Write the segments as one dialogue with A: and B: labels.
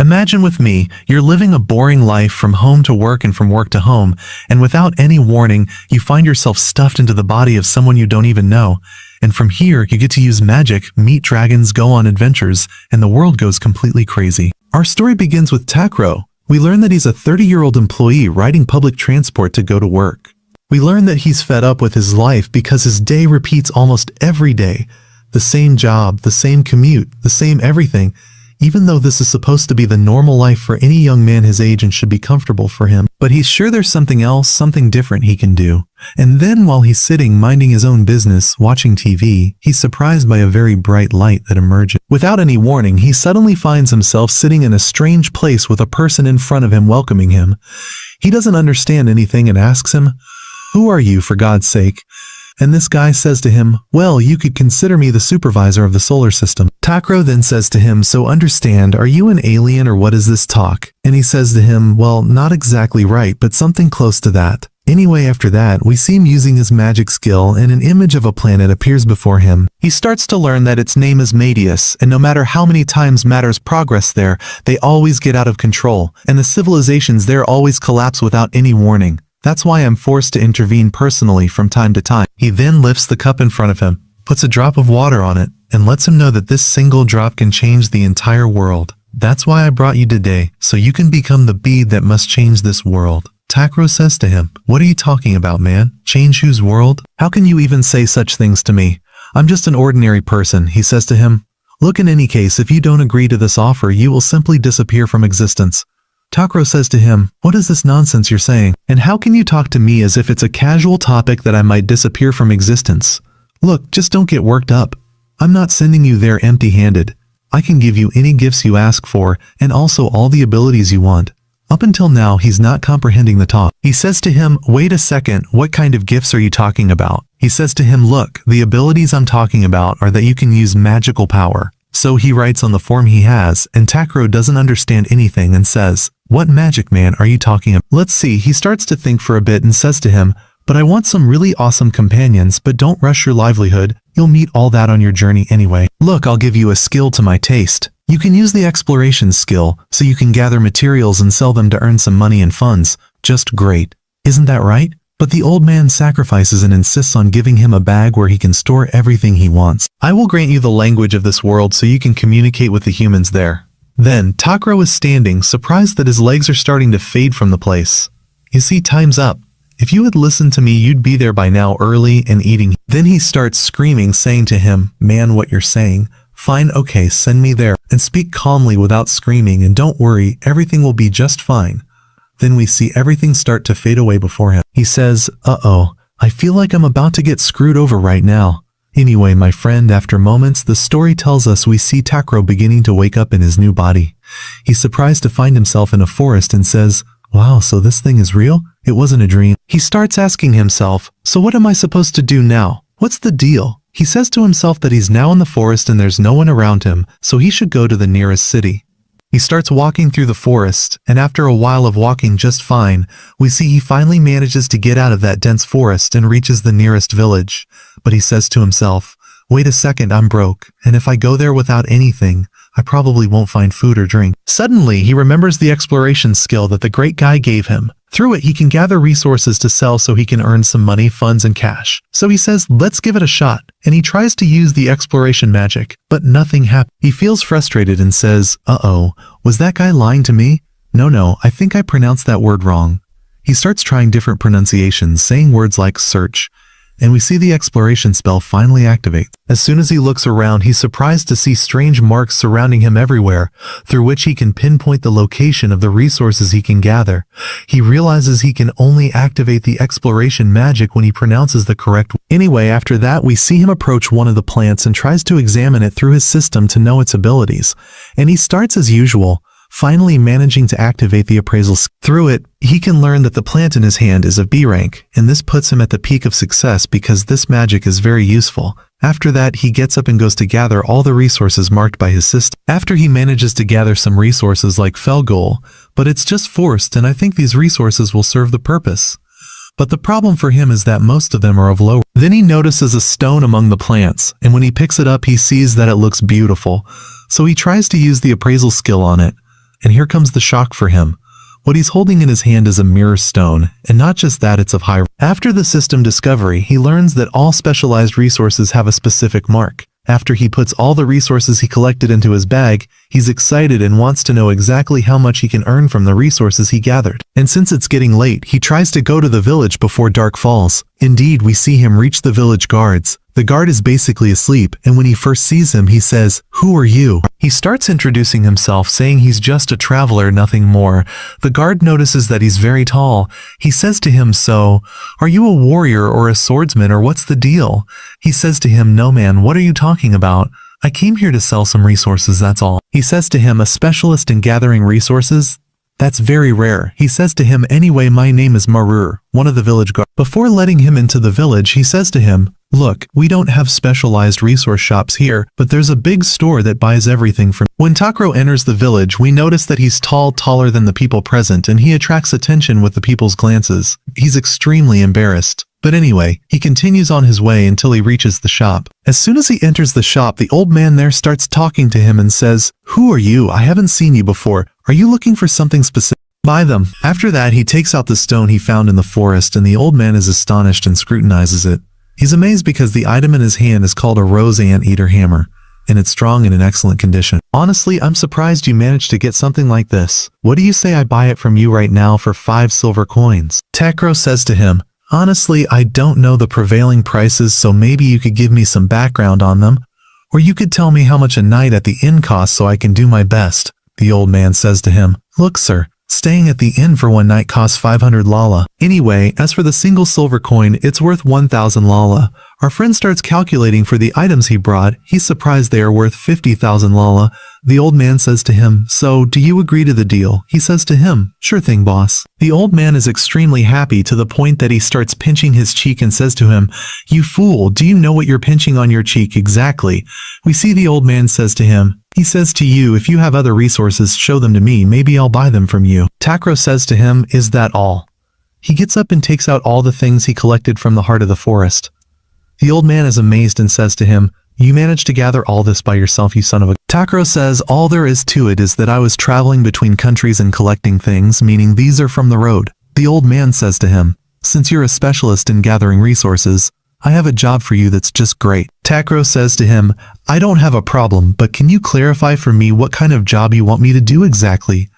A: Imagine with me, you're living a boring life from home to work and from work to home, and without any warning, you find yourself stuffed into the body of someone you don't even know. And from here, you get to use magic, meet dragons, go on adventures, and the world goes completely crazy. Our story begins with Takro. We learn that he's a 30-year-old employee riding public transport to go to work. We learn that he's fed up with his life because his day repeats almost every day. The same job, the same commute, the same everything. Even though this is supposed to be the normal life for any young man his age and should be comfortable for him. But he's sure there's something else, something different he can do. And then while he's sitting minding his own business, watching TV, he's surprised by a very bright light that emerges. Without any warning, he suddenly finds himself sitting in a strange place with a person in front of him welcoming him. He doesn't understand anything and asks him, "Who are you, for God's sake?" And this guy says to him, "Well, you could consider me the supervisor of the solar system." Takro then says to him, "So understand, are you an alien or what is this talk?" And he says to him, "Well, not exactly right, but something close to that." Anyway, after that, we see him using his magic skill and an image of a planet appears before him. He starts to learn that its name is Medius, and no matter how many times matters progress there, they always get out of control, and the civilizations there always collapse without any warning. That's why I'm forced to intervene personally from time to time. He then lifts the cup in front of him, puts a drop of water on it, and lets him know that this single drop can change the entire world. That's why I brought you today, so you can become the bead that must change this world. Takro says to him, "What are you talking about, man? Change whose world? How can you even say such things to me? I'm just an ordinary person," he says to him. "Look, in any case, if you don't agree to this offer, you will simply disappear from existence." Takro says to him, "What is this nonsense you're saying? And how can you talk to me as if it's a casual topic that I might disappear from existence? Look, just don't get worked up. I'm not sending you there empty-handed. I can give you any gifts you ask for, and also all the abilities you want." Up until now, he's not comprehending the talk. He says to him, "Wait a second, what kind of gifts are you talking about?" He says to him, "Look, the abilities I'm talking about are that you can use magical power." So he writes on the form he has, and Takro doesn't understand anything and says, "What magic, man, are you talking about?" Let's see, he starts to think for a bit and says to him, "But I want some really awesome companions, but don't rush your livelihood. You'll meet all that on your journey anyway. Look, I'll give you a skill to my taste. You can use the exploration skill, so you can gather materials and sell them to earn some money and funds. Just great. Isn't that right?" But the old man sacrifices and insists on giving him a bag where he can store everything he wants. "I will grant you the language of this world so you can communicate with the humans there." Then, Takro is standing, surprised that his legs are starting to fade from the place. "You see, time's up. If you had listened to me, you'd be there by now, early and eating." Then he starts screaming, saying to him, "Man, what you're saying. Fine, okay, send me there. And speak calmly without screaming, and don't worry, everything will be just fine." Then we see everything start to fade away before him. He says, "Uh-oh, I feel like I'm about to get screwed over right now." Anyway, my friend, after moments, the story tells us we see Takro beginning to wake up in his new body. He's surprised to find himself in a forest and says, "Wow, so this thing is real? It wasn't a dream." He starts asking himself, "So what am I supposed to do now? What's the deal?" He says to himself that he's now in the forest and there's no one around him, so he should go to the nearest city. He starts walking through the forest, and after a while of walking just fine, we see he finally manages to get out of that dense forest and reaches the nearest village. But he says to himself, "Wait a second, I'm broke, and if I go there without anything, I probably won't find food or drink." Suddenly, he remembers the exploration skill that the great guy gave him. Through it, he can gather resources to sell so he can earn some money, funds, and cash. So he says, "Let's give it a shot," and he tries to use the exploration magic, but nothing happens. He feels frustrated and says, "Uh-oh, was that guy lying to me? No, I think I pronounced that word wrong." He starts trying different pronunciations, saying words like search, and we see the exploration spell finally activate. As soon as he looks around, he's surprised to see strange marks surrounding him everywhere, through which he can pinpoint the location of the resources he can gather. He realizes he can only activate the exploration magic when he pronounces the correct word. Anyway, after that, we see him approach one of the plants and tries to examine it through his system to know its abilities. And he starts as usual, finally managing to activate the appraisal skill. Through it, he can learn that the plant in his hand is of B rank, and this puts him at the peak of success because this magic is very useful. After that, he gets up and goes to gather all the resources marked by his system. After he manages to gather some resources like Felgol, but it's just forced, and I think these resources will serve the purpose. But the problem for him is that most of them are of low. Then he notices a stone among the plants, and when he picks it up, he sees that it looks beautiful. So he tries to use the appraisal skill on it. And here comes the shock for him. What he's holding in his hand is a mirror stone, and not just that, it's of high. After the system discovery, he learns that all specialized resources have a specific mark. After he puts all the resources he collected into his bag, he's excited and wants to know exactly how much he can earn from the resources he gathered. And since it's getting late, he tries to go to the village before dark falls. Indeed, we see him reach the village guards. The guard is basically asleep, and when he first sees him, he says, "Who are you?" He starts introducing himself, saying he's just a traveler, nothing more. The guard notices that he's very tall. He says to him, "So, are you a warrior or a swordsman, or what's the deal?" He says to him, "No man, what are you talking about? I came here to sell some resources, that's all." He says to him, "A specialist in gathering resources? That's very rare." He says to him, "Anyway, my name is Marur, one of the village guards." Before letting him into the village, he says to him, "Look, we don't have specialized resource shops here, but there's a big store that buys everything from." When Takro enters the village, we notice that he's taller than the people present, and he attracts attention with the people's glances. He's extremely embarrassed. But anyway, he continues on his way until he reaches the shop. As soon as he enters the shop, the old man there starts talking to him and says, "Who are you? I haven't seen you before. Are you looking for something specific? Buy them." After that, he takes out the stone he found in the forest, and the old man is astonished and scrutinizes it. He's amazed because the item in his hand is called a rose anteater hammer, and it's strong and in excellent condition. "Honestly, I'm surprised you managed to get something like this. What do you say I buy it from you right now for 5 silver coins? Takro says to him, "Honestly, I don't know the prevailing prices, so maybe you could give me some background on them. Or you could tell me how much a night at the inn costs so I can do my best." The old man says to him, "Look, sir, staying at the inn for one night costs 500 lala. Anyway, as for the single silver coin, it's worth 1,000 lala." Our friend starts calculating for the items he brought. He's surprised they are worth 50,000 lala. The old man says to him, "So, do you agree to the deal?" He says to him, "Sure thing, boss." The old man is extremely happy to the point that he starts pinching his cheek and says to him, "You fool, do you know what you're pinching on your cheek exactly?" We see the old man says to him, he says to you, "If you have other resources, show them to me, maybe I'll buy them from you." Takro says to him, "Is that all?" He gets up and takes out all the things he collected from the heart of the forest. The old man is amazed and says to him, "You managed to gather all this by yourself, you son of a..." Takro says, "All there is to it is that I was traveling between countries and collecting things, meaning these are from the road." The old man says to him, "Since you're a specialist in gathering resources, I have a job for you that's just great." Takro says to him, "I don't have a problem, but can you clarify for me what kind of job you want me to do exactly?"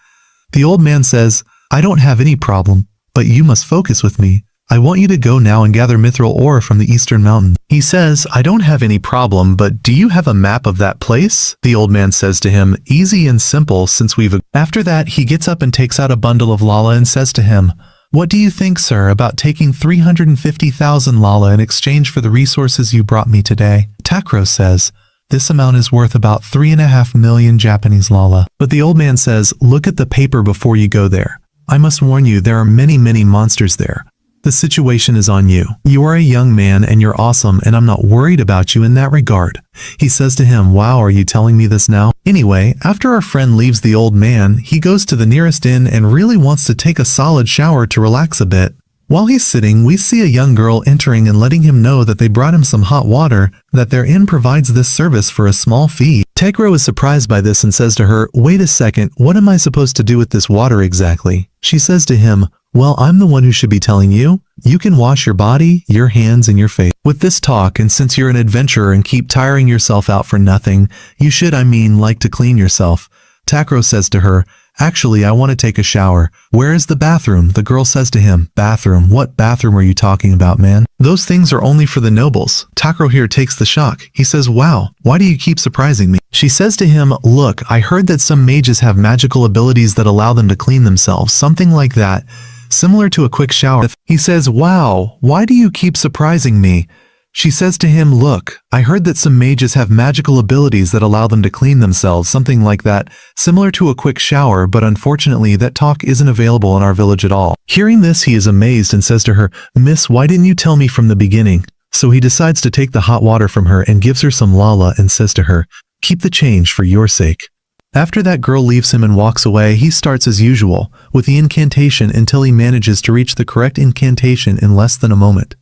A: The old man says, "I don't have any problem, but you must focus with me. I want you to go now and gather mithril ore from the eastern mountain." He says, "I don't have any problem, but do you have a map of that place?" The old man says to him, "Easy and simple since we've..." After that, he gets up and takes out a bundle of lala and says to him, "What do you think, sir, about taking 350,000 lala in exchange for the resources you brought me today?" Takro says, "This amount is worth about 3.5 million Japanese lala." But the old man says, "Look at the paper before you go there. I must warn you, there are many monsters there. The situation is on you. You are a young man and you're awesome, and I'm not worried about you in that regard." He says to him, "Wow, are you telling me this now?" Anyway, after our friend leaves the old man, he goes to the nearest inn and really wants to take a solid shower to relax a bit. While he's sitting, we see a young girl entering and letting him know that they brought him some hot water, that their inn provides this service for a small fee. Takro is surprised by this and says to her, "Wait a second, what am I supposed to do with this water exactly?" She says to him, "Well, I'm the one who should be telling you. You can wash your body, your hands, and your face." With this talk, and since you're an adventurer and keep tiring yourself out for nothing, you should, like to clean yourself. Takro says to her, "Actually, I want to take a shower. Where is the bathroom?" The girl says to him, "Bathroom? What bathroom are you talking about, man? Those things are only for the nobles." Takro here takes the shock. He says, "Wow, why do you keep surprising me?" She says to him, "Look, I heard that some mages have magical abilities that allow them to clean themselves, something like that. Similar to a quick shower." He says, "Wow, why do you keep surprising me?" She says to him, "Look, I heard that some mages have magical abilities that allow them to clean themselves, something like that, similar to a quick shower, but unfortunately that talk isn't available in our village at all." Hearing this, he is amazed and says to her, "Miss, why didn't you tell me from the beginning?" So he decides to take the hot water from her and gives her some lala and says to her, "Keep the change for your sake." After that girl leaves him and walks away, he starts as usual, with the incantation until he manages to reach the correct incantation in less than a moment.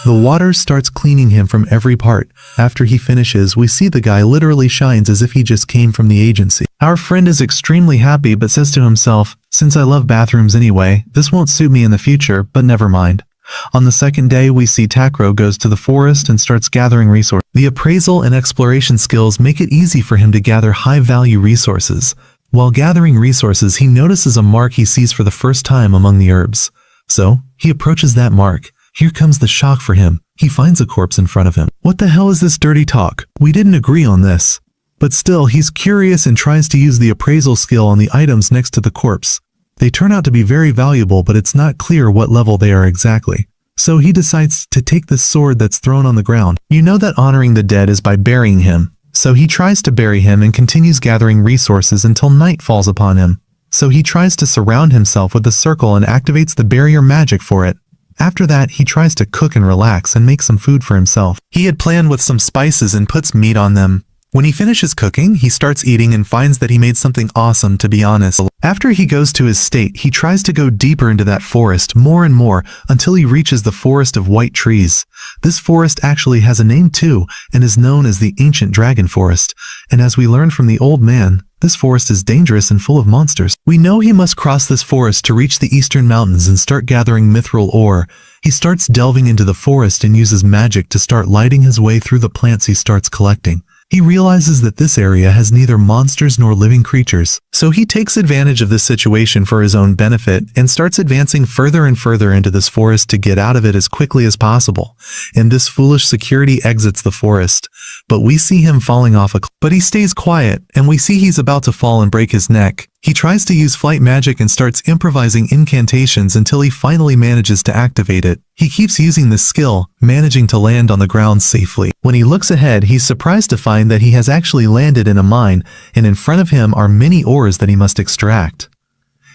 A: The water starts cleaning him from every part. After he finishes, we see the guy literally shines as if he just came from the agency. Our friend is extremely happy but says to himself, since I love bathrooms anyway, this won't suit me in the future, but never mind. On the second day, we see Takro goes to the forest and starts gathering resources. The appraisal and exploration skills make it easy for him to gather high-value resources. While gathering resources, he notices a mark he sees for the first time among the herbs. So, he approaches that mark. Here comes the shock for him. He finds a corpse in front of him. What the hell is this dirty talk? We didn't agree on this. But still, he's curious and tries to use the appraisal skill on the items next to the corpse. They turn out to be very valuable, but it's not clear what level they are exactly. So he decides to take this sword that's thrown on the ground. You know that honoring the dead is by burying him. So he tries to bury him and continues gathering resources until night falls upon him. So he tries to surround himself with a circle and activates the barrier magic for it. After that, he tries to cook and relax and make some food for himself. He had planned with some spices and puts meat on them. When he finishes cooking, he starts eating and finds that he made something awesome, to be honest. After he goes to his state, he tries to go deeper into that forest more and more until he reaches the forest of white trees. This forest actually has a name too and is known as the Ancient Dragon Forest. And as we learned from the old man, this forest is dangerous and full of monsters. We know he must cross this forest to reach the eastern mountains and start gathering mithril ore. He starts delving into the forest and uses magic to start lighting his way through the plants he starts collecting. He realizes that this area has neither monsters nor living creatures, so he takes advantage of this situation for his own benefit and starts advancing further and further into this forest to get out of it as quickly as possible. And this foolish security exits the forest, but we see him falling off a cliff. But he stays quiet, and we see he's about to fall and break his neck. He tries to use flight magic and starts improvising incantations until he finally manages to activate it. He keeps using this skill, managing to land on the ground safely. When he looks ahead, he's surprised to find that he has actually landed in a mine, and in front of him are many ores that he must extract.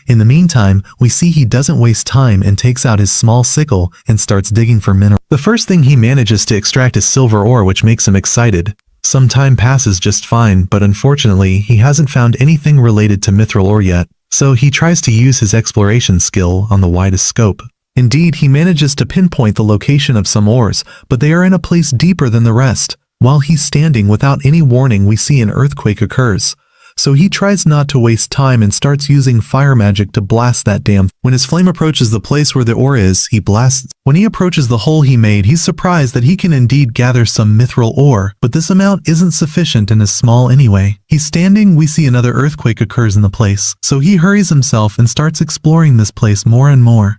A: In the meantime, we see he doesn't waste time and takes out his small sickle and starts digging for minerals. The first thing he manages to extract is silver ore, which makes him excited. Some time passes just fine, but unfortunately, he hasn't found anything related to mithril ore yet, so he tries to use his exploration skill on the widest scope. Indeed, he manages to pinpoint the location of some ores, but they are in a place deeper than the rest. While he's standing without any warning, we see an earthquake occurs. So he tries not to waste time and starts using fire magic to blast that dam. When his flame approaches the place where the ore is, he blasts. When he approaches the hole he made, he's surprised that he can indeed gather some mithril ore, but this amount isn't sufficient and is small anyway. He's standing, we see another earthquake occurs in the place, so he hurries himself and starts exploring this place more and more.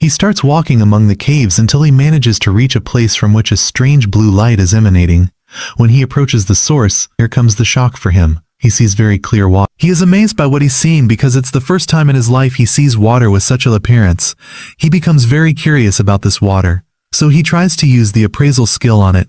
A: He starts walking among the caves until he manages to reach a place from which a strange blue light is emanating. When he approaches the source, here comes the shock for him. He sees very clear water. He is amazed by what he's seeing because it's the first time in his life he sees water with such an appearance. He becomes very curious about this water, so he tries to use the appraisal skill on it.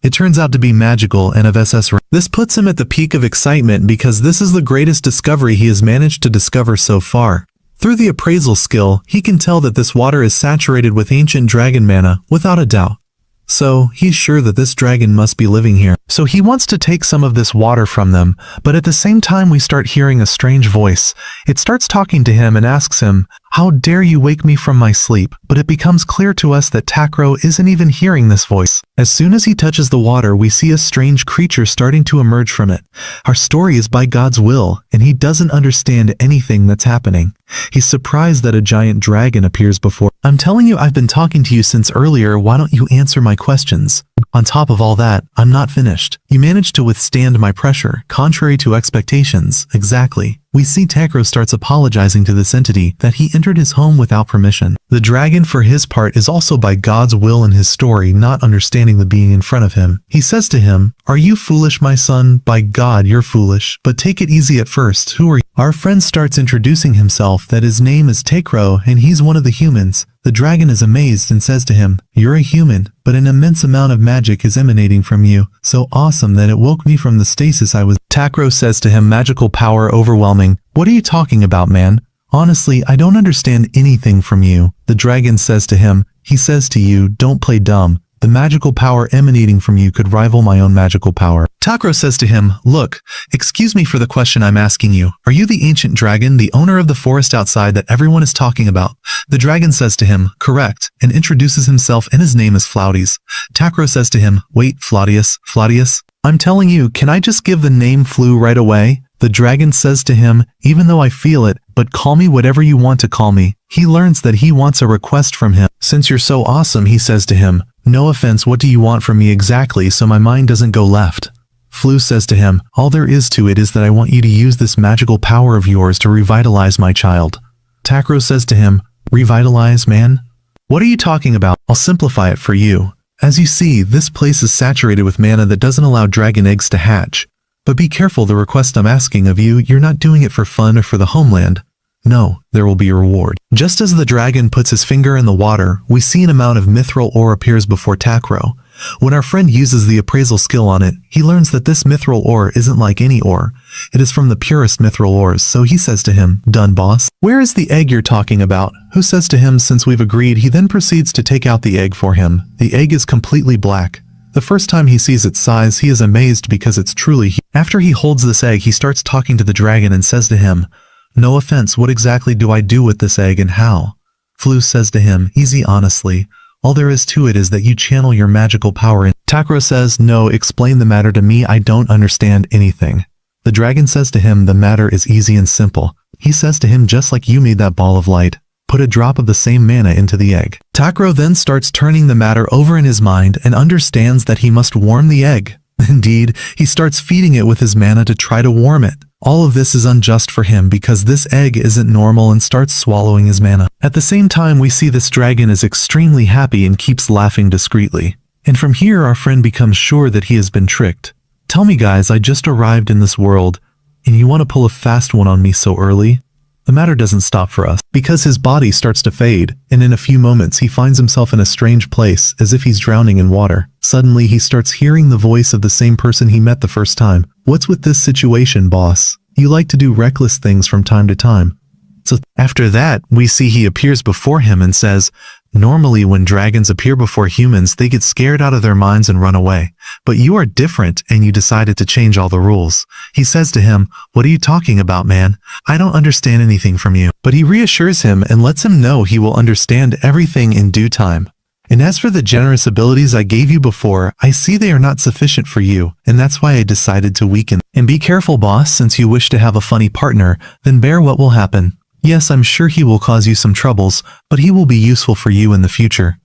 A: It turns out to be magical and of SS rank. This puts him at the peak of excitement because this is the greatest discovery he has managed to discover so far. Through the appraisal skill, he can tell that this water is saturated with ancient dragon mana, without a doubt. So, he's sure that this dragon must be living here. So he wants to take some of this water from them, but at the same time we start hearing a strange voice. It starts talking to him and asks him, "How dare you wake me from my sleep?" But it becomes clear to us that Takro isn't even hearing this voice. As soon as he touches the water, we see a strange creature starting to emerge from it. Our story is by God's will, and he doesn't understand anything that's happening. He's surprised that a giant dragon appears before. I'm telling you, I've been talking to you since earlier. Why don't you answer my questions? On top of all that, I'm not finished. You managed to withstand my pressure, contrary to expectations. Exactly. We see Takro starts apologizing to this entity that he entered his home without permission. The dragon, for his part, is also by God's will in his story, not understanding the being in front of him. He says to him, "Are you foolish, my son? By God, you're foolish. But take it easy at first. Who are you?" Our friend starts introducing himself, that his name is Takro, and he's one of the humans. The dragon is amazed and says to him, "You're a human, but an immense amount of magic is emanating from you. So awesome that it woke me from the stasis I was." Takro says to him, "Magical power overwhelming. What are you talking about, man? Honestly, I don't understand anything from you." The dragon says to him, he says to you, "Don't play dumb. The magical power emanating from you could rival my own magical power. Takro says to him, look, excuse me for the question I'm asking you. Are you the ancient dragon, the owner of the forest outside that everyone is talking about? The dragon says to him, correct, and introduces himself, and his name is Flauties. Takro says to him, wait, Flauties, I'm telling you, can I just give the name Flu right away? The dragon says to him, even though I feel it, but call me whatever you want to call me. He learns that he wants a request from him. Since you're so awesome, he says to him, no offense, what do you want from me exactly so my mind doesn't go left? Flu says to him, all there is to it is that I want you to use this magical power of yours to revitalize my child. Takro says to him, revitalize, man? What are you talking about? I'll simplify it for you. As you see, this place is saturated with mana that doesn't allow dragon eggs to hatch. But be careful, the request I'm asking of you, you're not doing it for fun or for the homeland. No, there will be a reward. Just as the dragon puts his finger in the water, we see an amount of mithril ore appears before Takro. When our friend uses the appraisal skill on it, he learns that this mithril ore isn't like any ore. It is from the purest mithril ores, so he says to him, done, boss. Where is the egg you're talking about? Who says to him, since we've agreed, he then proceeds to take out the egg for him. The egg is completely black. The first time he sees its size, he is amazed because it's truly huge. After he holds this egg, he starts talking to the dragon and says to him, no offense, what exactly do I do with this egg and how? Flu says to him, easy, honestly. All there is to it is that you channel your magical power in. Takro says, no, explain the matter to me, I don't understand anything. The dragon says to him, the matter is easy and simple. He says to him, just like you made that ball of light, put a drop of the same mana into the egg. Takro then starts turning the matter over in his mind and understands that he must warm the egg. Indeed, he starts feeding it with his mana to try to warm it. All of this is unjust for him because this egg isn't normal and starts swallowing his mana. At the same time, we see this dragon is extremely happy and keeps laughing discreetly. And from here, our friend becomes sure that he has been tricked. Tell me guys, I just arrived in this world, and you want to pull a fast one on me so early? The matter doesn't stop for us, because his body starts to fade, and in a few moments he finds himself in a strange place, as if he's drowning in water. Suddenly he starts hearing the voice of the same person he met the first time. What's with this situation, boss? You like to do reckless things from time to time. So after that, we see he appears before him and says, normally when dragons appear before humans, they get scared out of their minds and run away. But you are different and you decided to change all the rules. He says to him, what are you talking about, man? I don't understand anything from you. But he reassures him and lets him know he will understand everything in due time. And as for the generous abilities I gave you before, I see they are not sufficient for you, and that's why I decided to weaken. And be careful, boss, since you wish to have a funny partner, then bear what will happen. Yes, I'm sure he will cause you some troubles, but he will be useful for you in the future.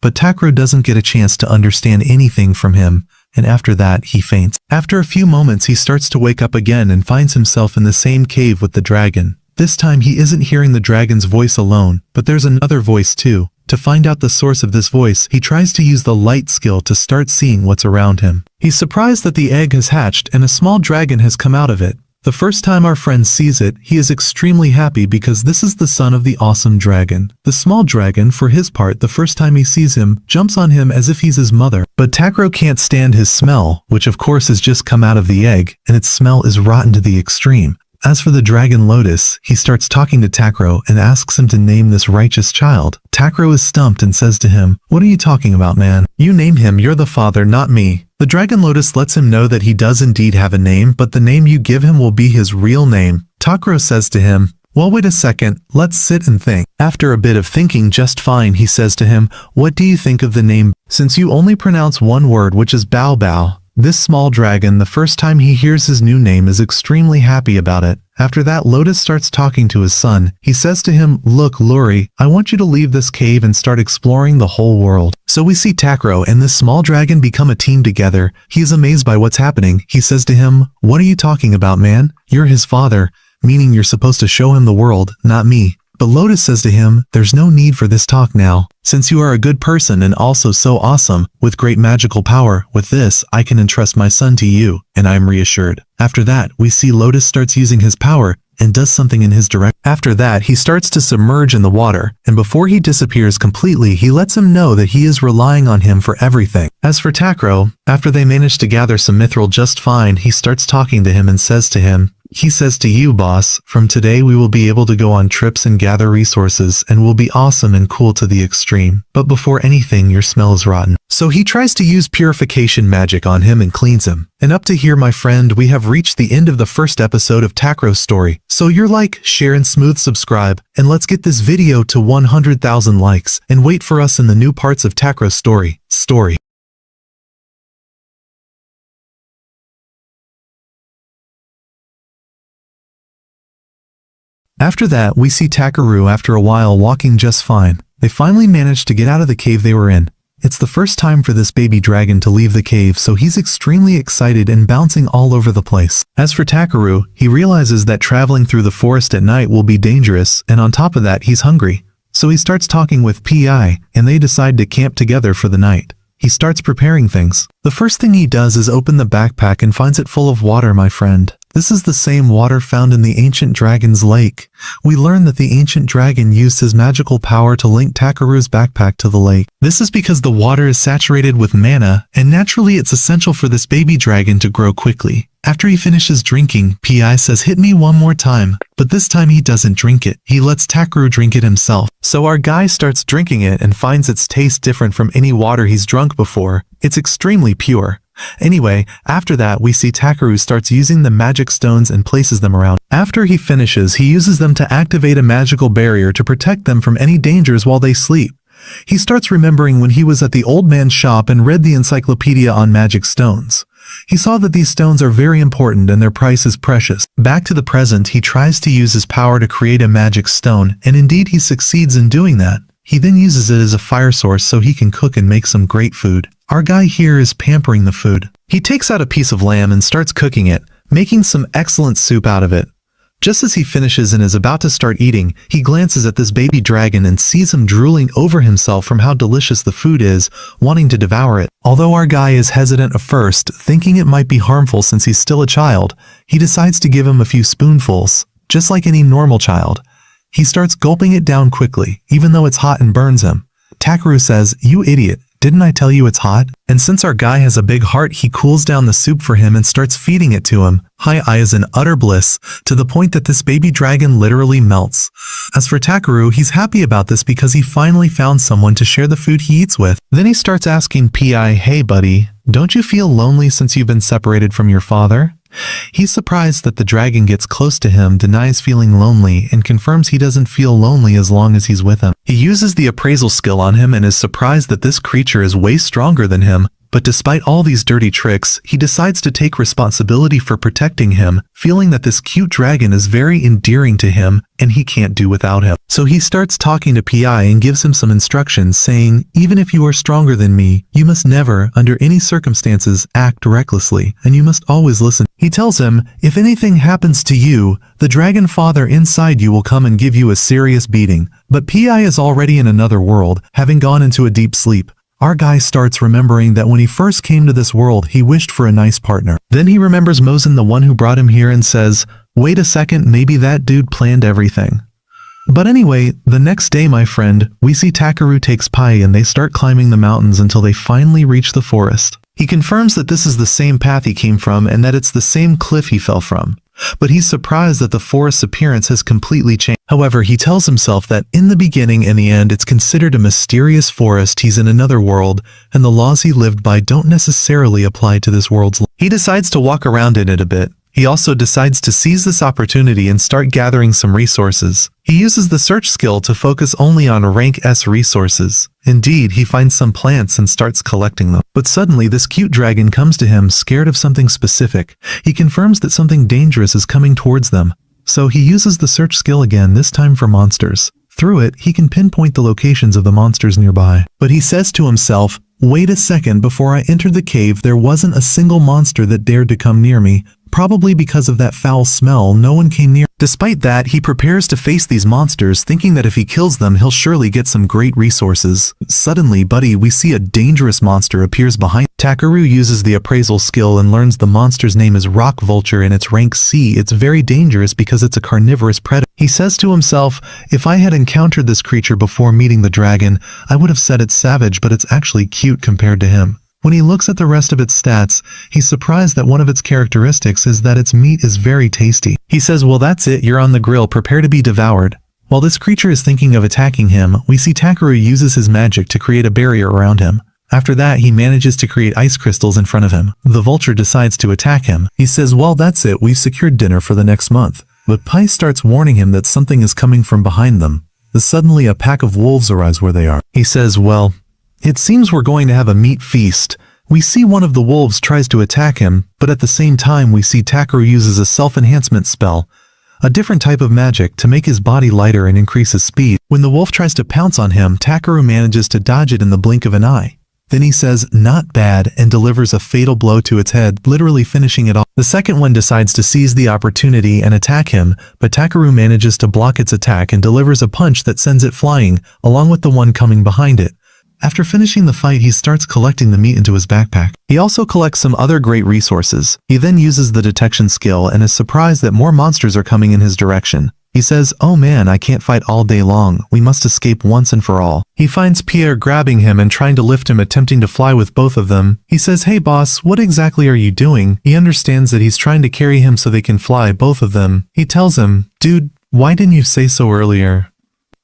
A: But Takro doesn't get a chance to understand anything from him, and after that, he faints. After a few moments, he starts to wake up again and finds himself in the same cave with the dragon. This time, he isn't hearing the dragon's voice alone, but there's another voice too. To find out the source of this voice, he tries to use the light skill to start seeing what's around him. He's surprised that the egg has hatched and a small dragon has come out of it. The first time our friend sees it, he is extremely happy because this is the son of the awesome dragon. The small dragon, for his part, the first time he sees him, jumps on him as if he's his mother. But Takro can't stand his smell, which of course has just come out of the egg, and its smell is rotten to the extreme. As for the dragon Lotus, he starts talking to Takro and asks him to name this righteous child. Takro is stumped and says to him, what are you talking about, man? You name him, you're the father, not me. The dragon Lotus lets him know that he does indeed have a name, but the name you give him will be his real name. Takro says to him, well, wait a second, let's sit and think. After a bit of thinking just fine, he says to him, what do you think of the name? Since you only pronounce one word, which is Bao Bao. This small dragon, the first time he hears his new name, is extremely happy about it. After that, Lotus starts talking to his son. He says to him, look, Luri, I want you to leave this cave and start exploring the whole world. So we see Takro and this small dragon become a team together. He is amazed by what's happening. He says to him, what are you talking about, man? You're his father, meaning you're supposed to show him the world, not me. But Lotus says to him, there's no need for this talk now. Since you are a good person and also so awesome, with great magical power, with this, I can entrust my son to you, and I am reassured. After that, we see Lotus starts using his power and does something in his direction. After that, he starts to submerge in the water, and before he disappears completely, he lets him know that he is relying on him for everything. As for Takro, after they manage to gather some mithril just fine, he starts talking to him and says to him, He says to you, boss, from today we will be able to go on trips and gather resources and will be awesome and cool to the extreme. But before anything, your smell is rotten. So he tries to use purification magic on him and cleans him. And up to here, my friend, we have reached the end of the first episode of Takero's story. So you're like, share and smooth subscribe, and let's get this video to 100,000 likes, and wait for us in the new parts of Takero's story. After that, we see Takeru after a while walking just fine. They finally managed to get out of the cave they were in. It's the first time for this baby dragon to leave the cave, so he's extremely excited and bouncing all over the place. As for Takeru, he realizes that traveling through the forest at night will be dangerous, and on top of that, he's hungry. So he starts talking with Pi, and they decide to camp together for the night. He starts preparing things. The first thing he does is open the backpack and finds it full of water, my friend. This is the same water found in the ancient dragon's lake. We learn that the ancient dragon used his magical power to link Takeru's backpack to the lake. This is because the water is saturated with mana, and naturally it's essential for this baby dragon to grow quickly. After he finishes drinking, Pi says, "Hit me one more time," but this time he doesn't drink it. He lets Takeru drink it himself. So our guy starts drinking it and finds its taste different from any water he's drunk before. It's extremely pure. Anyway, after that we see Takeru starts using the magic stones and places them around. After he finishes, he uses them to activate a magical barrier to protect them from any dangers while they sleep. He starts remembering when he was at the old man's shop and read the encyclopedia on magic stones. He saw that these stones are very important and their price is precious. Back to the present, he tries to use his power to create a magic stone, and indeed he succeeds in doing that. He then uses it as a fire source so he can cook and make some great food. Our guy here is pampering the food. He takes out a piece of lamb and starts cooking it, making some excellent soup out of it. Just as he finishes and is about to start eating, he glances at this baby dragon and sees him drooling over himself from how delicious the food is, wanting to devour it. Although our guy is hesitant at first, thinking it might be harmful since he's still a child, he decides to give him a few spoonfuls, just like any normal child. He starts gulping it down quickly, even though it's hot and burns him. Takeru says, "You idiot, didn't I tell you it's hot?" And since our guy has a big heart, he cools down the soup for him and starts feeding it to him. I is in utter bliss, to the point that this baby dragon literally melts. As for Takeru, he's happy about this because he finally found someone to share the food he eats with. Then he starts asking Pi, "Hey buddy, don't you feel lonely since you've been separated from your father?" He's surprised that the dragon gets close to him, denies feeling lonely, and confirms he doesn't feel lonely as long as he's with him. He uses the appraisal skill on him and is surprised that this creature is way stronger than him. But despite all these dirty tricks, he decides to take responsibility for protecting him, feeling that this cute dragon is very endearing to him and he can't do without him. So he starts talking to Pi and gives him some instructions, saying, "Even if you are stronger than me, you must never, under any circumstances, act recklessly, and you must always listen." He tells him, "If anything happens to you, the dragon father inside you will come and give you a serious beating." But Pi is already in another world, having gone into a deep sleep. Our guy starts remembering that when he first came to this world, he wished for a nice partner. Then he remembers Mosen, the one who brought him here, and says, "Wait a second, maybe that dude planned everything." But anyway, the next day, my friend, we see Takeru takes Pi and they start climbing the mountains until they finally reach the forest. He confirms that this is the same path he came from and that it's the same cliff he fell from. But he's surprised that the forest's appearance has completely changed. However, he tells himself that in the beginning and the end, it's considered a mysterious forest, he's in another world, and the laws he lived by don't necessarily apply to this world's law. He decides to walk around in it a bit. He also decides to seize this opportunity and start gathering some resources. He uses the search skill to focus only on rank S resources. Indeed, he finds some plants and starts collecting them. But suddenly, this cute dragon comes to him, scared of something specific. He confirms that something dangerous is coming towards them. So he uses the search skill again, this time for monsters. Through it, he can pinpoint the locations of the monsters nearby. But he says to himself, "Wait a second, before I entered the cave, there wasn't a single monster that dared to come near me. Probably because of that foul smell, no one came near." Despite that, he prepares to face these monsters, thinking that if he kills them, he'll surely get some great resources. Suddenly, buddy, we see a dangerous monster appears behind. Takeru uses the appraisal skill and learns the monster's name is Rock Vulture and it's rank C. It's very dangerous because it's a carnivorous predator. He says to himself, "If I had encountered this creature before meeting the dragon, I would have said it's savage, but it's actually cute compared to him." When he looks at the rest of its stats, he's surprised that one of its characteristics is that its meat is very tasty. He says, well, that's it, you're on the grill, prepare to be devoured. While this creature is thinking of attacking him, we see Takeru uses his magic to create a barrier around him. After that, he manages to create ice crystals in front of him. The vulture decides to attack him. He says, well, that's it, we've secured dinner for the next month. But Pai starts warning him that something is coming from behind them. Suddenly a pack of wolves arrives where they are. He says, well, it seems we're going to have a meat feast. We see one of the wolves tries to attack him, but at the same time we see Takeru uses a self-enhancement spell, a different type of magic to make his body lighter and increase his speed. When the wolf tries to pounce on him, Takeru manages to dodge it in the blink of an eye. Then he says, not bad, and delivers a fatal blow to its head, literally finishing it off. The second one decides to seize the opportunity and attack him, but Takeru manages to block its attack and delivers a punch that sends it flying, along with the one coming behind it. After finishing the fight, he starts collecting the meat into his backpack. He also collects some other great resources. He then uses the detection skill and is surprised that more monsters are coming in his direction. He says, oh man, I can't fight all day long. We must escape once and for all. He finds Pierre grabbing him and trying to lift him, attempting to fly with both of them. He says, hey boss, what exactly are you doing? He understands that he's trying to carry him so they can fly, both of them. He tells him, dude, why didn't you say so earlier?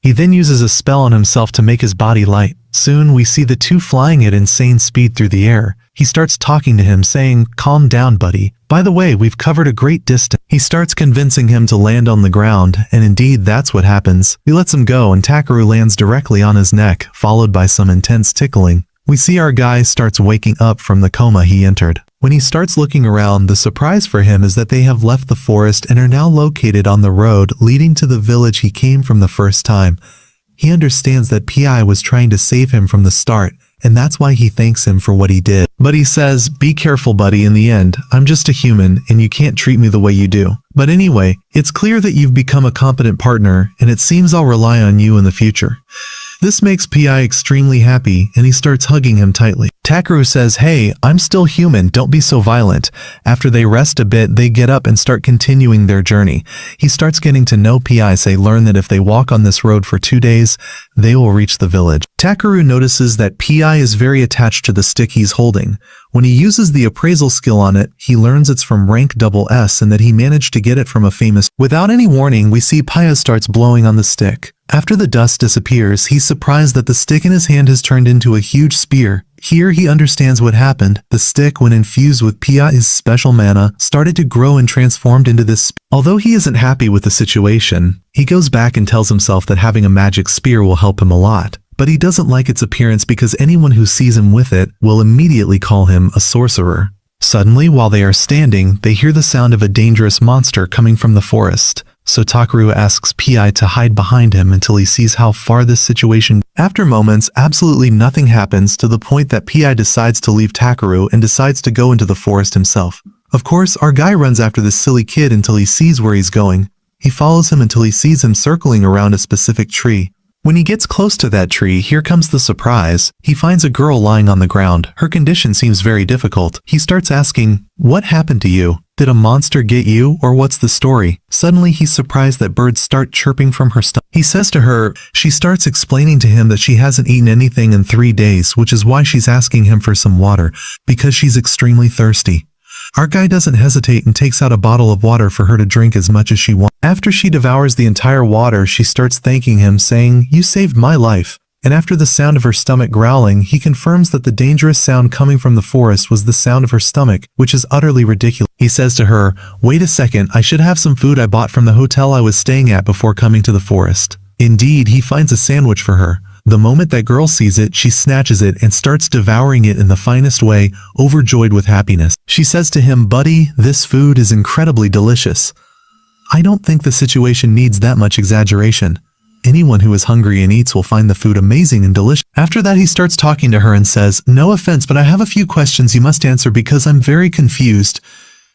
A: He then uses a spell on himself to make his body light. Soon we see the two flying at insane speed through the air. He starts talking to him, saying, calm down, buddy. By the way, we've covered a great distance. He starts convincing him to land on the ground, and indeed that's what happens. He lets him go and Takeru lands directly on his neck, followed by some intense tickling. We see our guy starts waking up from the coma he entered. When he starts looking around, the surprise for him is that they have left the forest and are now located on the road leading to the village he came from the first time. He understands that Pi was trying to save him from the start, and that's why he thanks him for what he did. But he says, be careful buddy, in the end, I'm just a human and you can't treat me the way you do. But anyway, it's clear that you've become a competent partner and it seems I'll rely on you in the future. This makes Pi extremely happy and he starts hugging him tightly. Takeru says, hey, I'm still human, don't be so violent. After they rest a bit, they get up and start continuing their journey. He starts getting to know Pi, learn that if they walk on this road for 2 days, they will reach the village. Takeru notices that Pi is very attached to the stick he's holding. When he uses the appraisal skill on it, he learns it's from rank SS and that he managed to get it from a famous. Without any warning, we see Pi starts blowing on the stick. After the dust disappears, he's surprised that the stick in his hand has turned into a huge spear. Here he understands what happened. The stick, when infused with Pi's special mana, started to grow and transformed into this. Although he isn't happy with the situation, he goes back and tells himself that having a magic spear will help him a lot. But he doesn't like its appearance because anyone who sees him with it will immediately call him a sorcerer. Suddenly, while they are standing, they hear the sound of a dangerous monster coming from the forest. So Takeru asks Pi to hide behind him until he sees how far this situation. After moments, absolutely nothing happens to the point that Pi decides to leave Takeru and decides to go into the forest himself. Of course, our guy runs after this silly kid until he sees where he's going. He follows him until he sees him circling around a specific tree. When he gets close to that tree, here comes the surprise. He finds a girl lying on the ground. Her condition seems very difficult. He starts asking, what happened to you? Did a monster get you, or what's the story? Suddenly he's surprised that birds start chirping from her stomach. He says to her, she starts explaining to him that she hasn't eaten anything in 3 days, which is why she's asking him for some water, because she's extremely thirsty. Our guy doesn't hesitate and takes out a bottle of water for her to drink as much as she wants. After she devours the entire water, she starts thanking him, saying, you saved my life. And after the sound of her stomach growling, he confirms that the dangerous sound coming from the forest was the sound of her stomach, which is utterly ridiculous. He says to her, wait a second, I should have some food I bought from the hotel I was staying at before coming to the forest. Indeed, he finds a sandwich for her. The moment that girl sees it, she snatches it and starts devouring it in the finest way, overjoyed with happiness. She says to him, buddy, this food is incredibly delicious. I don't think the situation needs that much exaggeration. Anyone who is hungry and eats will find the food amazing and delicious. After that, he starts talking to her and says, no offense, but I have a few questions you must answer because I'm very confused.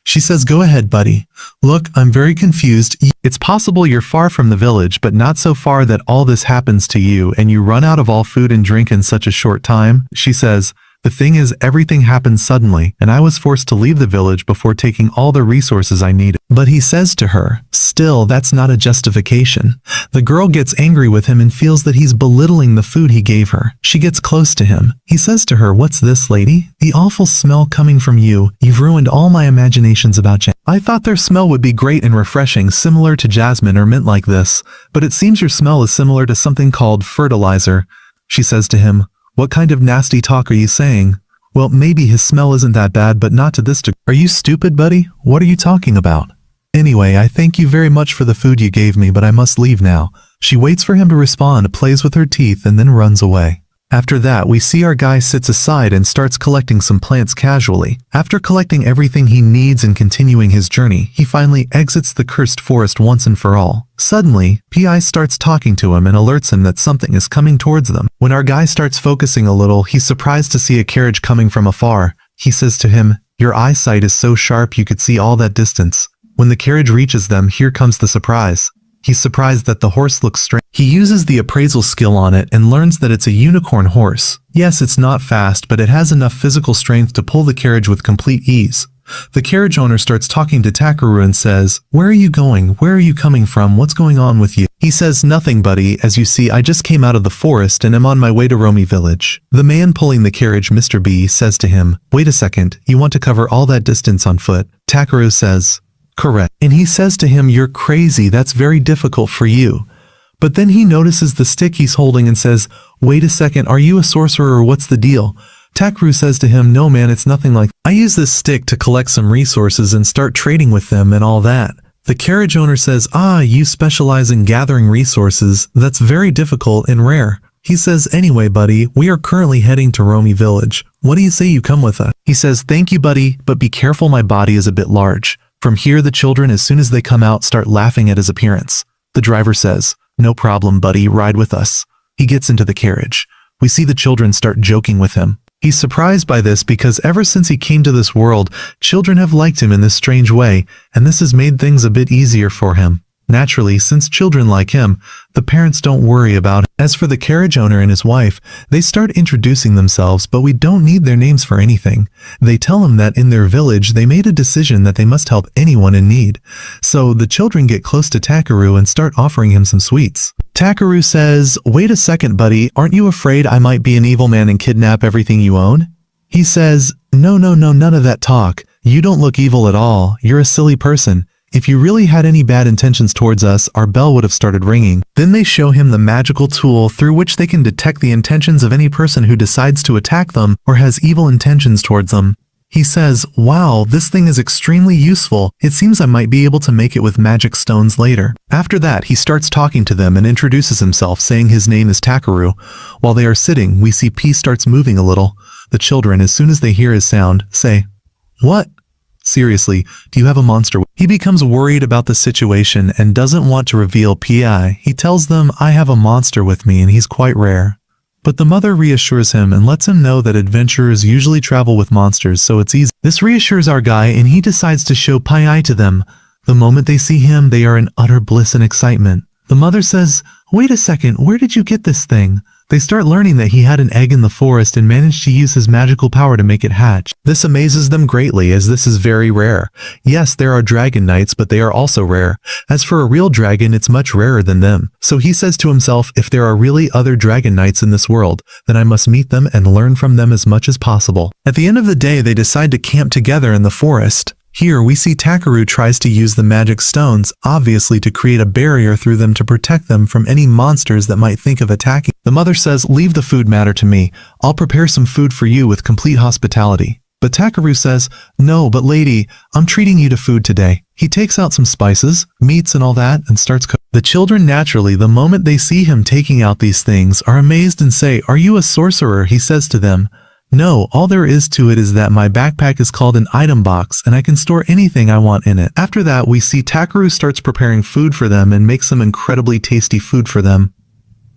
A: She says, go ahead, buddy. Look, I'm very confused. It's possible you're far from the village, but not so far that all this happens to you and you run out of all food and drink in such a short time. She says, The thing is, everything happened suddenly, and I was forced to leave the village before taking all the resources I needed. But he says to her, still, that's not a justification. The girl gets angry with him and feels that he's belittling the food he gave her. She gets close to him. He says to her, what's this, lady? The awful smell coming from you. You've ruined all my imaginations about jam. I thought their smell would be great and refreshing, similar to jasmine or mint like this, but it seems your smell is similar to something called fertilizer. She says to him, what kind of nasty talk are you saying? Well, maybe his smell isn't that bad, but not to this degree. Are you stupid, buddy? What are you talking about? Anyway, I thank you very much for the food you gave me, but I must leave now. She waits for him to respond, plays with her teeth, and then runs away. After that, we see our guy sits aside and starts collecting some plants casually. After collecting everything he needs and continuing his journey, he finally exits the cursed forest once and for all. Suddenly, P.I. starts talking to him and alerts him that something is coming towards them. When our guy starts focusing a little, he's surprised to see a carriage coming from afar. He says to him, your eyesight is so sharp you could see all that distance. When the carriage reaches them, here comes the surprise. He's surprised that the horse looks strange. He uses the appraisal skill on it and learns that it's a unicorn horse. Yes, it's not fast, but it has enough physical strength to pull the carriage with complete ease. The carriage owner starts talking to Takeru and says, where are you going? Where are you coming from? What's going on with you? He says, nothing, buddy. As you see, I just came out of the forest and am on my way to Romi village. The man pulling the carriage, Mr. B, says to him, wait a second, you want to cover all that distance on foot? Takeru says, correct. And he says to him, you're crazy, that's very difficult for you. But then he notices the stick he's holding and says, wait a second, are you a sorcerer or what's the deal? Takeru says to him, no man, it's nothing like I use this stick to collect some resources and start trading with them and all that. The carriage owner says, you specialize in gathering resources, that's very difficult and rare. He says, anyway, buddy, we are currently heading to Romi village. What do you say you come with us? He says, thank you, buddy, but be careful, my body is a bit large. From here, the children, as soon as they come out, start laughing at his appearance. The driver says, no problem, buddy, ride with us. He gets into the carriage. We see the children start joking with him. He's surprised by this because ever since he came to this world, children have liked him in this strange way, and this has made things a bit easier for him. Naturally, since children like him, the parents don't worry about it. As for the carriage owner and his wife, they start introducing themselves, but we don't need their names for anything. They tell him that in their village, they made a decision that they must help anyone in need. So the children get close to Takeru and start offering him some sweets. Takeru says, wait a second, buddy, aren't you afraid I might be an evil man and kidnap everything you own? He says, no, none of that talk. You don't look evil at all. You're a silly person. If you really had any bad intentions towards us, our bell would have started ringing. Then they show him the magical tool through which they can detect the intentions of any person who decides to attack them or has evil intentions towards them. He says, wow, this thing is extremely useful. It seems I might be able to make it with magic stones later. After that, he starts talking to them and introduces himself, saying his name is Takeru. While they are sitting, we see P starts moving a little. The children, as soon as they hear his sound, say, what? Seriously, do you have a monster? He becomes worried about the situation and doesn't want to reveal PI. He tells them, I have a monster with me and he's quite rare. But the mother reassures him and lets him know that adventurers usually travel with monsters, so it's easy. This reassures our guy and he decides to show PI to them. The moment they see him, they are in utter bliss and excitement. The mother says, wait a second, where did you get this thing? They start learning that he had an egg in the forest and managed to use his magical power to make it hatch. This amazes them greatly as this is very rare. Yes, there are dragon knights, but they are also rare. As for a real dragon, it's much rarer than them. So he says to himself, if there are really other dragon knights in this world, then I must meet them and learn from them as much as possible. At the end of the day, they decide to camp together in the forest. Here we see Takeru tries to use the magic stones, obviously to create a barrier through them to protect them from any monsters that might think of attacking. The mother says, leave the food matter to me. I'll prepare some food for you with complete hospitality. But Takeru says, no, but lady, I'm treating you to food today. He takes out some spices, meats and all that and starts cooking. The children naturally, the moment they see him taking out these things, are amazed and say, are you a sorcerer? He says to them, no, all there is to it is that my backpack is called an item box and I can store anything I want in it. After that, we see Takeru starts preparing food for them and makes some incredibly tasty food for them.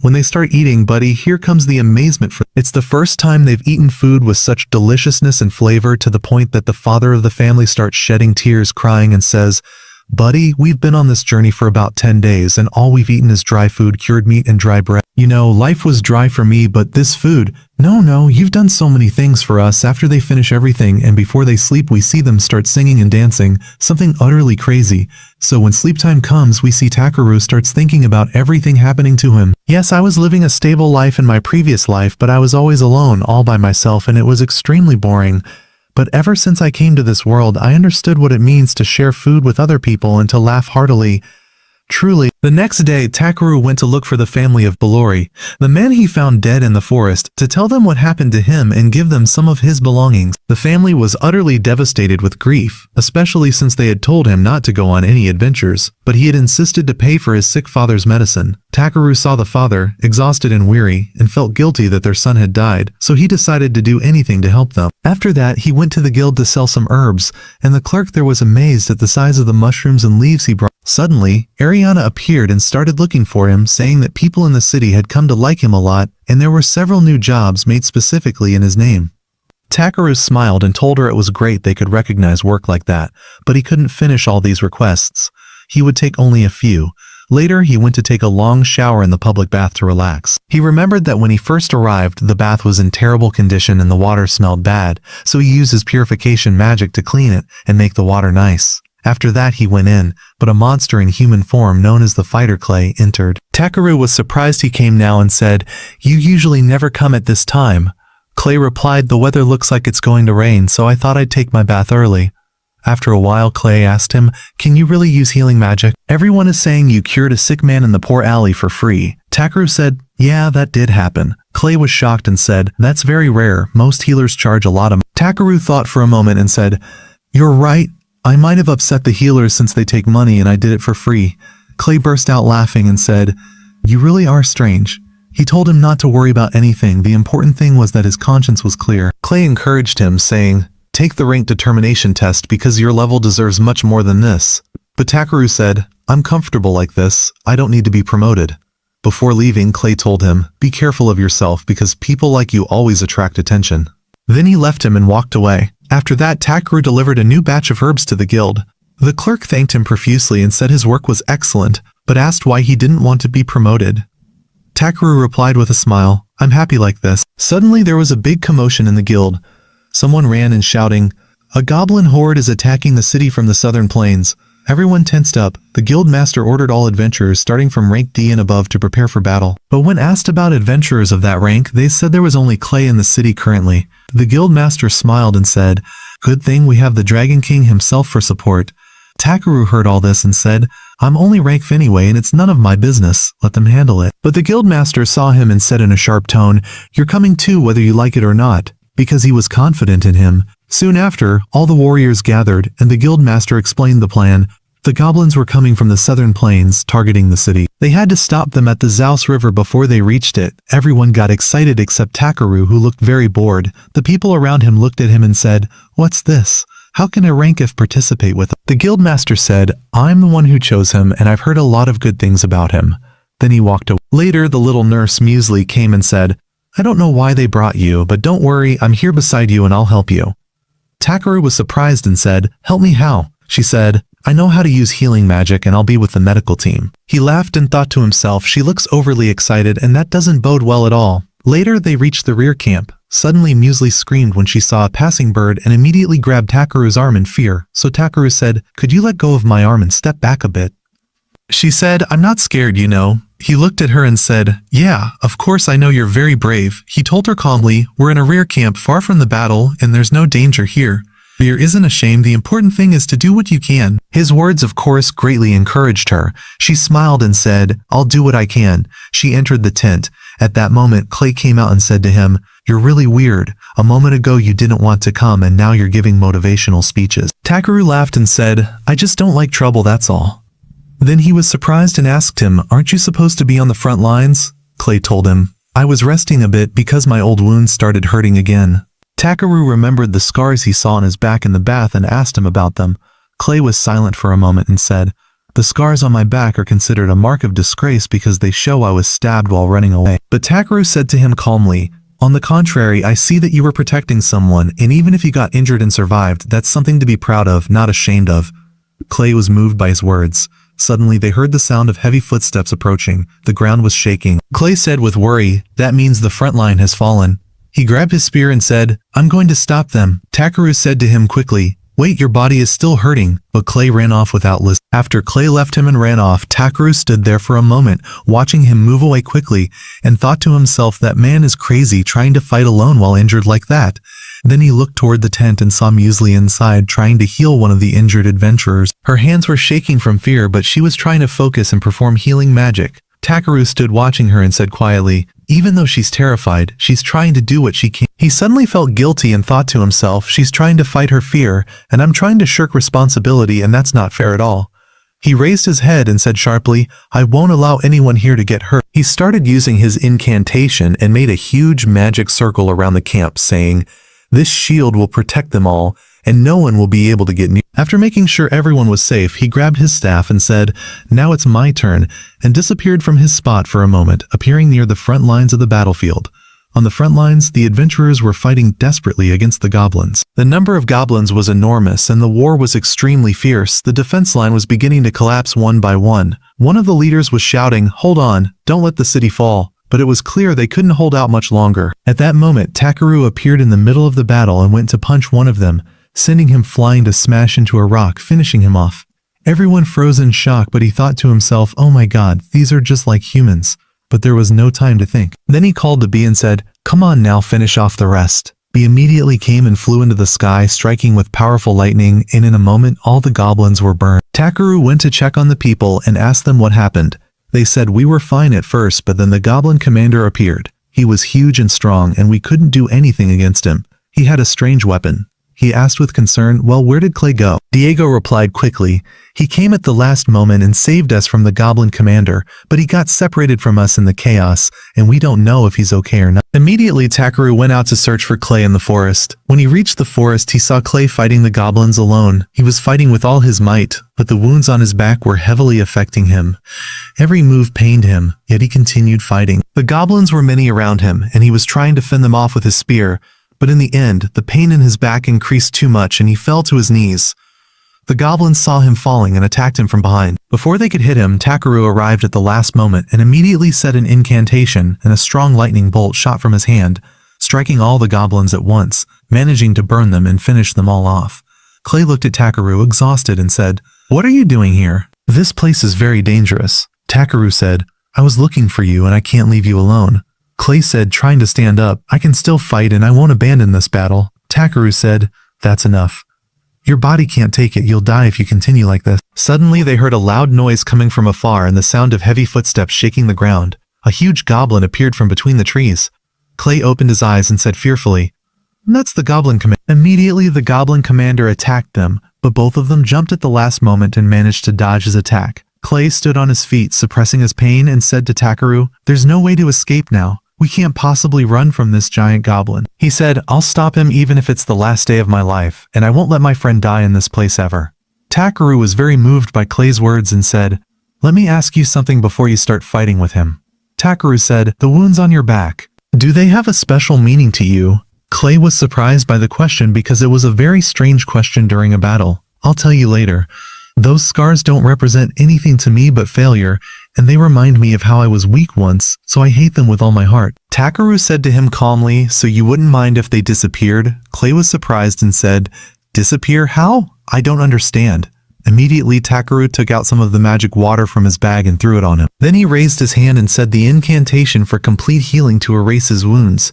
A: When they start eating, buddy, here comes the amazement for them. It's the first time they've eaten food with such deliciousness and flavor to the point that the father of the family starts shedding tears, crying and says, Buddy, we've been on this journey for about 10 days and all we've eaten is dry food, cured meat, and dry bread. You know, life was dry for me, but this food... No, you've done so many things for us. After they finish everything and before they sleep we see them start singing and dancing, something utterly crazy. So when sleep time comes we see Takeru starts thinking about everything happening to him. Yes, I was living a stable life in my previous life, but I was always alone, all by myself, and it was extremely boring. But ever since I came to this world, I understood what it means to share food with other people and to laugh heartily. Truly. The next day, Takeru went to look for the family of Bellori, the men he found dead in the forest, to tell them what happened to him and give them some of his belongings. The family was utterly devastated with grief, especially since they had told him not to go on any adventures, but he had insisted to pay for his sick father's medicine. Takeru saw the father, exhausted and weary, and felt guilty that their son had died, so he decided to do anything to help them. After that, he went to the guild to sell some herbs, and the clerk there was amazed at the size of the mushrooms and leaves he brought. Suddenly, Ariana appeared and started looking for him, saying that people in the city had come to like him a lot, and there were several new jobs made specifically in his name. Takeru smiled and told her it was great they could recognize work like that, but he couldn't finish all these requests. He would take only a few. Later, he went to take a long shower in the public bath to relax. He remembered that when he first arrived, the bath was in terrible condition and the water smelled bad, so he used his purification magic to clean it and make the water nice. After that he went in, but a monster in human form known as the fighter Clay entered. Takeru was surprised he came now and said, "You usually never come at this time." Clay replied, "The weather looks like it's going to rain, so I thought I'd take my bath early." After a while Clay asked him, "Can you really use healing magic? Everyone is saying you cured a sick man in the poor alley for free." Takeru said, "Yeah, that did happen." Clay was shocked and said, "That's very rare, most healers charge a lot of money." Takeru thought for a moment and said, "You're right. I might have upset the healers since they take money and I did it for free." Clay burst out laughing and said, "You really are strange." He told him not to worry about anything. The important thing was that his conscience was clear. Clay encouraged him, saying, "Take the rank determination test because your level deserves much more than this." But Takeru said, "I'm comfortable like this. I don't need to be promoted." Before leaving, Clay told him, "Be careful of yourself because people like you always attract attention." Then he left him and walked away. After that, Takeru delivered a new batch of herbs to the guild. The clerk thanked him profusely and said his work was excellent, but asked why he didn't want to be promoted. Takeru replied with a smile, "I'm happy like this." Suddenly there was a big commotion in the guild. Someone ran and shouting, "A goblin horde is attacking the city from the southern plains." Everyone tensed up. The guild master ordered all adventurers starting from rank D and above to prepare for battle. But when asked about adventurers of that rank, they said there was only Clay in the city currently. The guild master smiled and said, "Good thing we have the Dragon King himself for support." Takeru heard all this and said, "I'm only rank F anyway and it's none of my business, let them handle it." But the guild master saw him and said in a sharp tone, "You're coming too whether you like it or not," because he was confident in him. Soon after, all the warriors gathered, and the guild master explained the plan. The goblins were coming from the southern plains, targeting the city. They had to stop them at the Zaus River before they reached it. Everyone got excited except Takeru, who looked very bored. The people around him looked at him and said, "What's this? How can a rank F participate with him?" The guild master said, "I'm the one who chose him, and I've heard a lot of good things about him." Then he walked away. Later, the little nurse Muesli came and said, "I don't know why they brought you, but don't worry, I'm here beside you and I'll help you." Takeru was surprised and said, "Help me how?" She said, "I know how to use healing magic and I'll be with the medical team." He laughed and thought to himself, she looks overly excited and that doesn't bode well at all. Later they reached the rear camp. Suddenly Muesli screamed when she saw a passing bird and immediately grabbed Takeru's arm in fear, so Takeru said, "Could you let go of my arm and step back a bit?" She said, "I'm not scared, you know." He looked at her and said, "Yeah, of course I know you're very brave." He told her calmly, "We're in a rear camp far from the battle and there's no danger here. Fear isn't a shame, the important thing is to do what you can." His words of course greatly encouraged her. She smiled and said, "I'll do what I can." She entered the tent. At that moment Clay came out and said to him, "You're really weird. A moment ago you didn't want to come and now you're giving motivational speeches." Takeru laughed and said, "I just don't like trouble, that's all." Then he was surprised and asked him, "Aren't you supposed to be on the front lines?" Clay told him, "I was resting a bit because my old wounds started hurting again." Takeru remembered the scars he saw on his back in the bath and asked him about them. Clay was silent for a moment and said, "The scars on my back are considered a mark of disgrace because they show I was stabbed while running away." But Takeru said to him calmly, "On the contrary, I see that you were protecting someone, and even if you got injured and survived, that's something to be proud of, not ashamed of." Clay was moved by his words. Suddenly they heard the sound of heavy footsteps approaching. The ground was shaking. Clay said with worry, "That means the front line has fallen." He grabbed his spear and said, "I'm going to stop them." Takaru said to him quickly, "Wait, your body is still hurting," but Clay ran off without listening. After Clay left him and ran off, Takaru stood there for a moment, watching him move away quickly, and thought to himself, that man is crazy trying to fight alone while injured like that. Then he looked toward the tent and saw Muesli inside trying to heal one of the injured adventurers. Her hands were shaking from fear, but she was trying to focus and perform healing magic. Takaru stood watching her and said quietly, "Even though she's terrified, she's trying to do what she can." He suddenly felt guilty and thought to himself, she's trying to fight her fear, and I'm trying to shirk responsibility, and that's not fair at all. He raised his head and said sharply, "I won't allow anyone here to get hurt." He started using his incantation and made a huge magic circle around the camp, saying, "This shield will protect them all, and no one will be able to get near." After making sure everyone was safe, he grabbed his staff and said, "Now it's my turn," and disappeared from his spot for a moment, appearing near the front lines of the battlefield. On the front lines, the adventurers were fighting desperately against the goblins. The number of goblins was enormous, and the war was extremely fierce. The defense line was beginning to collapse one by one. One of the leaders was shouting, "Hold on, don't let the city fall." But it was clear they couldn't hold out much longer. At that moment, Takaru appeared in the middle of the battle and went to punch one of them, sending him flying to smash into a rock, finishing him off. Everyone froze in shock, but he thought to himself, "Oh my god, these are just like humans." But there was no time to think. Then he called to Bee and said, "Come on now, finish off the rest." Bee immediately came and flew into the sky, striking with powerful lightning, and in a moment all the goblins were burned. Takaru went to check on the people and asked them what happened. They said, "We were fine at first, but then the goblin commander appeared. He was huge and strong, and we couldn't do anything against him. He had a strange weapon." He asked with concern, "Well, where did Clay go?" Diego replied quickly, "He came at the last moment and saved us from the goblin commander, but he got separated from us in the chaos, and we don't know if he's okay or not." Immediately, Takaru went out to search for Clay in the forest. When he reached the forest, he saw Clay fighting the goblins alone. He was fighting with all his might, but the wounds on his back were heavily affecting him. Every move pained him, yet he continued fighting. The goblins were many around him, and he was trying to fend them off with his spear. But in the end, the pain in his back increased too much and he fell to his knees. The goblins saw him falling and attacked him from behind. Before they could hit him, Takaru arrived at the last moment and immediately said an incantation, and a strong lightning bolt shot from his hand, striking all the goblins at once, managing to burn them and finish them all off. Clay looked at Takaru exhausted and said, "What are you doing here? This place is very dangerous." Takaru said, "I was looking for you and I can't leave you alone." Clay said, trying to stand up, "I can still fight and I won't abandon this battle." Takaru said, "That's enough. Your body can't take it, you'll die if you continue like this." Suddenly they heard a loud noise coming from afar and the sound of heavy footsteps shaking the ground. A huge goblin appeared from between the trees. Clay opened his eyes and said fearfully, "That's the goblin commander." Immediately the goblin commander attacked them, but both of them jumped at the last moment and managed to dodge his attack. Clay stood on his feet, suppressing his pain, and said to Takaru, "There's no way to escape now. We can't possibly run from this giant goblin." He said, "I'll stop him even if it's the last day of my life, and I won't let my friend die in this place ever." Takaru was very moved by Clay's words and said, "Let me ask you something before you start fighting with him." Takaru said, "The wounds on your back, do they have a special meaning to you?" Clay was surprised by the question because it was a very strange question during a battle. "I'll tell you later. Those scars don't represent anything to me but failure, and they remind me of how I was weak once, so I hate them with all my heart." Takaru said to him calmly, "So you wouldn't mind if they disappeared?" Clay was surprised and said, "Disappear? How? I don't understand." Immediately Takaru took out some of the magic water from his bag and threw it on him. Then he raised his hand and said the incantation for complete healing to erase his wounds.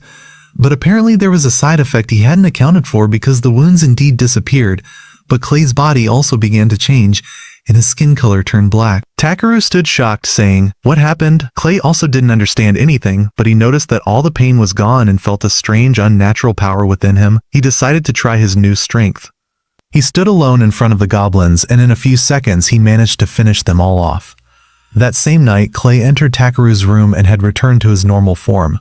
A: But apparently there was a side effect he hadn't accounted for because the wounds indeed disappeared, but Clay's body also began to change, and his skin color turned black. Takaru stood shocked, saying, "What happened?" Clay also didn't understand anything, but he noticed that all the pain was gone and felt a strange, unnatural power within him. He decided to try his new strength. He stood alone in front of the goblins, and in a few seconds he managed to finish them all off. That same night, Clay entered Takaru's room and had returned to his normal form,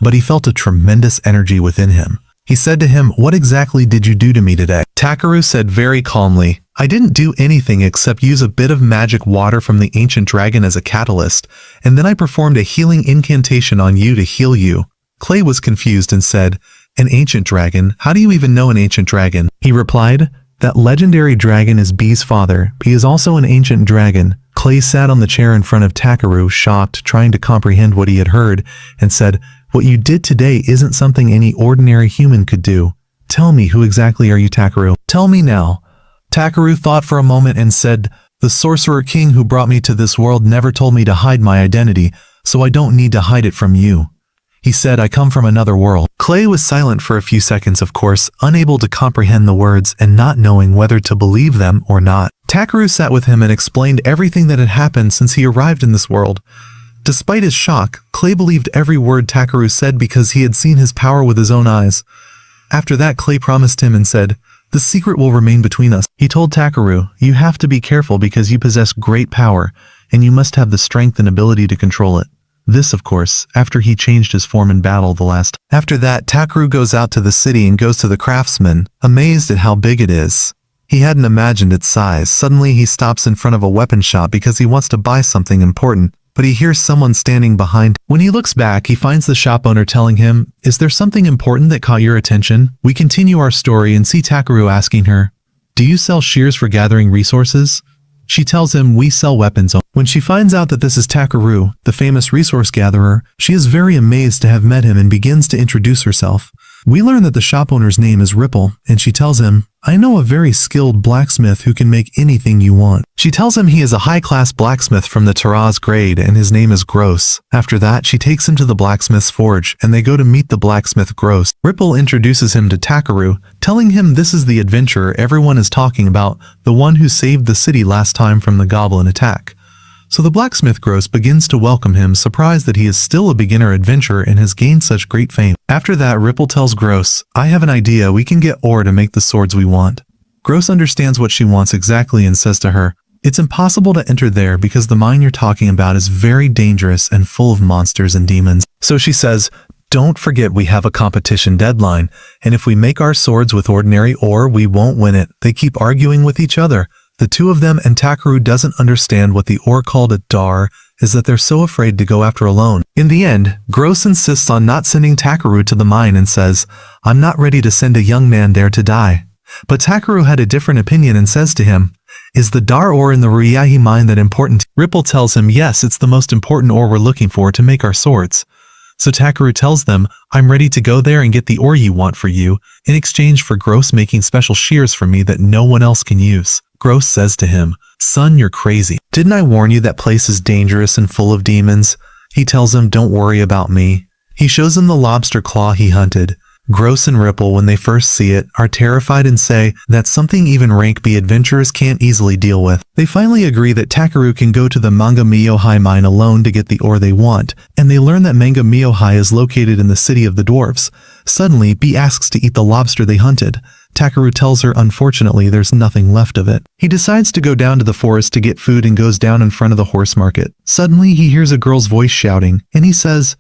A: but he felt a tremendous energy within him. He said to him, "What exactly did you do to me today?" Takaru said very calmly, "I didn't do anything except use a bit of magic water from the ancient dragon as a catalyst, and then I performed a healing incantation on you to heal you." Clay was confused and said, "An ancient dragon? How do you even know an ancient dragon?" He replied, That legendary dragon is B's father. B is also an ancient dragon. Clay sat on the chair in front of Takaru, shocked, trying to comprehend what he had heard, and said, "What you did today isn't something any ordinary human could do. Tell me, who exactly are you, Takaru? Tell me now." Takaru thought for a moment and said, "The sorcerer king who brought me to this world never told me to hide my identity, so I don't need to hide it from you. He said I come from another world." Clay was silent for a few seconds, of course, unable to comprehend the words and not knowing whether to believe them or not. Takaru sat with him and explained everything that had happened since he arrived in this world. Despite his shock, Clay believed every word Takaru said because he had seen his power with his own eyes. After that, Clay promised him and said, "The secret will remain between us." He told Takaru, "You have to be careful because you possess great power, and you must have the strength and ability to control it." This, of course, after he changed his form in battle the last. After that, Takaru goes out to the city and goes to the craftsman, amazed at how big it is. He hadn't imagined its size. Suddenly he stops in front of a weapon shop because he wants to buy something important, but he hears someone standing behind. When he looks back, he finds the shop owner telling him, "Is there something important that caught your attention?" We continue our story and see Takaru asking her, "Do you sell shears for gathering resources?" She tells him, "We sell weapons." When she finds out that this is Takaru, the famous resource gatherer, she is very amazed to have met him and begins to introduce herself. We learn that the shop owner's name is Ripple, and she tells him, "I know a very skilled blacksmith who can make anything you want." She tells him he is a high-class blacksmith from the Taraz grade and his name is Gross. After that, she takes him to the blacksmith's forge, and they go to meet the blacksmith Gross. Ripple introduces him to Takaru, telling him this is the adventurer everyone is talking about, the one who saved the city last time from the goblin attack. So the blacksmith Gross begins to welcome him, surprised that he is still a beginner adventurer and has gained such great fame. After that, Ripple tells Gross, "I have an idea, we can get ore to make the swords we want." Gross understands what she wants exactly and says to her, "It's impossible to enter there because the mine you're talking about is very dangerous and full of monsters and demons." So she says, "Don't forget we have a competition deadline, and if we make our swords with ordinary ore, we won't win it." They keep arguing with each other. The two of them, and Takaru doesn't understand what the ore called a dar is, that they're so afraid to go after alone. In the end, Gross insists on not sending Takaru to the mine and says, "I'm not ready to send a young man there to die." But Takaru had a different opinion and says to him, "Is the dar ore in the Ryahi mine that important?" Ripple tells him, "Yes, it's the most important ore we're looking for to make our swords." So Takaru tells them, "I'm ready to go there and get the ore you want for you, in exchange for Gross making special shears for me that no one else can use." Gross says to him, "Son, you're crazy. Didn't I warn you that place is dangerous and full of demons?" He tells him, "Don't worry about me." He shows him the lobster claw he hunted. Gross and Ripple, when they first see it, are terrified and say that's something even rank B adventurers can't easily deal with. They finally agree that Takaru can go to the Manga Miyohai mine alone to get the ore they want, and they learn that Manga Miyohai is located in the city of the dwarves. Suddenly, B asks to eat the lobster they hunted. Takaru tells her unfortunately there's nothing left of it. He decides to go down to the forest to get food and goes down in front of the horse market. Suddenly, he hears a girl's voice shouting, and he says,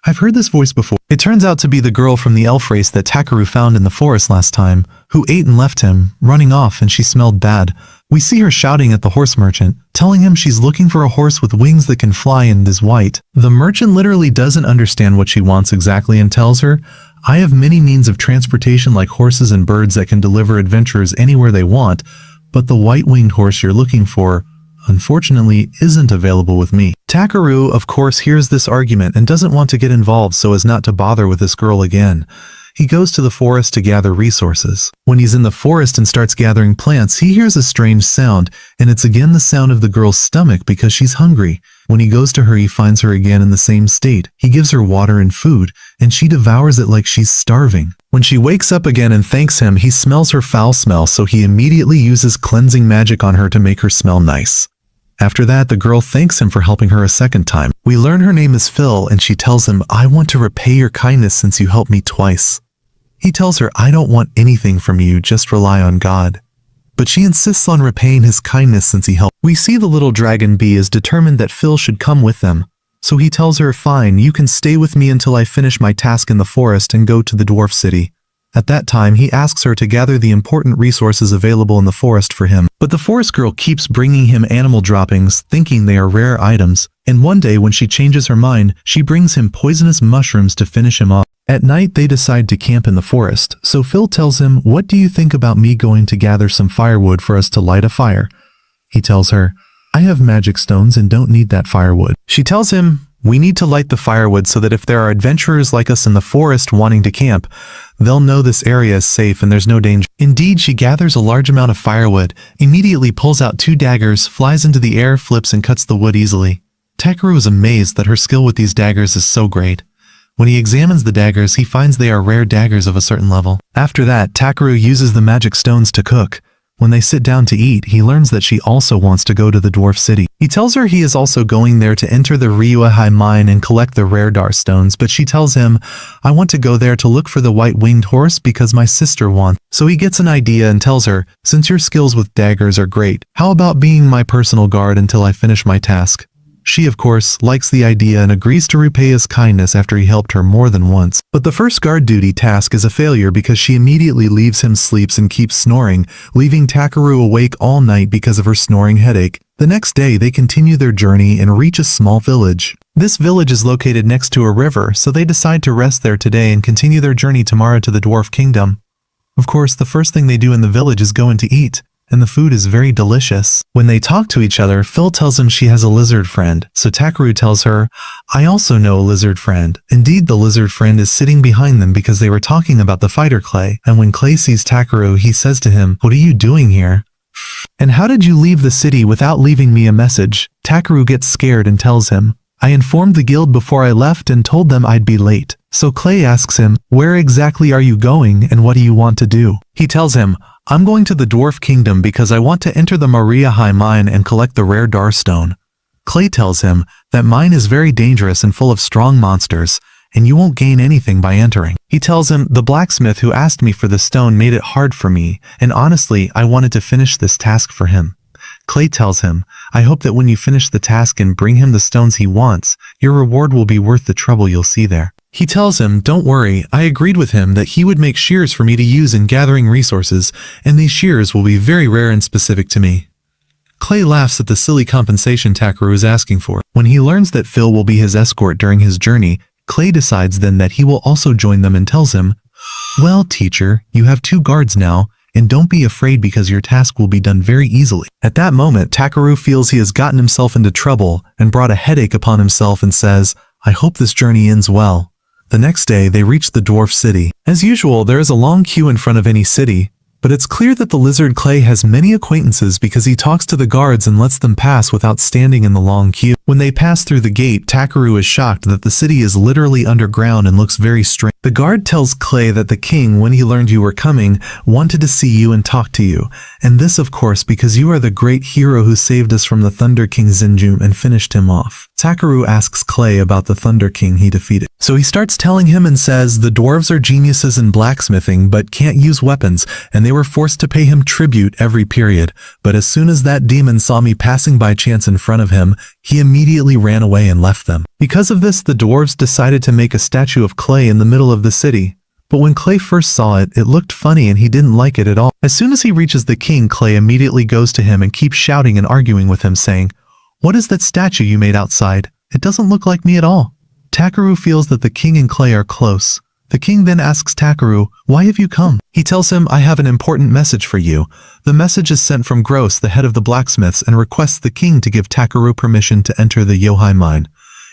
A: "I've heard this voice before." It turns out to be the girl from the elf race that Takaru found in the forest last time, who ate and left him, running off, and she smelled bad. We see her shouting at the horse merchant, telling him she's looking for a horse with wings that can fly and is white. The merchant literally doesn't understand what she wants exactly and tells her, "I have many means of transportation like horses and birds that can deliver adventurers anywhere they want, but the white-winged horse you're looking for, unfortunately, isn't available with me." Takaru, of course, hears this argument and doesn't want to get involved so as not to bother with this girl again. He goes to the forest to gather resources. When he's in the forest and starts gathering plants, he hears a strange sound, and it's again the sound of the girl's stomach because she's hungry. When he goes to her, he finds her again in the same state. He gives her water and food, and she devours it like she's starving. When she wakes up again and thanks him, he smells her foul smell, so he immediately uses cleansing magic on her to make her smell nice. After that, the girl thanks him for helping her a second time. We learn her name is Phil, and she tells him, "I want to repay your kindness since you helped me twice." He tells her, "I don't want anything from you, just rely on God." But she insists on repaying his kindness since he helped. We see the little dragon bee is determined that Phil should come with them. So he tells her, "Fine, you can stay with me until I finish my task in the forest and go to the dwarf city." At that time, he asks her to gather the important resources available in the forest for him. But the forest girl keeps bringing him animal droppings, thinking they are rare items. And one day, when she changes her mind, she brings him poisonous mushrooms to finish him off. At night, they decide to camp in the forest, so Phil tells him, "What do you think about me going to gather some firewood for us to light a fire?" He tells her, "I have magic stones and don't need that firewood." She tells him, "We need to light the firewood so that if there are adventurers like us in the forest wanting to camp, they'll know this area is safe and there's no danger." Indeed, she gathers a large amount of firewood, immediately pulls out 2 daggers, flies into the air, flips and cuts the wood easily. Takaru is amazed that her skill with these daggers is so great. When he examines the daggers, he finds they are rare daggers of a certain level. After that, Takaru uses the magic stones to cook. When they sit down to eat, he learns that she also wants to go to the dwarf city. He tells her he is also going there to enter the Ryuahai mine and collect the rare dar stones, but she tells him, "I want to go there to look for the white-winged horse because my sister wants." So he gets an idea and tells her, "Since your skills with daggers are great, how about being my personal guard until I finish my task?" She, of course, likes the idea and agrees to repay his kindness after he helped her more than once. But the first guard duty task is a failure because she immediately leaves him sleeps and keeps snoring, leaving Takaru awake all night because of her snoring headache. The next day, they continue their journey and reach a small village. This village is located next to a river, so they decide to rest there today and continue their journey tomorrow to the dwarf kingdom. Of course, the first thing they do in the village is go in to eat, and the food is very delicious. When they talk to each other, Phil tells him she has a lizard friend, so Takaru tells her, "I also know a lizard friend." Indeed, the lizard friend is sitting behind them because they were talking about the fighter Clay, and when Clay sees Takaru, he says to him, "What are you doing here? And how did you leave the city without leaving me a message?" Takaru gets scared and tells him, "I informed the guild before I left and told them I'd be late." So Clay asks him, "Where exactly are you going and what do you want to do?" He tells him, "I'm going to the dwarf kingdom because I want to enter the Ryuahai mine and collect the rare dar stone." Clay tells him that mine is very dangerous and full of strong monsters, and you won't gain anything by entering. He tells him, "The blacksmith who asked me for the stone made it hard for me, and honestly, I wanted to finish this task for him." Clay tells him, "I hope that when you finish the task and bring him the stones he wants, your reward will be worth the trouble you'll see there." He tells him, "Don't worry, I agreed with him that he would make shears for me to use in gathering resources, and these shears will be very rare and specific to me." Clay laughs at the silly compensation Takaru is asking for. When he learns that Phil will be his escort during his journey, Clay decides then that he will also join them and tells him, "Well, teacher, you have 2 guards now, and don't be afraid because your task will be done very easily." At that moment, Takaru feels he has gotten himself into trouble and brought a headache upon himself and says, "I hope this journey ends well." The next day, they reach the dwarf city. As usual, there is a long queue in front of any city, but it's clear that the lizard Clay has many acquaintances because he talks to the guards and lets them pass without standing in the long queue. When they pass through the gate, Takaru is shocked that the city is literally underground and looks very strange. The guard tells Clay that the king, when he learned you were coming, wanted to see you and talk to you, and this of course because you are the great hero who saved us from the Thunder King Zenjum and finished him off. Takaru asks Clay about the Thunder King he defeated. So he starts telling him and says the dwarves are geniuses in blacksmithing but can't use weapons, and they were forced to pay him tribute every period. But as soon as that demon saw me passing by chance in front of him, he immediately ran away and left them. Because of this, the dwarves decided to make a statue of Clay in the middle of the city. But when Clay first saw it, it looked funny and he didn't like it at all. As soon as he reaches the king, Clay immediately goes to him and keeps shouting and arguing with him, saying, "What is that statue you made outside? It doesn't look like me at all." Takaru feels that the king and Clay are close. The king then asks Takaru, "Why have you come?" He tells him, "I have an important message for you." The message is sent from Gross, the head of the blacksmiths, and requests the king to give Takaru permission to enter the Yohai mine.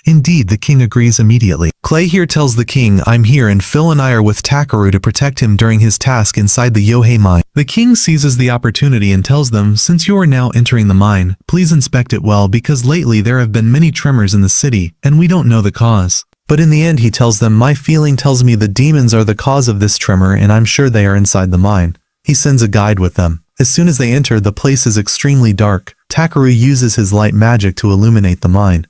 A: Indeed, the king agrees immediately. Clay here tells the king, "I'm here and Phil and I are with Takaru to protect him during his task inside the Yohei mine." The king seizes the opportunity and tells them, "Since you are now entering the mine, please inspect it well because lately there have been many tremors in the city and we don't know the cause." But in the end he tells them, "My feeling tells me the demons are the cause of this tremor and I'm sure they are inside the mine." He sends a guide with them. As soon as they enter, the place is extremely dark. Takaru uses his light magic to illuminate the mine.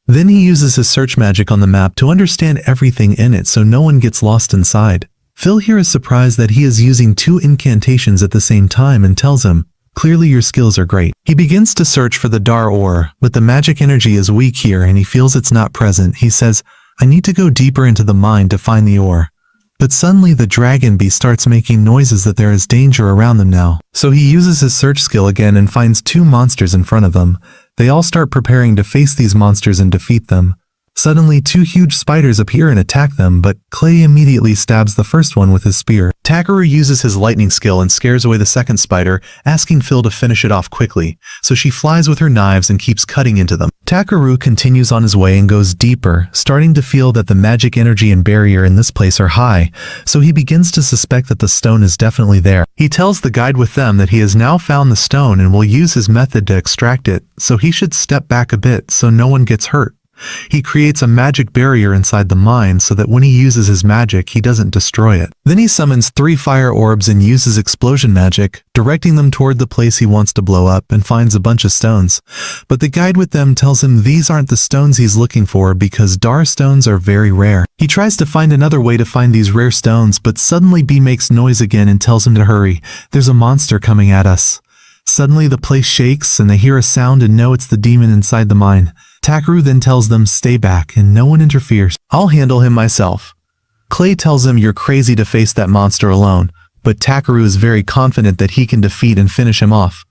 A: Then he uses his search magic on the map to understand everything in it so no one gets lost inside. Phil here is surprised that he is using 2 incantations at the same time and tells him, "Clearly your skills are great." He begins to search for the Dar ore, but the magic energy is weak here and he feels it's not present. He says, "I need to go deeper into the mine to find the ore." But suddenly the dragon bee starts making noises that there is danger around them now. So he uses his search skill again and finds 2 monsters in front of them. They all start preparing to face these monsters and defeat them. Suddenly, two huge spiders appear and attack them, but Clay immediately stabs the first one with his spear. Takeru uses his lightning skill and scares away the second spider, asking Phil to finish it off quickly, so she flies with her knives and keeps cutting into them. Takeru continues on his way and goes deeper, starting to feel that the magic energy and barrier in this place are high, so he begins to suspect that the stone is definitely there. He tells the guide with them that he has now found the stone and will use his method to extract it, so he should step back a bit so no one gets hurt. He creates a magic barrier inside the mine so that when he uses his magic, he doesn't destroy it. Then he summons 3 fire orbs and uses explosion magic, directing them toward the place he wants to blow up, and finds a bunch of stones. But the guide with them tells him these aren't the stones he's looking for because Dar stones are very rare. He tries to find another way to find these rare stones, but suddenly B makes noise again and tells him to hurry. There's a monster coming at us. Suddenly the place shakes and they hear a sound and know it's the demon inside the mine. Takeru then tells them stay back and no one interferes. I'll handle him myself. Clay tells him you're crazy to face that monster alone, but Takeru is very confident that he can defeat and finish him off.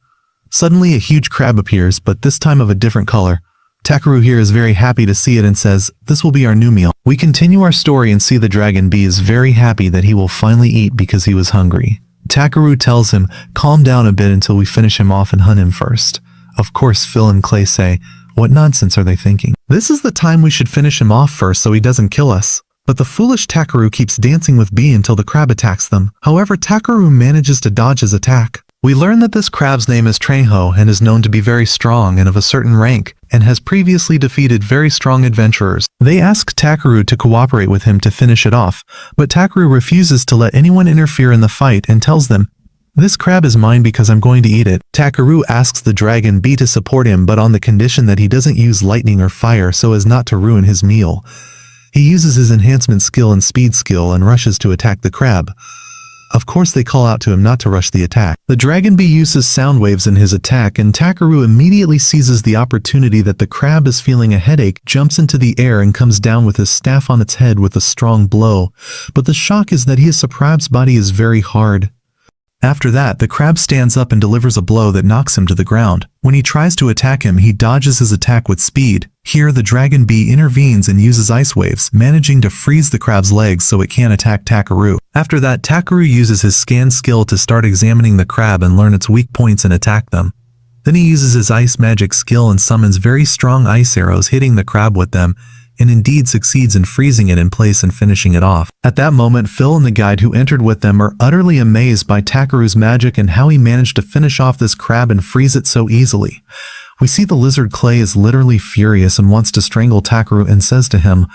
A: Suddenly a huge crab appears, but this time of a different color. Takeru here is very happy to see it and says, this will be our new meal. We continue our story and see the dragon B is very happy that he will finally eat because he was hungry. Takeru tells him, calm down a bit until we finish him off and hunt him first. Of course, Phil and Clay say, what nonsense are they thinking? This is the time we should finish him off first so he doesn't kill us. But the foolish Takeru keeps dancing with B until the crab attacks them. However, Takeru manages to dodge his attack. We learn that this crab's name is Trejo and is known to be very strong and of a certain rank, and has previously defeated very strong adventurers. They ask Takeru to cooperate with him to finish it off, but Takeru refuses to let anyone interfere in the fight and tells them, this crab is mine because I'm going to eat it. Takeru asks the dragon B to support him, but on the condition that he doesn't use lightning or fire so as not to ruin his meal. He uses his enhancement skill and speed skill and rushes to attack the crab. Of course they call out to him not to rush the attack. The dragon bee uses sound waves in his attack and Takeru immediately seizes the opportunity that the crab is feeling a headache, jumps into the air and comes down with his staff on its head with a strong blow. But the shock is that his crab's body is very hard. After that, the crab stands up and delivers a blow that knocks him to the ground. When he tries to attack him, he dodges his attack with speed. Here, the dragon bee intervenes and uses ice waves, managing to freeze the crab's legs so it can't attack Takeru. After that, Takeru uses his scan skill to start examining the crab and learn its weak points and attack them. Then he uses his ice magic skill and summons very strong ice arrows, hitting the crab with them, and indeed succeeds in freezing it in place and finishing it off. At that moment, Phil and the guide who entered with them are utterly amazed by Takeru's magic and how he managed to finish off this crab and freeze it so easily. We see the lizard Clay is literally furious and wants to strangle Takeru and says to him,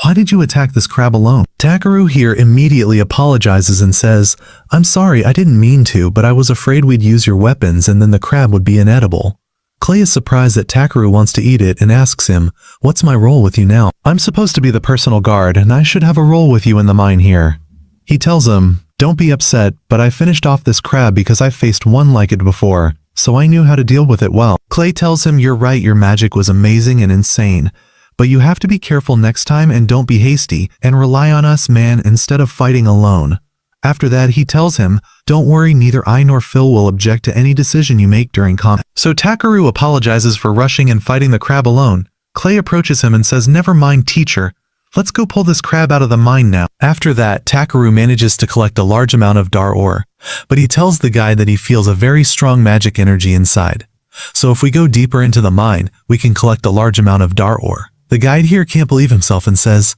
A: why did you attack this crab alone? Takeru here immediately apologizes and says, I'm sorry, I didn't mean to, but I was afraid we'd use your weapons and then the crab would be inedible. Clay is surprised that Takeru wants to eat it and asks him, what's my role with you now? I'm supposed to be the personal guard and I should have a role with you in the mine here. He tells him, don't be upset, but I finished off this crab because I've faced one like it before, so I knew how to deal with it well. Clay tells him, you're right, your magic was amazing and insane, but you have to be careful next time and don't be hasty and rely on us, man, instead of fighting alone. After that, he tells him, don't worry, neither I nor Phil will object to any decision you make during combat. So Takeru apologizes for rushing and fighting the crab alone. Clay approaches him and says, never mind, teacher. Let's go pull this crab out of the mine now. After that, Takeru manages to collect a large amount of Dar ore, but he tells the guy that he feels a very strong magic energy inside. So if we go deeper into the mine, we can collect a large amount of Dar ore. The guide here can't believe himself and says,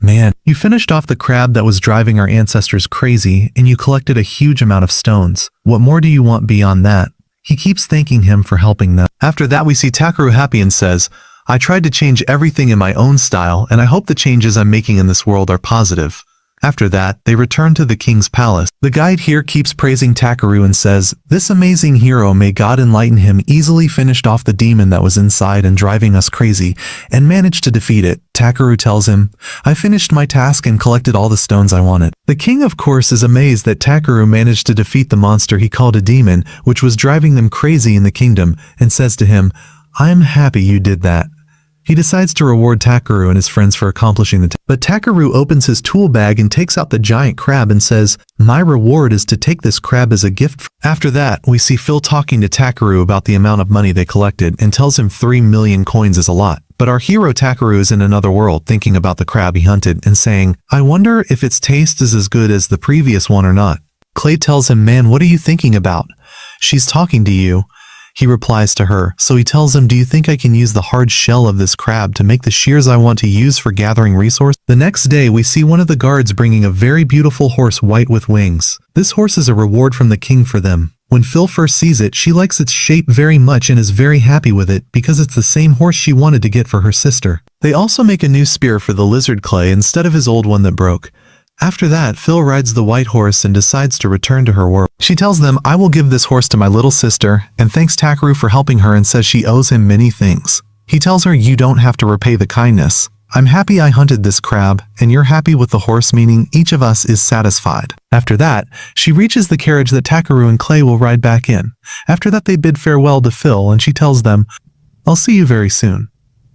A: man, you finished off the crab that was driving our ancestors crazy, and you collected a huge amount of stones. What more do you want beyond that? He keeps thanking him for helping them. After that, we see Takeru happy and says, I tried to change everything in my own style, and I hope the changes I'm making in this world are positive. After that, they return to the king's palace. The guide here keeps praising Takeru and says, this amazing hero, may God enlighten him, easily finished off the demon that was inside and driving us crazy, and managed to defeat it. Takeru tells him, I finished my task and collected all the stones I wanted. The king, of course, is amazed that Takeru managed to defeat the monster he called a demon, which was driving them crazy in the kingdom, and says to him, I am happy you did that. He decides to reward Takeru and his friends for accomplishing the task. But Takeru opens his tool bag and takes out the giant crab and says, "My reward is to take this crab as a gift." After that, we see Phil talking to Takeru about the amount of money they collected and tells him 3 million coins is a lot. But our hero Takeru is in another world thinking about the crab he hunted and saying, "I wonder if its taste is as good as the previous one or not." Clay tells him, "Man, what are you thinking about? She's talking to you." He replies to her, so he tells him, "Do you think I can use the hard shell of this crab to make the shears I want to use for gathering resources?" The next day, we see one of the guards bringing a very beautiful horse white with wings. This horse is a reward from the king for them. When Phil first sees it, she likes its shape very much and is very happy with it because it's the same horse she wanted to get for her sister. They also make a new spear for the lizard Clay instead of his old one that broke. After that, Phil rides the white horse and decides to return to her world. She tells them, "I will give this horse to my little sister," and thanks Takeru for helping her and says she owes him many things. He tells her, "You don't have to repay the kindness. I'm happy I hunted this crab, and you're happy with the horse, meaning each of us is satisfied." After that, she reaches the carriage that Takeru and Clay will ride back in. After that, they bid farewell to Phil, and she tells them, "I'll see you very soon."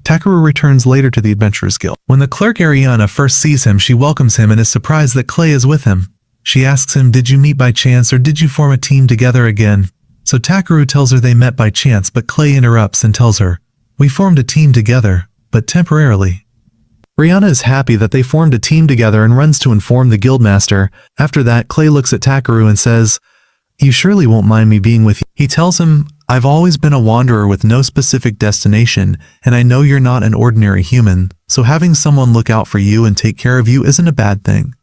A: Takeru returns later to the Adventurers Guild. When the clerk Ariana first sees him, she welcomes him and is surprised that Clay is with him. She asks him, "Did you meet by chance or did you form a team together again?" So Takeru tells her they met by chance, but Clay interrupts and tells her, "We formed a team together, but temporarily." Rihanna is happy that they formed a team together and runs to inform the guildmaster. After that, Clay looks at Takeru and says, "You surely won't mind me being with you." He tells him, "I've always been a wanderer with no specific destination, and I know you're not an ordinary human, so having someone look out for you and take care of you isn't a bad thing."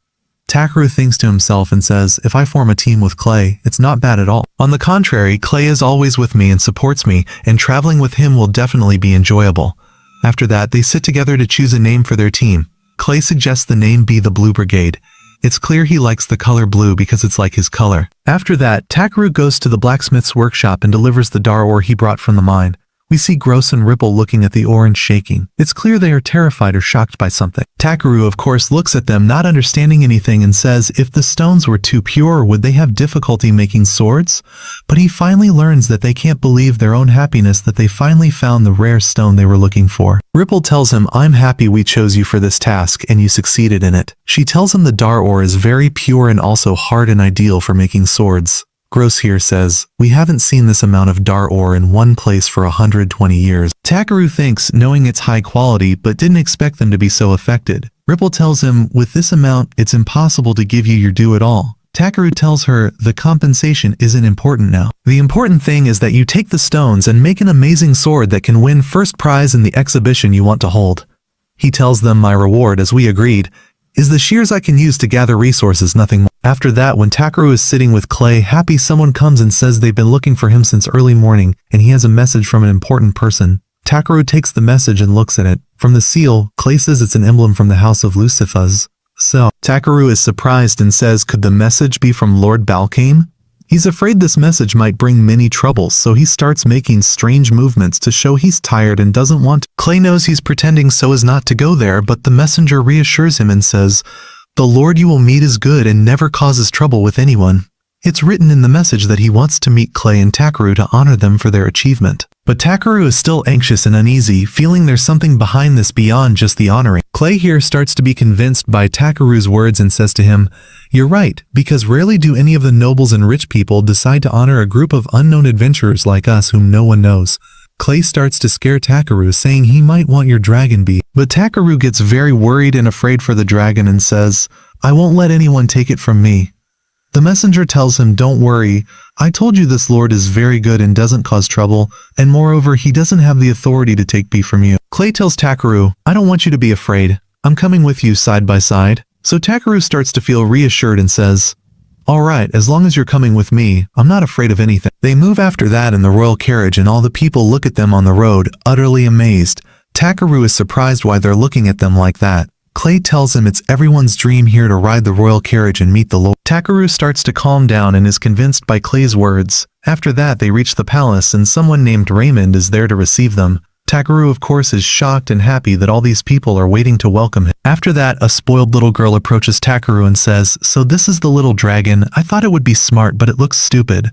A: Takeru thinks to himself and says, "If I form a team with Clay, it's not bad at all. On the contrary, Clay is always with me and supports me, and traveling with him will definitely be enjoyable." After that, they sit together to choose a name for their team. Clay suggests the name be the Blue Brigade. It's clear he likes the color blue because it's like his color. After that, Takeru goes to the blacksmith's workshop and delivers the dar ore he brought from the mine. We see Gross and Ripple looking at the ore and shaking. It's clear they are terrified or shocked by something. Takeru, of course, looks at them not understanding anything and says if the stones were too pure, would they have difficulty making swords? But he finally learns that they can't believe their own happiness that they finally found the rare stone they were looking for. Ripple tells him, "I'm happy we chose you for this task and you succeeded in it." She tells him the dar ore is very pure and also hard and ideal for making swords. Gross here says, "We haven't seen this amount of dar ore in one place for 120 years. Takeru thinks, knowing it's high quality, but didn't expect them to be so affected. Ripple tells him, "With this amount, it's impossible to give you your due at all." Takeru tells her, "The compensation isn't important now. The important thing is that you take the stones and make an amazing sword that can win first prize in the exhibition you want to hold." He tells them, "My reward, as we agreed, is the shears I can use to gather resources, nothing more." After that, when Takeru is sitting with Clay, happy, someone comes and says they've been looking for him since early morning, and he has a message from an important person. Takeru takes the message and looks at it. From the seal, Clay says it's an emblem from the house of Lucifas. So, Takeru is surprised and says, could the message be from Lord Balkane? He's afraid this message might bring many troubles, so he starts making strange movements to show he's tired and doesn't want to. Clay knows he's pretending so as not to go there, but the messenger reassures him and says, "The Lord you will meet is good and never causes trouble with anyone." It's written in the message that he wants to meet Clay and Takeru to honor them for their achievement. But Takeru is still anxious and uneasy, feeling there's something behind this beyond just the honoring. Clay here starts to be convinced by Takeru's words and says to him, "You're right, because rarely do any of the nobles and rich people decide to honor a group of unknown adventurers like us whom no one knows." Clay starts to scare Takeru, saying he might want your dragon bee. But Takeru gets very worried and afraid for the dragon and says, "I won't let anyone take it from me." The messenger tells him, "Don't worry, I told you this lord is very good and doesn't cause trouble, and moreover he doesn't have the authority to take bee from you." Clay tells Takeru, "I don't want you to be afraid, I'm coming with you side by side." So Takeru starts to feel reassured and says, "Alright, as long as you're coming with me, I'm not afraid of anything." They move after that in the royal carriage and all the people look at them on the road, utterly amazed. Takeru is surprised why they're looking at them like that. Clay tells him it's everyone's dream here to ride the royal carriage and meet the Lord. Takeru starts to calm down and is convinced by Clay's words. After that, they reach the palace and someone named Raymond is there to receive them. Takeru, of course, is shocked and happy that all these people are waiting to welcome him. After that, a spoiled little girl approaches Takeru and says, "So this is the little dragon. I thought it would be smart, but it looks stupid."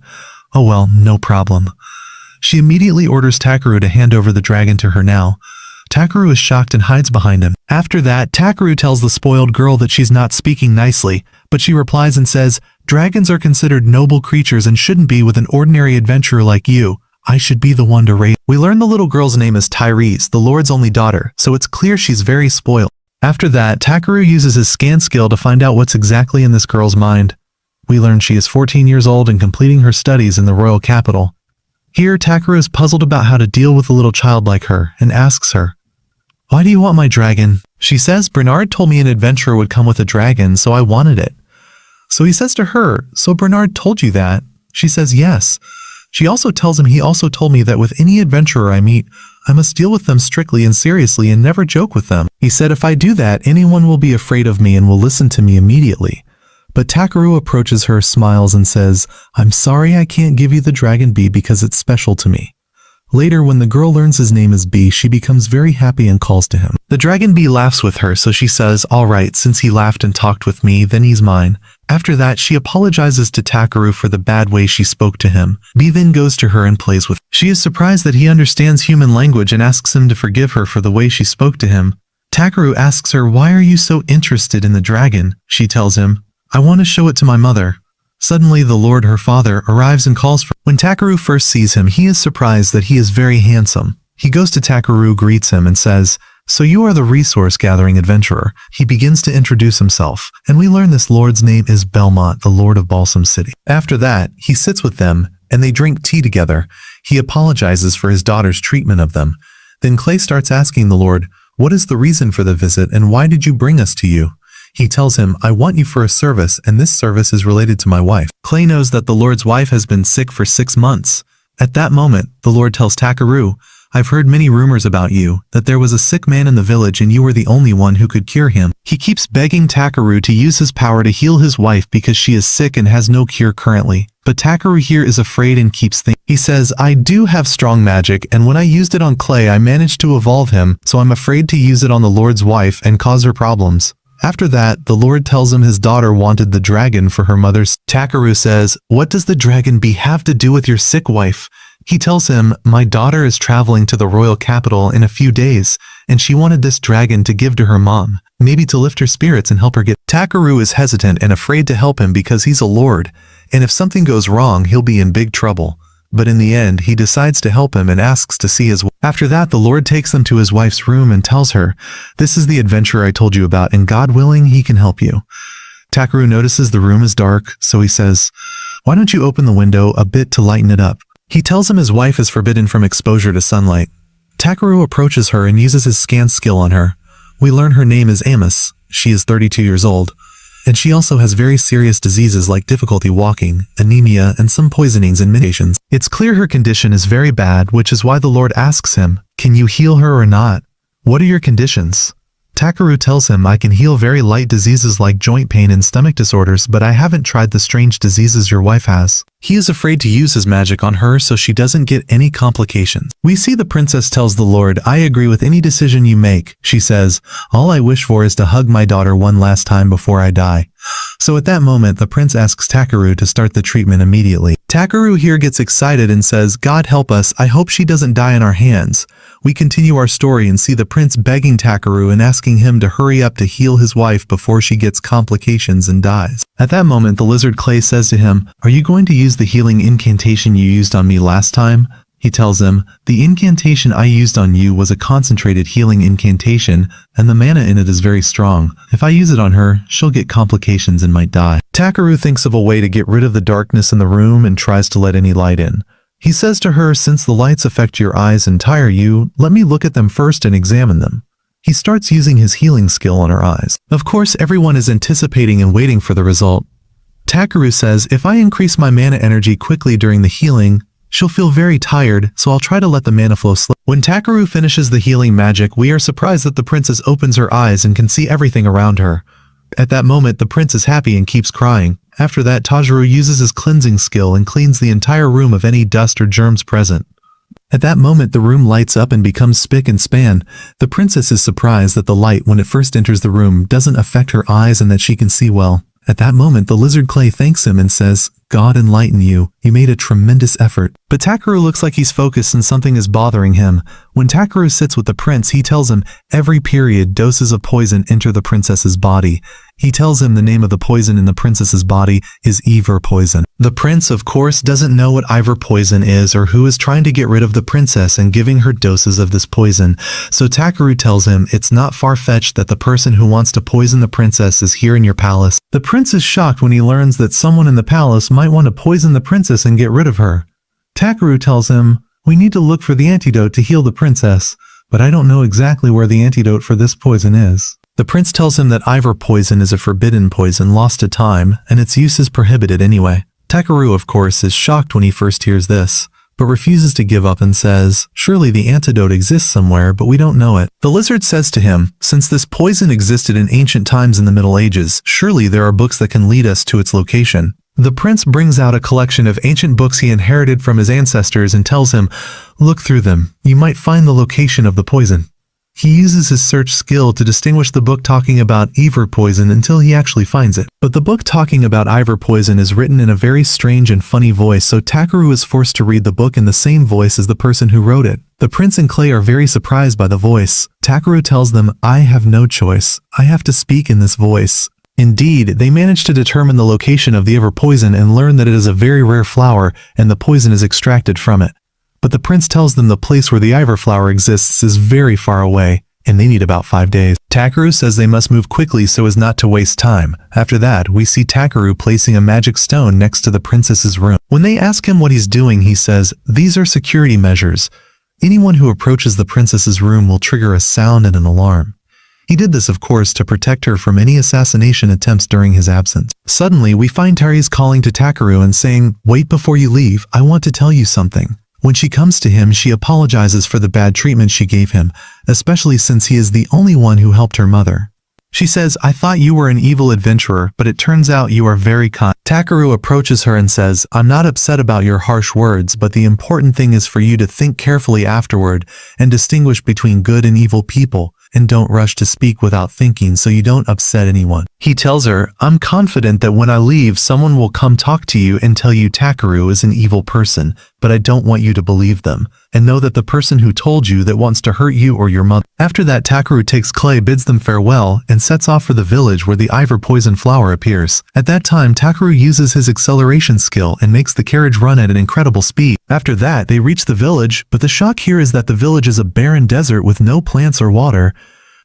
A: "Oh well, no problem." She immediately orders Takeru to hand over the dragon to her now. Takeru is shocked and hides behind him. After that, Takeru tells the spoiled girl that she's not speaking nicely, but she replies and says, "Dragons are considered noble creatures and shouldn't be with an ordinary adventurer like you. I should be the one to raise." We learn the little girl's name is Tyrese, the Lord's only daughter, so it's clear she's very spoiled. After that, Takeru uses his scan skill to find out what's exactly in this girl's mind. We learn she is 14 years old and completing her studies in the royal capital. Here, Takeru is puzzled about how to deal with a little child like her and asks her, "Why do you want my dragon?" She says, "Bernard told me an adventurer would come with a dragon, so I wanted it." So he says to her, "So Bernard told you that?" She says, "Yes." She also tells him he also told me that with any adventurer I meet, I must deal with them strictly and seriously and never joke with them. He said if I do that, anyone will be afraid of me and will listen to me immediately. But Takeru approaches her, smiles, and says, "I'm sorry I can't give you the dragon bee because it's special to me." Later, when the girl learns his name is Bee, she becomes very happy and calls to him. The dragon bee laughs with her, so she says, "All right, since he laughed and talked with me, then he's mine." After that, she apologizes to Takeru for the bad way she spoke to him. Bee then goes to her and plays with her. She is surprised that he understands human language and asks him to forgive her for the way she spoke to him. Takeru asks her, "Why are you so interested in the dragon?" She tells him, "I want to show it to my mother." Suddenly, the Lord, her father, arrives and calls for. When Takeru first sees him, he is surprised that he is very handsome. He goes to Takeru, greets him, and says, "So you are the resource-gathering adventurer." He begins to introduce himself, and we learn this lord's name is Belmont, the Lord of Balsam City. After that, he sits with them, and they drink tea together. He apologizes for his daughter's treatment of them. Then Clay starts asking the Lord, "What is the reason for the visit, and why did you bring us to you?" He tells him, "I want you for a service, and this service is related to my wife." Clay knows that the Lord's wife has been sick for 6 months. At that moment, the Lord tells Takeru, "I've heard many rumors about you, that there was a sick man in the village and you were the only one who could cure him." He keeps begging Takeru to use his power to heal his wife because she is sick and has no cure currently. But Takeru here is afraid and keeps thinking. He says, "I do have strong magic, and when I used it on Clay I managed to evolve him, so I'm afraid to use it on the Lord's wife and cause her problems." After that, the Lord tells him his daughter wanted the dragon for her mother's. Takeru says, "What does the dragon bee have to do with your sick wife?" He tells him, "My daughter is traveling to the royal capital in a few days, and she wanted this dragon to give to her mom, maybe to lift her spirits and help her get." Takeru is hesitant and afraid to help him because he's a lord, and if something goes wrong, he'll be in big trouble. But in the end, he decides to help him and asks to see his wife. After that, the Lord takes them to his wife's room and tells her, "This is the adventurer I told you about, and God willing, he can help you." Takeru notices the room is dark, so he says, "Why don't you open the window a bit to lighten it up?" He tells him his wife is forbidden from exposure to sunlight. Takeru approaches her and uses his scan skill on her. We learn her name is Amos. She is 32 years old. And she also has very serious diseases like difficulty walking, anemia, and some poisonings and mutations. It's clear her condition is very bad, which is why the Lord asks him, "Can you heal her or not? What are your conditions?" Takeru tells him, "I can heal very light diseases like joint pain and stomach disorders, but I haven't tried the strange diseases your wife has." He is afraid to use his magic on her so she doesn't get any complications. We see the princess tells the Lord, "I agree with any decision you make." She says, "All I wish for is to hug my daughter one last time before I die." So at that moment, the prince asks Takeru to start the treatment immediately. Takeru here gets excited and says, "God help us, I hope she doesn't die in our hands." We continue our story and see the prince begging Takeru and asking him to hurry up to heal his wife before she gets complications and dies. At that moment, the lizard Clay says to him, "Are you going to use the healing incantation you used on me last time?" He tells him, "The incantation I used on you was a concentrated healing incantation, and the mana in it is very strong. If I use it on her, she'll get complications and might die." Takeru thinks of a way to get rid of the darkness in the room and tries to let any light in. He says to her, "Since the lights affect your eyes and tire you, let me look at them first and examine them." He starts using his healing skill on her eyes. Of course, everyone is anticipating and waiting for the result. Takeru says, "If I increase my mana energy quickly during the healing, she'll feel very tired, so I'll try to let the mana flow slow." When Takeru finishes the healing magic, we are surprised that the princess opens her eyes and can see everything around her. At that moment, the prince is happy and keeps crying. After that, Takeru uses his cleansing skill and cleans the entire room of any dust or germs present. At that moment, the room lights up and becomes spick and span. The princess is surprised that the light, when it first enters the room, doesn't affect her eyes and that she can see well. At that moment, the lizard Clay thanks him and says, God enlighten you. You made a tremendous effort. But Takeru looks like he's focused and something is bothering him. When Takeru sits with the prince, he tells him every period doses of poison enter the princess's body. He tells him the name of the poison in the princess's body is overpoison. The prince, of course, doesn't know what overpoison is or who is trying to get rid of the princess and giving her doses of this poison. So Takeru tells him it's not far-fetched that the person who wants to poison the princess is here in your palace. The prince is shocked when he learns that someone in the palace might want to poison the princess and get rid of her. Takeru tells him, we need to look for the antidote to heal the princess, but I don't know exactly where the antidote for this poison is. The prince tells him that overpoison is a forbidden poison lost to time, and its use is prohibited anyway. Takeru, of course, is shocked when he first hears this, but refuses to give up and says, surely the antidote exists somewhere, but we don't know it. The lizard says to him, since this poison existed in ancient times in the Middle Ages, surely there are books that can lead us to its location. The prince brings out a collection of ancient books he inherited from his ancestors and tells him, look through them, you might find the location of the poison. He uses his search skill to distinguish the book talking about overpoison until he actually finds it. But the book talking about overpoison is written in a very strange and funny voice, so Takeru is forced to read the book in the same voice as the person who wrote it. The prince and Clay are very surprised by the voice. Takeru tells them, I have no choice. I have to speak in this voice. Indeed, they manage to determine the location of the overpoison and learn that it is a very rare flower and the poison is extracted from it. But the prince tells them the place where the Ivor flower exists is very far away, and they need about 5 days. Takeru says they must move quickly so as not to waste time. After that, we see Takeru placing a magic stone next to the princess's room. When they ask him what he's doing, he says, these are security measures. Anyone who approaches the princess's room will trigger a sound and an alarm. He did this, of course, to protect her from any assassination attempts during his absence. Suddenly, we find Therese calling to Takeru and saying, wait before you leave, I want to tell you something. When she comes to him, she apologizes for the bad treatment she gave him, especially since he is the only one who helped her mother. She says, I thought you were an evil adventurer, but it turns out you are very kind. Takeru approaches her and says, I'm not upset about your harsh words, but the important thing is for you to think carefully afterward and distinguish between good and evil people, and don't rush to speak without thinking so you don't upset anyone. He tells her, I'm confident that when I leave, someone will come talk to you and tell you Takeru is an evil person, but I don't want you to believe them, and know that the person who told you that wants to hurt you or your mother. After that, Takeru takes Clay, bids them farewell, and sets off for the village where the Ivor poison flower appears. At that time, Takeru uses his acceleration skill and makes the carriage run at an incredible speed. After that, they reach the village, but the shock here is that the village is a barren desert with no plants or water.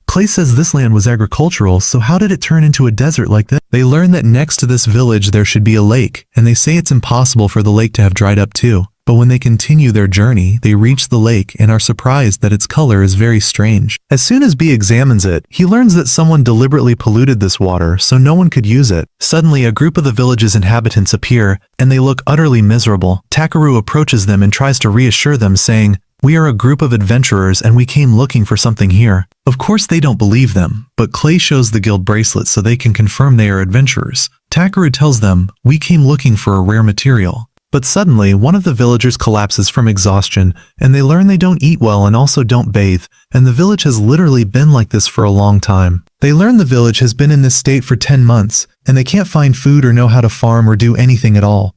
A: Clay says this land was agricultural, so how did it turn into a desert like this? They learn that next to this village there should be a lake, and they say it's impossible for the lake to have dried up too. But when they continue their journey, they reach the lake and are surprised that its color is very strange. As soon as B examines it, he learns that someone deliberately polluted this water so no one could use it. Suddenly, a group of the village's inhabitants appear, and they look utterly miserable. Takeru approaches them and tries to reassure them, saying, we are a group of adventurers and we came looking for something here. Of course they don't believe them, but Clay shows the guild bracelet so they can confirm they are adventurers. Takeru tells them, we came looking for a rare material. But suddenly, one of the villagers collapses from exhaustion, and they learn they don't eat well and also don't bathe, and the village has literally been like this for a long time. They learn the village has been in this state for 10 months, and they can't find food or know how to farm or do anything at all.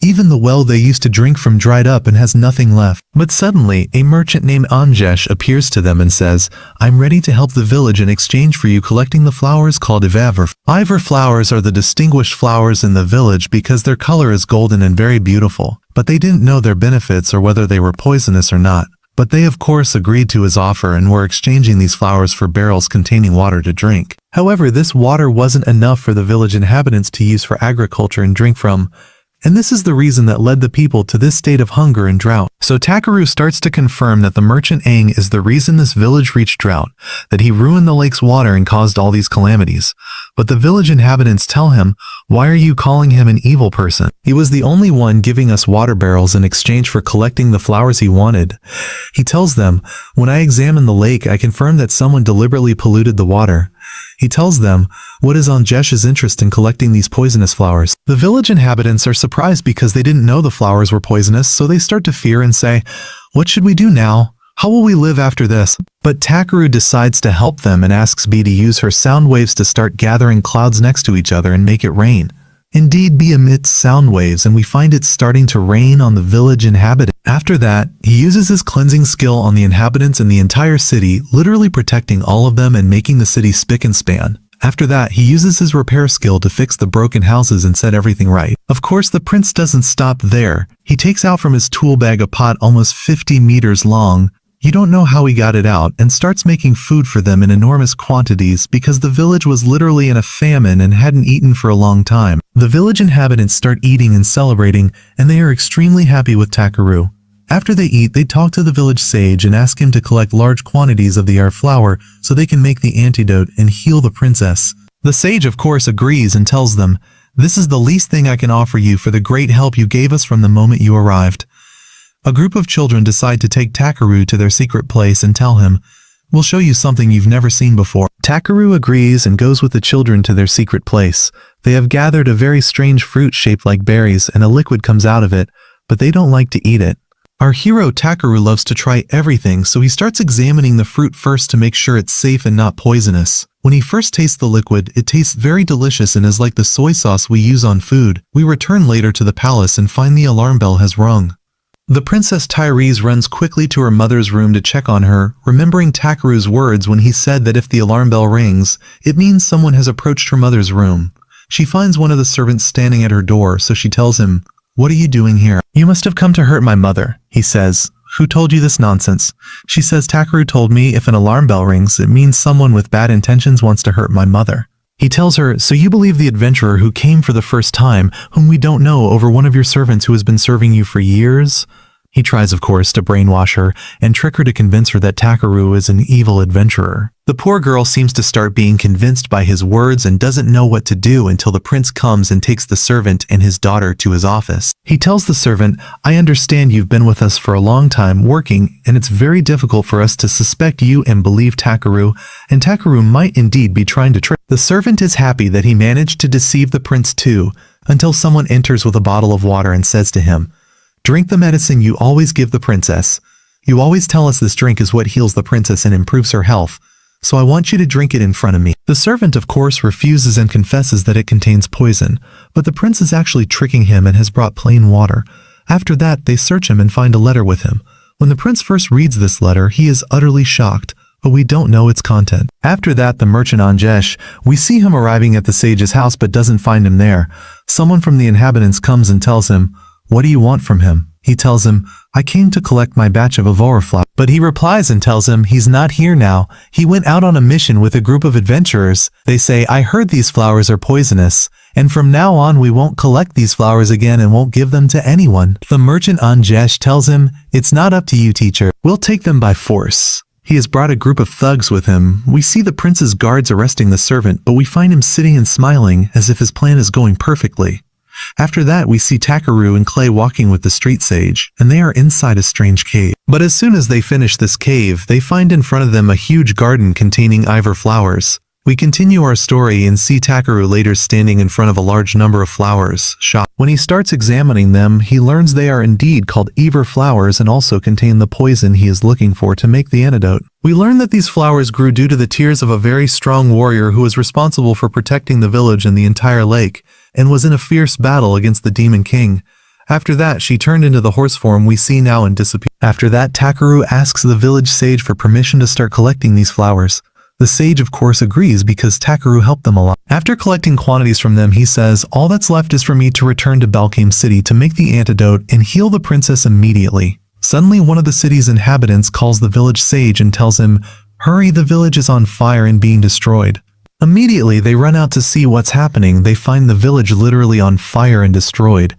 A: Even the well they used to drink from dried up and has nothing left. But suddenly, a merchant named Anjesh appears to them and says, I'm ready to help the village in exchange for you collecting the flowers called Ivor. Ivor flowers are the distinguished flowers in the village because their color is golden and very beautiful, but they didn't know their benefits or whether they were poisonous or not. But they of course agreed to his offer and were exchanging these flowers for barrels containing water to drink. However, this water wasn't enough for the village inhabitants to use for agriculture and drink from. And this is the reason that led the people to this state of hunger and drought. So Takeru starts to confirm that the merchant Aang is the reason this village reached drought, that he ruined the lake's water and caused all these calamities. But the village inhabitants tell him, why are you calling him an evil person? He was the only one giving us water barrels in exchange for collecting the flowers he wanted. He tells them, when I examined the lake, I confirmed that someone deliberately polluted the water. He tells them, what is Anjesh's interest in collecting these poisonous flowers? The village inhabitants are surprised because they didn't know the flowers were poisonous, so they start to fear and say, what should we do now? How will we live after this? But Takeru decides to help them and asks B to use her sound waves to start gathering clouds next to each other and make it rain. indeed be amidst sound waves, and we find it starting to rain on the village inhabitants. After that, he uses his cleansing skill on the inhabitants in the entire city, literally protecting all of them and making the city spick and span. After that, he uses his repair skill to fix the broken houses and set everything right. Of course, the prince doesn't stop there. He takes out from his tool bag a pot almost 50 meters long. You don't know how he got it out, and starts making food for them in enormous quantities because the village was literally in a famine and hadn't eaten for a long time. The village inhabitants start eating and celebrating, and they are extremely happy with Takeru. After they eat, they talk to the village sage and ask him to collect large quantities of the air flower so they can make the antidote and heal the princess. The sage, of course, agrees and tells them, "This is the least thing I can offer you for the great help you gave us from the moment you arrived." A group of children decide to take Takeru to their secret place and tell him, "We'll show you something you've never seen before." Takeru agrees and goes with the children to their secret place. They have gathered a very strange fruit shaped like berries, and a liquid comes out of it, but they don't like to eat it. Our hero Takeru loves to try everything, so he starts examining the fruit first to make sure it's safe and not poisonous. When he first tastes the liquid, it tastes very delicious and is like the soy sauce we use on food. We return later to the palace and find the alarm bell has rung. The Princess Tyrese runs quickly to her mother's room to check on her, remembering Takeru's words when he said that if the alarm bell rings, it means someone has approached her mother's room. She finds one of the servants standing at her door, so she tells him, "What are you doing here?" "You must have come to hurt my mother," he says. "Who told you this nonsense?" She says, "Takeru told me if an alarm bell rings, it means someone with bad intentions wants to hurt my mother." He tells her, "So you believe the adventurer who came for the first time, whom we don't know, over one of your servants who has been serving you for years?" He tries, of course, to brainwash her and trick her to convince her that Takeru is an evil adventurer. The poor girl seems to start being convinced by his words and doesn't know what to do until the prince comes and takes the servant and his daughter to his office. He tells the servant, "I understand you've been with us for a long time working, and it's very difficult for us to suspect you and believe Takeru, and Takeru might indeed be trying to trick." The servant is happy that he managed to deceive the prince too, until someone enters with a bottle of water and says to him, "Drink the medicine you always give the princess. You always tell us this drink is what heals the princess and improves her health, so I want you to drink it in front of me." The servant, of course, refuses and confesses that it contains poison, but the prince is actually tricking him and has brought plain water. After that, they search him and find a letter with him. When the prince first reads this letter, he is utterly shocked, but we don't know its content. After that, the merchant Anjesh, we see him arriving at the sage's house but doesn't find him there. Someone from the inhabitants comes and tells him, "What do you want from him?" He tells him, "I came to collect my batch of OVERPOWERED." But he replies and tells him he's not here now. He went out on a mission with a group of adventurers. They say, "I heard these flowers are poisonous, and from now on we won't collect these flowers again and won't give them to anyone." The merchant Anjesh tells him, "It's not up to you, teacher. We'll take them by force." He has brought a group of thugs with him. We see the prince's guards arresting the servant, but we find him sitting and smiling as if his plan is going perfectly. After that, we see Takeru and Clay walking with the street sage, and they are inside a strange cave. But as soon as they finish this cave, they find in front of them a huge garden containing ivory flowers. We continue our story and see Takeru later standing in front of a large number of flowers, shocked. When he starts examining them, he learns they are indeed called ivory flowers and also contain the poison he is looking for to make the antidote. We learn that these flowers grew due to the tears of a very strong warrior who was responsible for protecting the village and the entire lake, and was in a fierce battle against the Demon King. After that, she turned into the horse form we see now and disappeared. After that, Takeru asks the village sage for permission to start collecting these flowers. The sage, of course, agrees because Takeru helped them a lot. After collecting quantities from them, he says, "All that's left is for me to return to Balkame City to make the antidote and heal the princess immediately." Suddenly, one of the city's inhabitants calls the village sage and tells him, "Hurry, the village is on fire and being destroyed." Immediately, they run out to see what's happening. They find the village literally on fire and destroyed.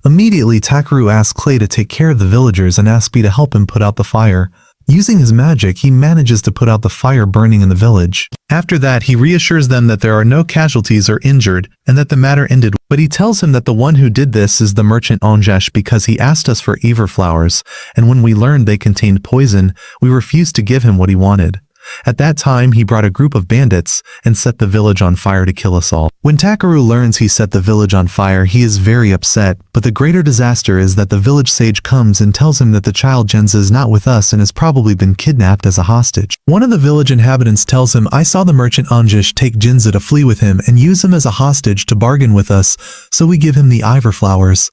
A: Immediately, Takeru asks Clay to take care of the villagers and asks me to help him put out the fire. Using his magic, he manages to put out the fire burning in the village. After that, he reassures them that there are no casualties or injured, and that the matter ended. But he tells him that the one who did this is the merchant Anjesh because he asked us for ivory flowers, and when we learned they contained poison, we refused to give him what he wanted. At that time, he brought a group of bandits and set the village on fire to kill us all. When Takeru learns he set the village on fire, he is very upset, but the greater disaster is that the village sage comes and tells him that the child Genza is not with us and has probably been kidnapped as a hostage. One of the village inhabitants tells him, I saw the merchant Anjish take Genza to flee with him and use him as a hostage to bargain with us, so we give him the ivory flowers.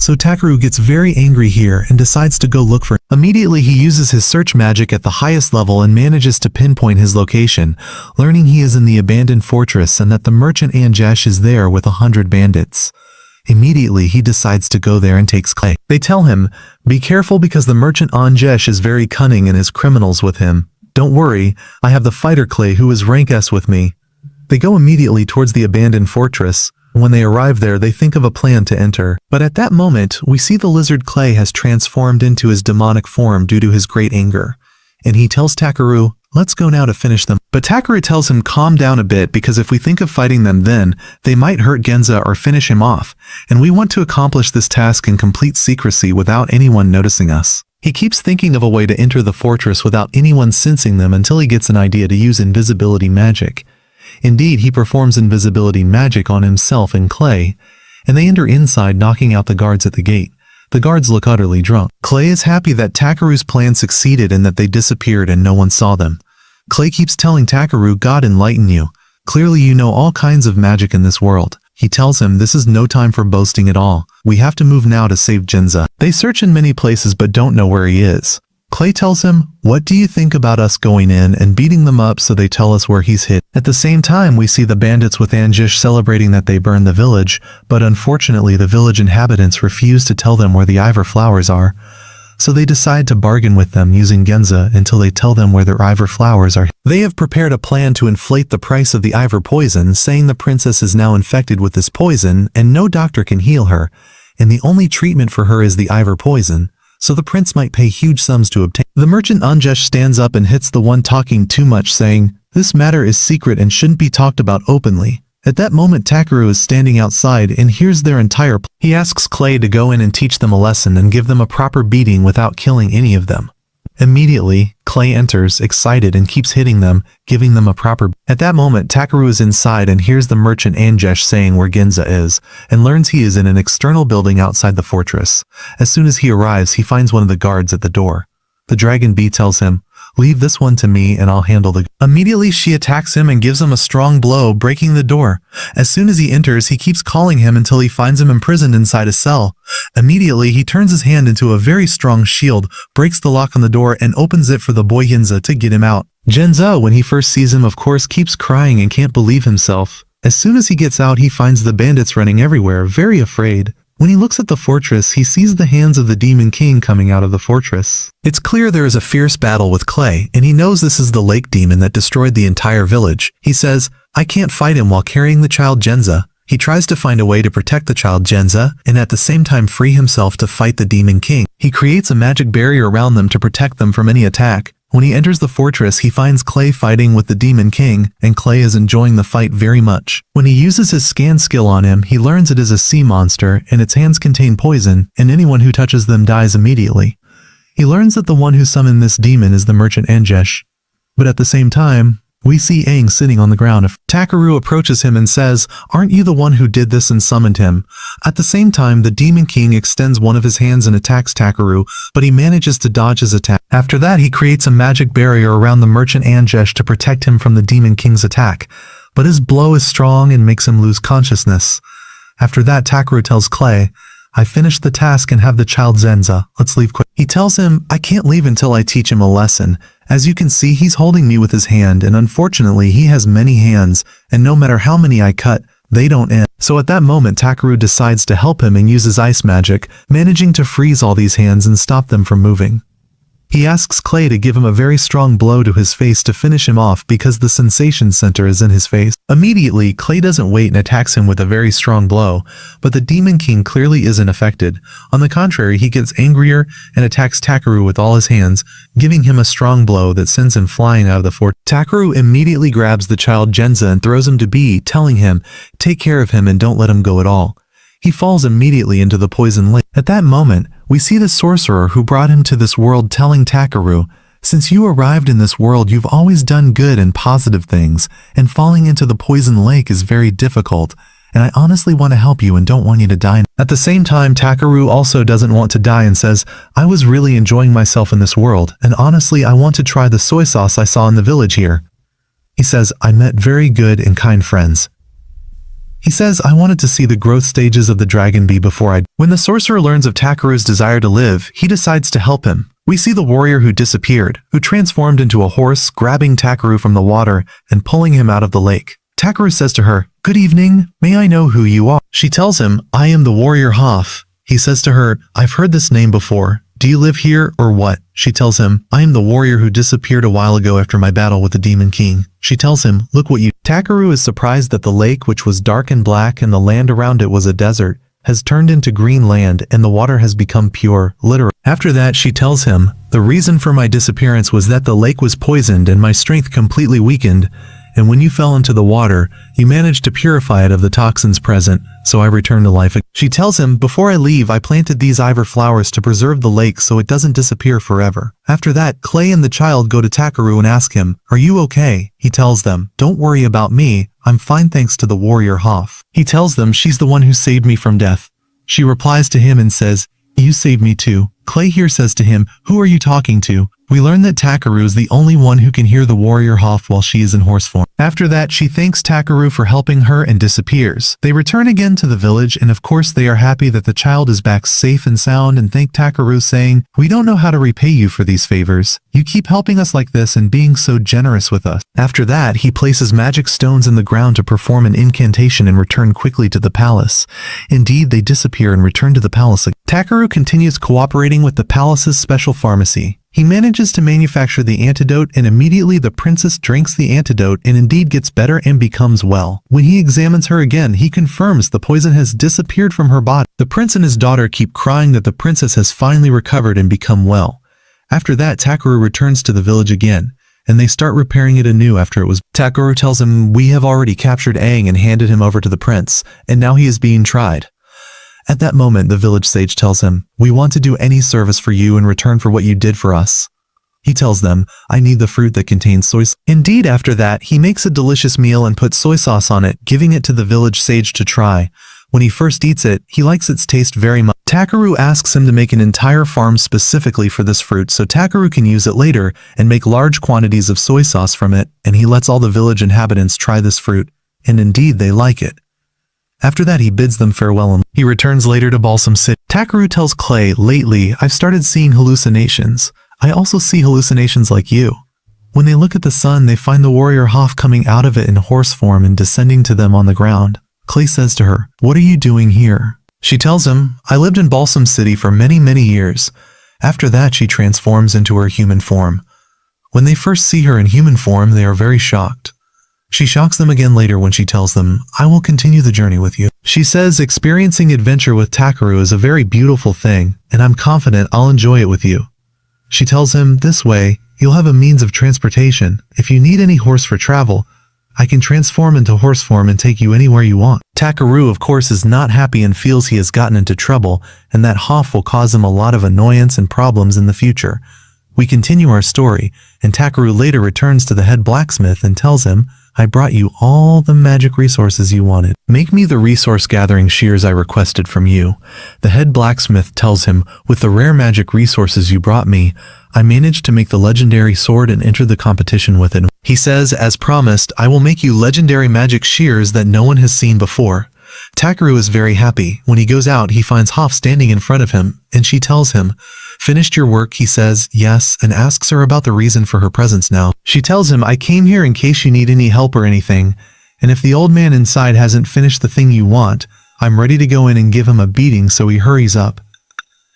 A: So Takeru gets very angry here and decides to go look for him. Immediately he uses his search magic at the highest level and manages to pinpoint his location, learning he is in the abandoned fortress and that the merchant Anjesh is there with 100 bandits. Immediately he decides to go there and takes Clay. They tell him, be careful because the merchant Anjesh is very cunning and has criminals with him. Don't worry, I have the fighter Clay who is rank S with me. They go immediately towards the abandoned fortress. When they arrive there, they think of a plan to enter. But at that moment, we see the lizard Clay has transformed into his demonic form due to his great anger. And he tells Takeru, let's go now to finish them. But Takeru tells him calm down a bit because if we think of fighting them then, they might hurt Genza or finish him off. And we want to accomplish this task in complete secrecy without anyone noticing us. He keeps thinking of a way to enter the fortress without anyone sensing them until he gets an idea to use invisibility magic. Indeed, he performs invisibility magic on himself and Clay, and they enter inside, knocking out the guards at the gate. The guards look utterly drunk. Clay is happy that Takeru's plan succeeded and that they disappeared and no one saw them. Clay keeps telling Takeru, God enlighten you. Clearly you know all kinds of magic in this world. He tells him this is no time for boasting at all. We have to move now to save Genza. They search in many places but don't know where he is. Clay tells him, what do you think about us going in and beating them up so they tell us where he's hid? At the same time, we see the bandits with Anjish celebrating that they burned the village, but unfortunately the village inhabitants refuse to tell them where the ivory flowers are. So they decide to bargain with them using Genza until they tell them where their ivory flowers are. They have prepared a plan to inflate the price of the ivory poison, saying the princess is now infected with this poison and no doctor can heal her, and the only treatment for her is the ivory poison. So the prince might pay huge sums to obtain. The merchant Anjesh stands up and hits the one talking too much, saying, this matter is secret and shouldn't be talked about openly. At that moment Takeru is standing outside and hears their entire plan. He asks Clay to go in and teach them a lesson and give them a proper beating without killing any of them. Immediately, Clay enters, excited, and keeps hitting them, giving them a proper. At that moment, Takeru is inside and hears the merchant Anjesh saying where Genza is, and learns he is in an external building outside the fortress. As soon as he arrives, he finds one of the guards at the door. The dragon bee tells him, leave this one to me and I'll handle the. Immediately she attacks him and gives him a strong blow, breaking the door. As soon as he enters, he keeps calling him until he finds him imprisoned inside a cell. Immediately he turns his hand into a very strong shield, breaks the lock on the door and opens it for the boy Genza to get him out. Genza, when he first sees him, of course keeps crying and can't believe himself. As soon as he gets out, he finds the bandits running everywhere, very afraid. When he looks at the fortress, he sees the hands of the Demon King coming out of the fortress. It's clear there is a fierce battle with Clay, and he knows this is the lake demon that destroyed the entire village. He says, I can't fight him while carrying the child Genza. He tries to find a way to protect the child Genza, and at the same time free himself to fight the Demon King. He creates a magic barrier around them to protect them from any attack. When he enters the fortress, he finds Clay fighting with the Demon King, and Clay is enjoying the fight very much. When he uses his scan skill on him, he learns it is a sea monster, and its hands contain poison, and anyone who touches them dies immediately. He learns that the one who summoned this demon is the merchant Anjesh. But at the same time, we see Aang sitting on the ground. Takeru approaches him and says, aren't you the one who did this and summoned him? At the same time, the Demon King extends one of his hands and attacks Takeru, but he manages to dodge his attack. After that, he creates a magic barrier around the merchant Anjesh to protect him from the Demon King's attack. But his blow is strong and makes him lose consciousness. After that, Takeru tells Clay, I finished the task and have the child Genza. Let's leave quick. He tells him, I can't leave until I teach him a lesson. As you can see, he's holding me with his hand, and unfortunately he has many hands, and no matter how many I cut, they don't end. So at that moment, Takeru decides to help him and uses ice magic, managing to freeze all these hands and stop them from moving. He asks Clay to give him a very strong blow to his face to finish him off because the sensation center is in his face. Immediately, Clay doesn't wait and attacks him with a very strong blow, but the Demon King clearly isn't affected. On the contrary, he gets angrier and attacks Takeru with all his hands, giving him a strong blow that sends him flying out of the fort. Takeru immediately grabs the child Genza and throws him to Bee, telling him, take care of him and don't let him go at all. He falls immediately into the poison lake. At that moment, we see the sorcerer who brought him to this world telling Takeru, Since you arrived in this world, you've always done good and positive things, and falling into the poison lake is very difficult, and I honestly want to help you and don't want you to die. At the same time, Takeru also doesn't want to die and says, I was really enjoying myself in this world, and honestly I want to try the soy sauce I saw in the village here. He says, I met very good and kind friends. He says, I wanted to see the growth stages of the dragon bee before I... When the sorcerer learns of Takeru's desire to live, he decides to help him. We see the warrior who disappeared, who transformed into a horse, grabbing Takeru from the water and pulling him out of the lake. Takeru says to her, Good evening, may I know who you are? She tells him, I am the warrior Hoff. He says to her, I've heard this name before. Do you live here or what? She tells him, I am the warrior who disappeared a while ago after my battle with the Demon King. She tells him, look what you... Takeru is surprised that the lake, which was dark and black and the land around it was a desert, has turned into green land and the water has become pure, literally. After that, she tells him, the reason for my disappearance was that the lake was poisoned and my strength completely weakened, and when you fell into the water, you managed to purify it of the toxins present, so I returned to life again. She tells him, before I leave, I planted these ivory flowers to preserve the lake so it doesn't disappear forever. After that, Clay and the child go to Takeru and ask him, are you okay? He tells them, don't worry about me, I'm fine thanks to the warrior Hoff. He tells them she's the one who saved me from death. She replies to him and says, you saved me too. Clay here says to him, who are you talking to? We learn that Takeru is the only one who can hear the warrior Hoff while she is in horse form. After that, she thanks Takeru for helping her and disappears. They return again to the village and of course they are happy that the child is back safe and sound and thank Takeru saying, we don't know how to repay you for these favors. You keep helping us like this and being so generous with us. After that, he places magic stones in the ground to perform an incantation and return quickly to the palace. Indeed, they disappear and return to the palace again. Takeru continues cooperating with the palace's special pharmacy. He manages to manufacture the antidote and immediately the princess drinks the antidote and indeed gets better and becomes well. When he examines her again, he confirms the poison has disappeared from her body. The prince and his daughter keep crying that the princess has finally recovered and become well. After that, Takeru returns to the village again, and they start repairing it anew after it was... Takeru tells him, we have already captured Aang and handed him over to the prince, and now he is being tried. At that moment, the village sage tells him, we want to do any service for you in return for what you did for us. He tells them, I need the fruit that contains soy sauce. Indeed, after that, he makes a delicious meal and puts soy sauce on it, giving it to the village sage to try. When he first eats it, he likes its taste very much. Takeru asks him to make an entire farm specifically for this fruit so Takeru can use it later and make large quantities of soy sauce from it, and he lets all the village inhabitants try this fruit, and indeed they like it. After that, he bids them farewell and he returns later to Balsam City. Takeru tells Clay, lately, I've started seeing hallucinations. I also see hallucinations like you. When they look at the sun, they find the warrior Hoff coming out of it in horse form and descending to them on the ground. Clay says to her, what are you doing here? She tells him, I lived in Balsam City for many, many years. After that, she transforms into her human form. When they first see her in human form, they are very shocked. She shocks them again later when she tells them, I will continue the journey with you. She says experiencing adventure with Takeru is a very beautiful thing, and I'm confident I'll enjoy it with you. She tells him, this way, you'll have a means of transportation. If you need any horse for travel, I can transform into horse form and take you anywhere you want. Takeru, of course, is not happy and feels he has gotten into trouble, and that Hoff will cause him a lot of annoyance and problems in the future. We continue our story, and Takeru later returns to the head blacksmith and tells him, I brought you all the magic resources you wanted. Make me the resource gathering shears I requested from you. The head blacksmith tells him, with the rare magic resources you brought me, I managed to make the legendary sword and enter the competition with it. He says, as promised, I will make you legendary magic shears that no one has seen before. Takeru is very happy. When he goes out, he finds Hoff standing in front of him, and she tells him, finished your work? He says, yes, and asks her about the reason for her presence now. She tells him, I came here in case you need any help or anything, and if the old man inside hasn't finished the thing you want, I'm ready to go in and give him a beating, so he hurries up.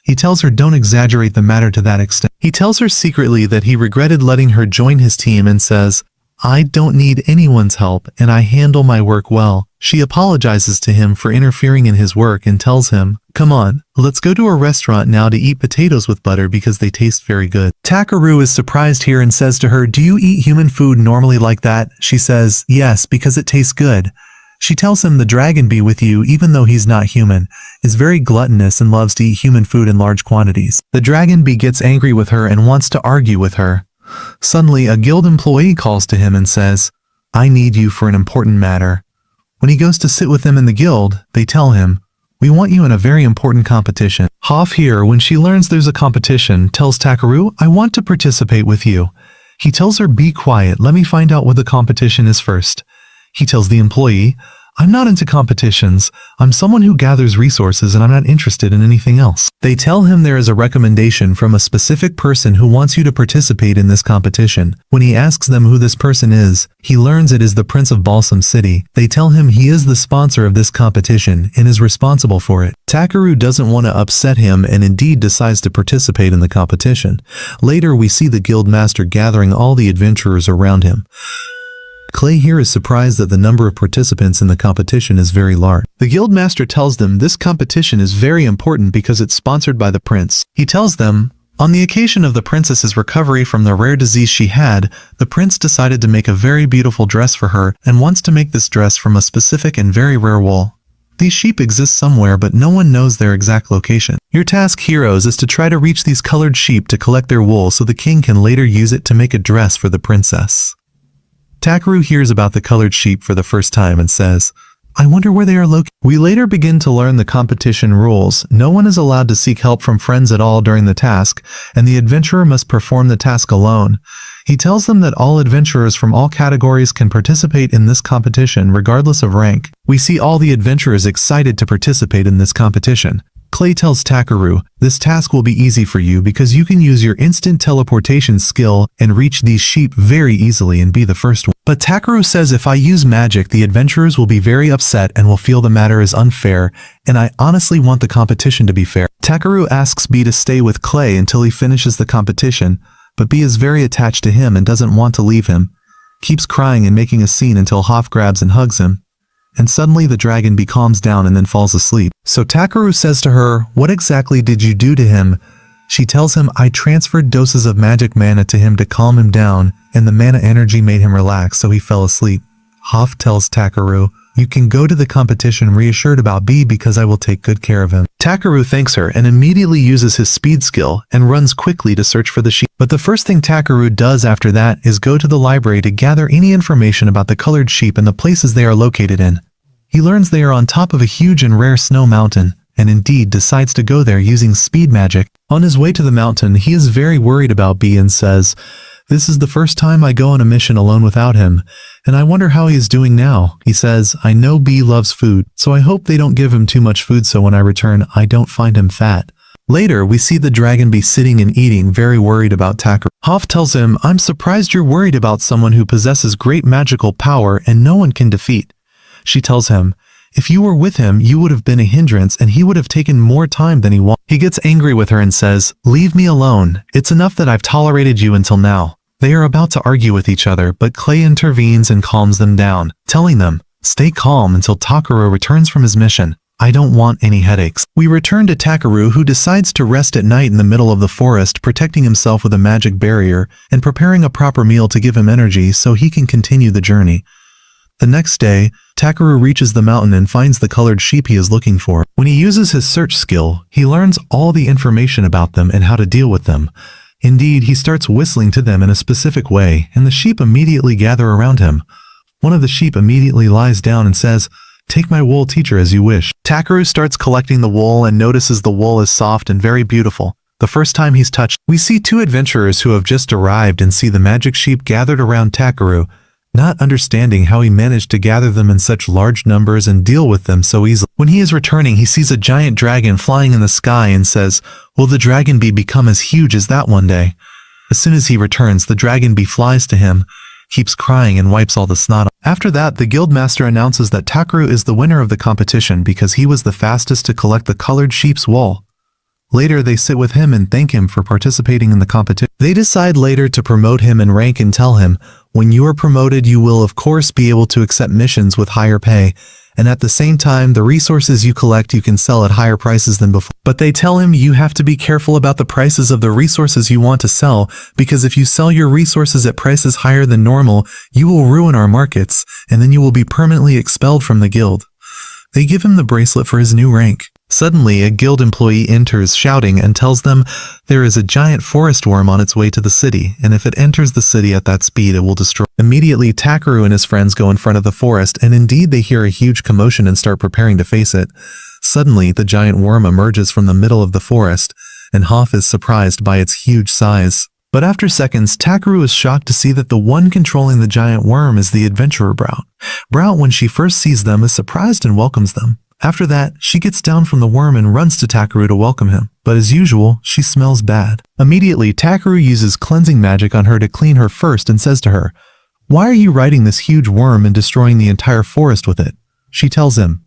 A: He tells her don't exaggerate the matter to that extent. He tells her secretly that he regretted letting her join his team and says, I don't need anyone's help and I handle my work well. She apologizes to him for interfering in his work and tells him, come on, let's go to a restaurant now to eat potatoes with butter because they taste very good. Takeru is surprised here and says to her, do you eat human food normally like that? She says, yes, because it tastes good. She tells him the dragon bee with you, even though he's not human, is very gluttonous and loves to eat human food in large quantities. The dragon bee gets angry with her and wants to argue with her. Suddenly, a guild employee calls to him and says, "I need you for an important matter." When he goes to sit with them in the guild, they tell him, "We want you in a very important competition." Hoff here, when she learns there's a competition, tells Takeru, "I want to participate with you." He tells her, "Be quiet, let me find out what the competition is first." He tells the employee, "I'm not into competitions. I'm someone who gathers resources and I'm not interested in anything else." They tell him there is a recommendation from a specific person who wants you to participate in this competition. When he asks them who this person is, he learns it is the Prince of Balsam City. They tell him he is the sponsor of this competition and is responsible for it. Takeru doesn't want to upset him and indeed decides to participate in the competition. Later we see the guild master gathering all the adventurers around him. Clay here is surprised that the number of participants in the competition is very large. The guildmaster tells them this competition is very important because it's sponsored by the prince. He tells them, on the occasion of the princess's recovery from the rare disease she had, the prince decided to make a very beautiful dress for her and wants to make this dress from a specific and very rare wool. These sheep exist somewhere, but no one knows their exact location. Your task, heroes, is to try to reach these colored sheep to collect their wool so the king can later use it to make a dress for the princess. Takeru hears about the colored sheep for the first time and says, "I wonder where they are located." We later begin to learn the competition rules. No one is allowed to seek help from friends at all during the task, and the adventurer must perform the task alone. He tells them that all adventurers from all categories can participate in this competition regardless of rank. We see all the adventurers excited to participate in this competition. Clay tells Takeru, "This task will be easy for you because you can use your instant teleportation skill and reach these sheep very easily and be the first one." But Takeru says, "If I use magic, the adventurers will be very upset and will feel the matter is unfair, and I honestly want the competition to be fair." Takeru asks B to stay with Clay until he finishes the competition, but B is very attached to him and doesn't want to leave him. Keeps crying and making a scene until Hoff grabs and hugs him. And suddenly the dragon bee calms down and then falls asleep. So Takeru says to her, "What exactly did you do to him?" She tells him, "I transferred doses of magic mana to him to calm him down, and the mana energy made him relax, so he fell asleep." Hoff tells Takeru, "You can go to the competition reassured about B because I will take good care of him." Takeru thanks her and immediately uses his speed skill and runs quickly to search for the sheep. But the first thing Takeru does after that is go to the library to gather any information about the colored sheep and the places they are located in. He learns they are on top of a huge and rare snow mountain, and indeed decides to go there using speed magic. On his way to the mountain, he is very worried about B and says, "This is the first time I go on a mission alone without him, and I wonder how he is doing now." He says, "I know B loves food, so I hope they don't give him too much food so when I return, I don't find him fat." Later, we see the dragon bee sitting and eating, very worried about Takeru. Hoff tells him, "I'm surprised you're worried about someone who possesses great magical power and no one can defeat." She tells him, "If you were with him, you would have been a hindrance and he would have taken more time than he wanted." He gets angry with her and says, "Leave me alone. It's enough that I've tolerated you until now." They are about to argue with each other, but Clay intervenes and calms them down, telling them, "Stay calm until Takeru returns from his mission. I don't want any headaches." We return to Takeru, who decides to rest at night in the middle of the forest, protecting himself with a magic barrier and preparing a proper meal to give him energy so he can continue the journey. The next day, Takeru reaches the mountain and finds the colored sheep he is looking for. When he uses his search skill, he learns all the information about them and how to deal with them. Indeed, he starts whistling to them in a specific way, and the sheep immediately gather around him. One of the sheep immediately lies down and says, "Take my wool, teacher, as you wish." Takeru starts collecting the wool and notices the wool is soft and very beautiful. The first time he's touched, we see two adventurers who have just arrived and see the magic sheep gathered around Takeru, not understanding how he managed to gather them in such large numbers and deal with them so easily. When he is returning, he sees a giant dragon flying in the sky and says, "Will the dragon bee become as huge as that one day?" As soon as he returns, the dragon bee flies to him, keeps crying and wipes all the snot. After that, the guildmaster announces that Takeru is the winner of the competition because he was the fastest to collect the colored sheep's wool. Later, they sit with him and thank him for participating in the competition. They decide later to promote him in rank and tell him, "When you are promoted, you will of course be able to accept missions with higher pay, and at the same time, the resources you collect you can sell at higher prices than before." But they tell him you have to be careful about the prices of the resources you want to sell, because if you sell your resources at prices higher than normal, you will ruin our markets, and then you will be permanently expelled from the guild. They give him the bracelet for his new rank. Suddenly, a guild employee enters shouting and tells them there is a giant forest worm on its way to the city, and if it enters the city at that speed, it will destroy. Immediately, Takeru and his friends go in front of the forest, and indeed they hear a huge commotion and start preparing to face it. Suddenly, the giant worm emerges from the middle of the forest, and Hoff is surprised by its huge size. But after seconds, Takeru is shocked to see that the one controlling the giant worm is the adventurer Brout. Brout, when she first sees them, is surprised and welcomes them. After that, she gets down from the worm and runs to Takeru to welcome him. But as usual, she smells bad. Immediately, Takeru uses cleansing magic on her to clean her first and says to her, "Why are you riding this huge worm and destroying the entire forest with it?" She tells him,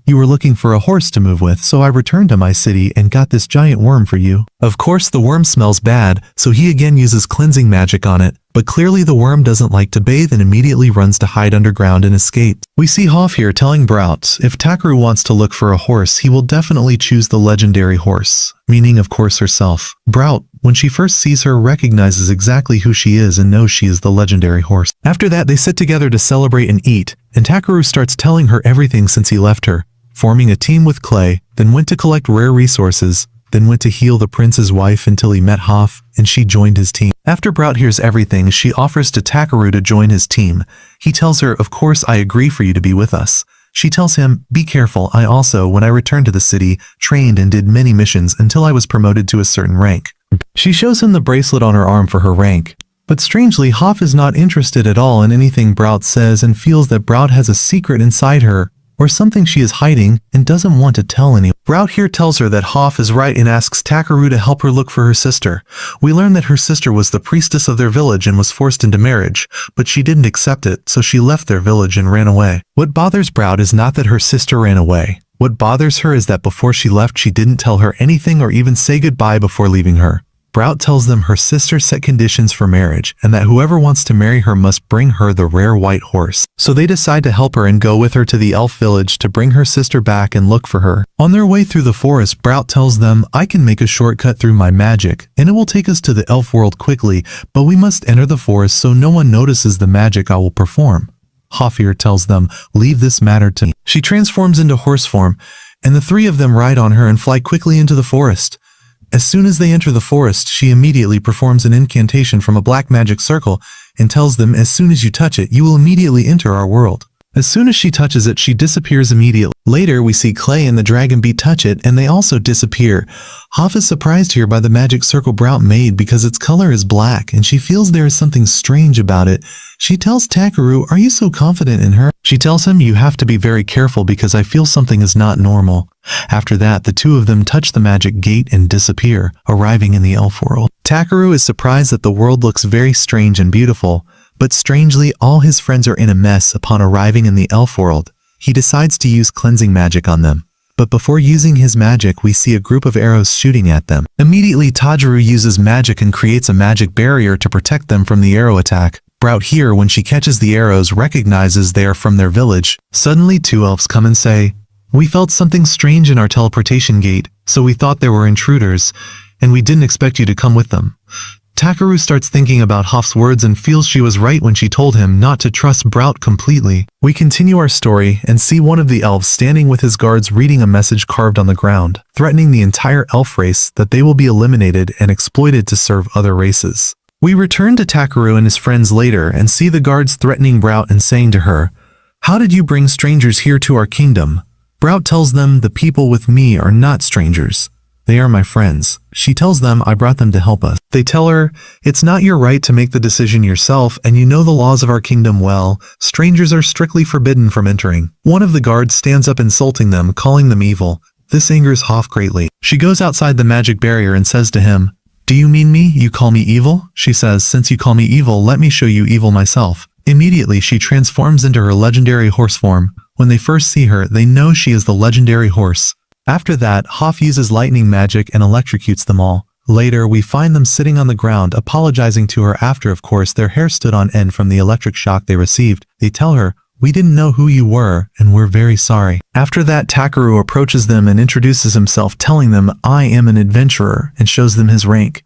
A: "You were looking for a horse to move with, so I returned to my city and got this giant worm for you." Of course, the worm smells bad, so he again uses cleansing magic on it, but clearly the worm doesn't like to bathe and immediately runs to hide underground and escape. We see Hoff here telling Brout if Takeru wants to look for a horse, he will definitely choose the legendary horse, meaning of course herself. Brout, when she first sees her, recognizes exactly who she is and knows she is the legendary horse. After that, they sit together to celebrate and eat, and Takeru starts telling her everything since he left her, forming a team with Clay, then went to collect rare resources, then went to heal the prince's wife until he met Hoff, and she joined his team. After Brout hears everything, she offers to Takeru to join his team. He tells her, "Of course I agree for you to be with us." She tells him, "Be careful, I also, when I returned to the city, trained and did many missions until I was promoted to a certain rank." She shows him the bracelet on her arm for her rank. But strangely, Hoff is not interested at all in anything Brout says and feels that Brout has a secret inside her, or something she is hiding and doesn't want to tell anyone. Brout here tells her that Hoff is right and asks Takeru to help her look for her sister. We learn that her sister was the priestess of their village and was forced into marriage, but she didn't accept it, so she left their village and ran away. What bothers Brout is not that her sister ran away. What bothers her is that before she left, she didn't tell her anything or even say goodbye before leaving her. Brout tells them her sister set conditions for marriage and that whoever wants to marry her must bring her the rare white horse. So they decide to help her and go with her to the elf village to bring her sister back and look for her. On their way through the forest, Brout tells them, "I can make a shortcut through my magic, and it will take us to the elf world quickly, but we must enter the forest so no one notices the magic I will perform." Hoff here tells them, "Leave this matter to me." She transforms into horse form, and the three of them ride on her and fly quickly into the forest. As soon as they enter the forest, she immediately performs an incantation from a black magic circle and tells them, "As soon as you touch it, you will immediately enter our world." As soon as she touches it, she disappears immediately. Later, we see Clay and the dragon bee touch it, and they also disappear. Hoff is surprised here by the magic circle Brout made because its color is black, and she feels there is something strange about it. She tells Takeru, "Are you so confident in her?" She tells him, "You have to be very careful because I feel something is not normal." After that, the two of them touch the magic gate and disappear, arriving in the elf world. Takeru is surprised that the world looks very strange and beautiful, but strangely, all his friends are in a mess upon arriving in the elf world. He decides to use cleansing magic on them. But before using his magic, we see a group of arrows shooting at them. Immediately, Takeru uses magic and creates a magic barrier to protect them from the arrow attack. Brout here, when she catches the arrows, recognizes they are from their village. Suddenly, two elves come and say, "We felt something strange in our teleportation gate, so we thought there were intruders, and we didn't expect you to come with them." Takeru starts thinking about Hoff's words and feels she was right when she told him not to trust Brout completely. We continue our story and see one of the elves standing with his guards reading a message carved on the ground, threatening the entire elf race that they will be eliminated and exploited to serve other races. We return to Takeru and his friends later and see the guards threatening Brout and saying to her, "How did you bring strangers here to our kingdom?" Brout tells them, "The people with me are not strangers. They are my friends." She tells them, "I brought them to help us." They tell her, "It's not your right to make the decision yourself, and you know the laws of our kingdom well. Strangers are strictly forbidden from entering." One of the guards stands up insulting them, calling them evil. This angers Hoff greatly. She goes outside the magic barrier and says to him, "Do you mean me? You call me evil?" She says, "Since you call me evil, let me show you evil myself." Immediately, she transforms into her legendary horse form. When they first see her, they know she is the legendary horse. After that, Hoff uses lightning magic and electrocutes them all. Later, we find them sitting on the ground, apologizing to her after, of course, their hair stood on end from the electric shock they received. They tell her, "We didn't know who you were, and we're very sorry." After that, Takeru approaches them and introduces himself, telling them, "I am an adventurer," and shows them his rank.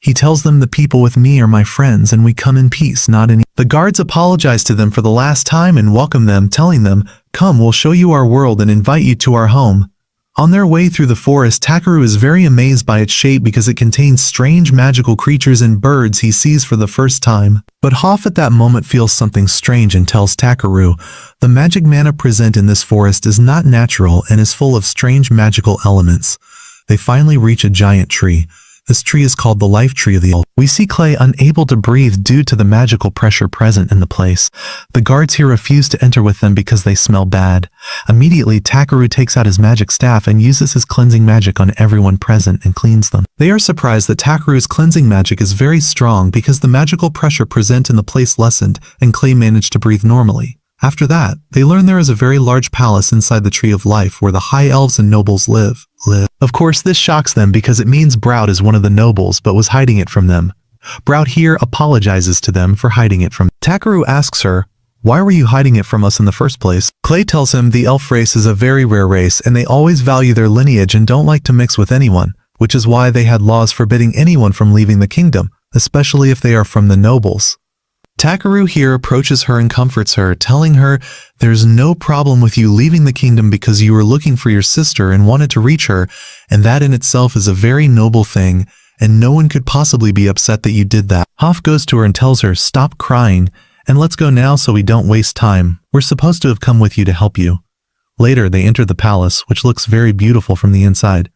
A: He tells them, "The people with me are my friends, and we come in peace, not in..." The guards apologize to them for the last time and welcome them, telling them, "Come, we'll show you our world and invite you to our home." On their way through the forest, Takeru is very amazed by its shape because it contains strange magical creatures and birds he sees for the first time. But Hoff at that moment feels something strange and tells Takeru, "The magic mana present in this forest is not natural and is full of strange magical elements." They finally reach a giant tree. This tree is called the life tree of the elf. We see Clay unable to breathe due to the magical pressure present in the place. The guards here refuse to enter with them because they smell bad. Immediately, Takeru takes out his magic staff and uses his cleansing magic on everyone present and cleans them. They are surprised that Takeru's cleansing magic is very strong because the magical pressure present in the place lessened and Clay managed to breathe normally. After that, they learn there is a very large palace inside the Tree of Life where the high elves and nobles live. Of course, this shocks them because it means Brout is one of the nobles but was hiding it from them. Brout here apologizes to them for hiding it from. Takeru asks her, "Why were you hiding it from us in the first place?" Clay tells him the elf race is a very rare race and they always value their lineage and don't like to mix with anyone, which is why they had laws forbidding anyone from leaving the kingdom, especially if they are from the nobles. Takeru here approaches her and comforts her, telling her there's no problem with you leaving the kingdom because you were looking for your sister and wanted to reach her, and that in itself is a very noble thing, and no one could possibly be upset that you did that. Hoff goes to her and tells her, "Stop crying, and let's go now so we don't waste time. We're supposed to have come with you to help you." Later, they enter the palace, which looks very beautiful from the inside.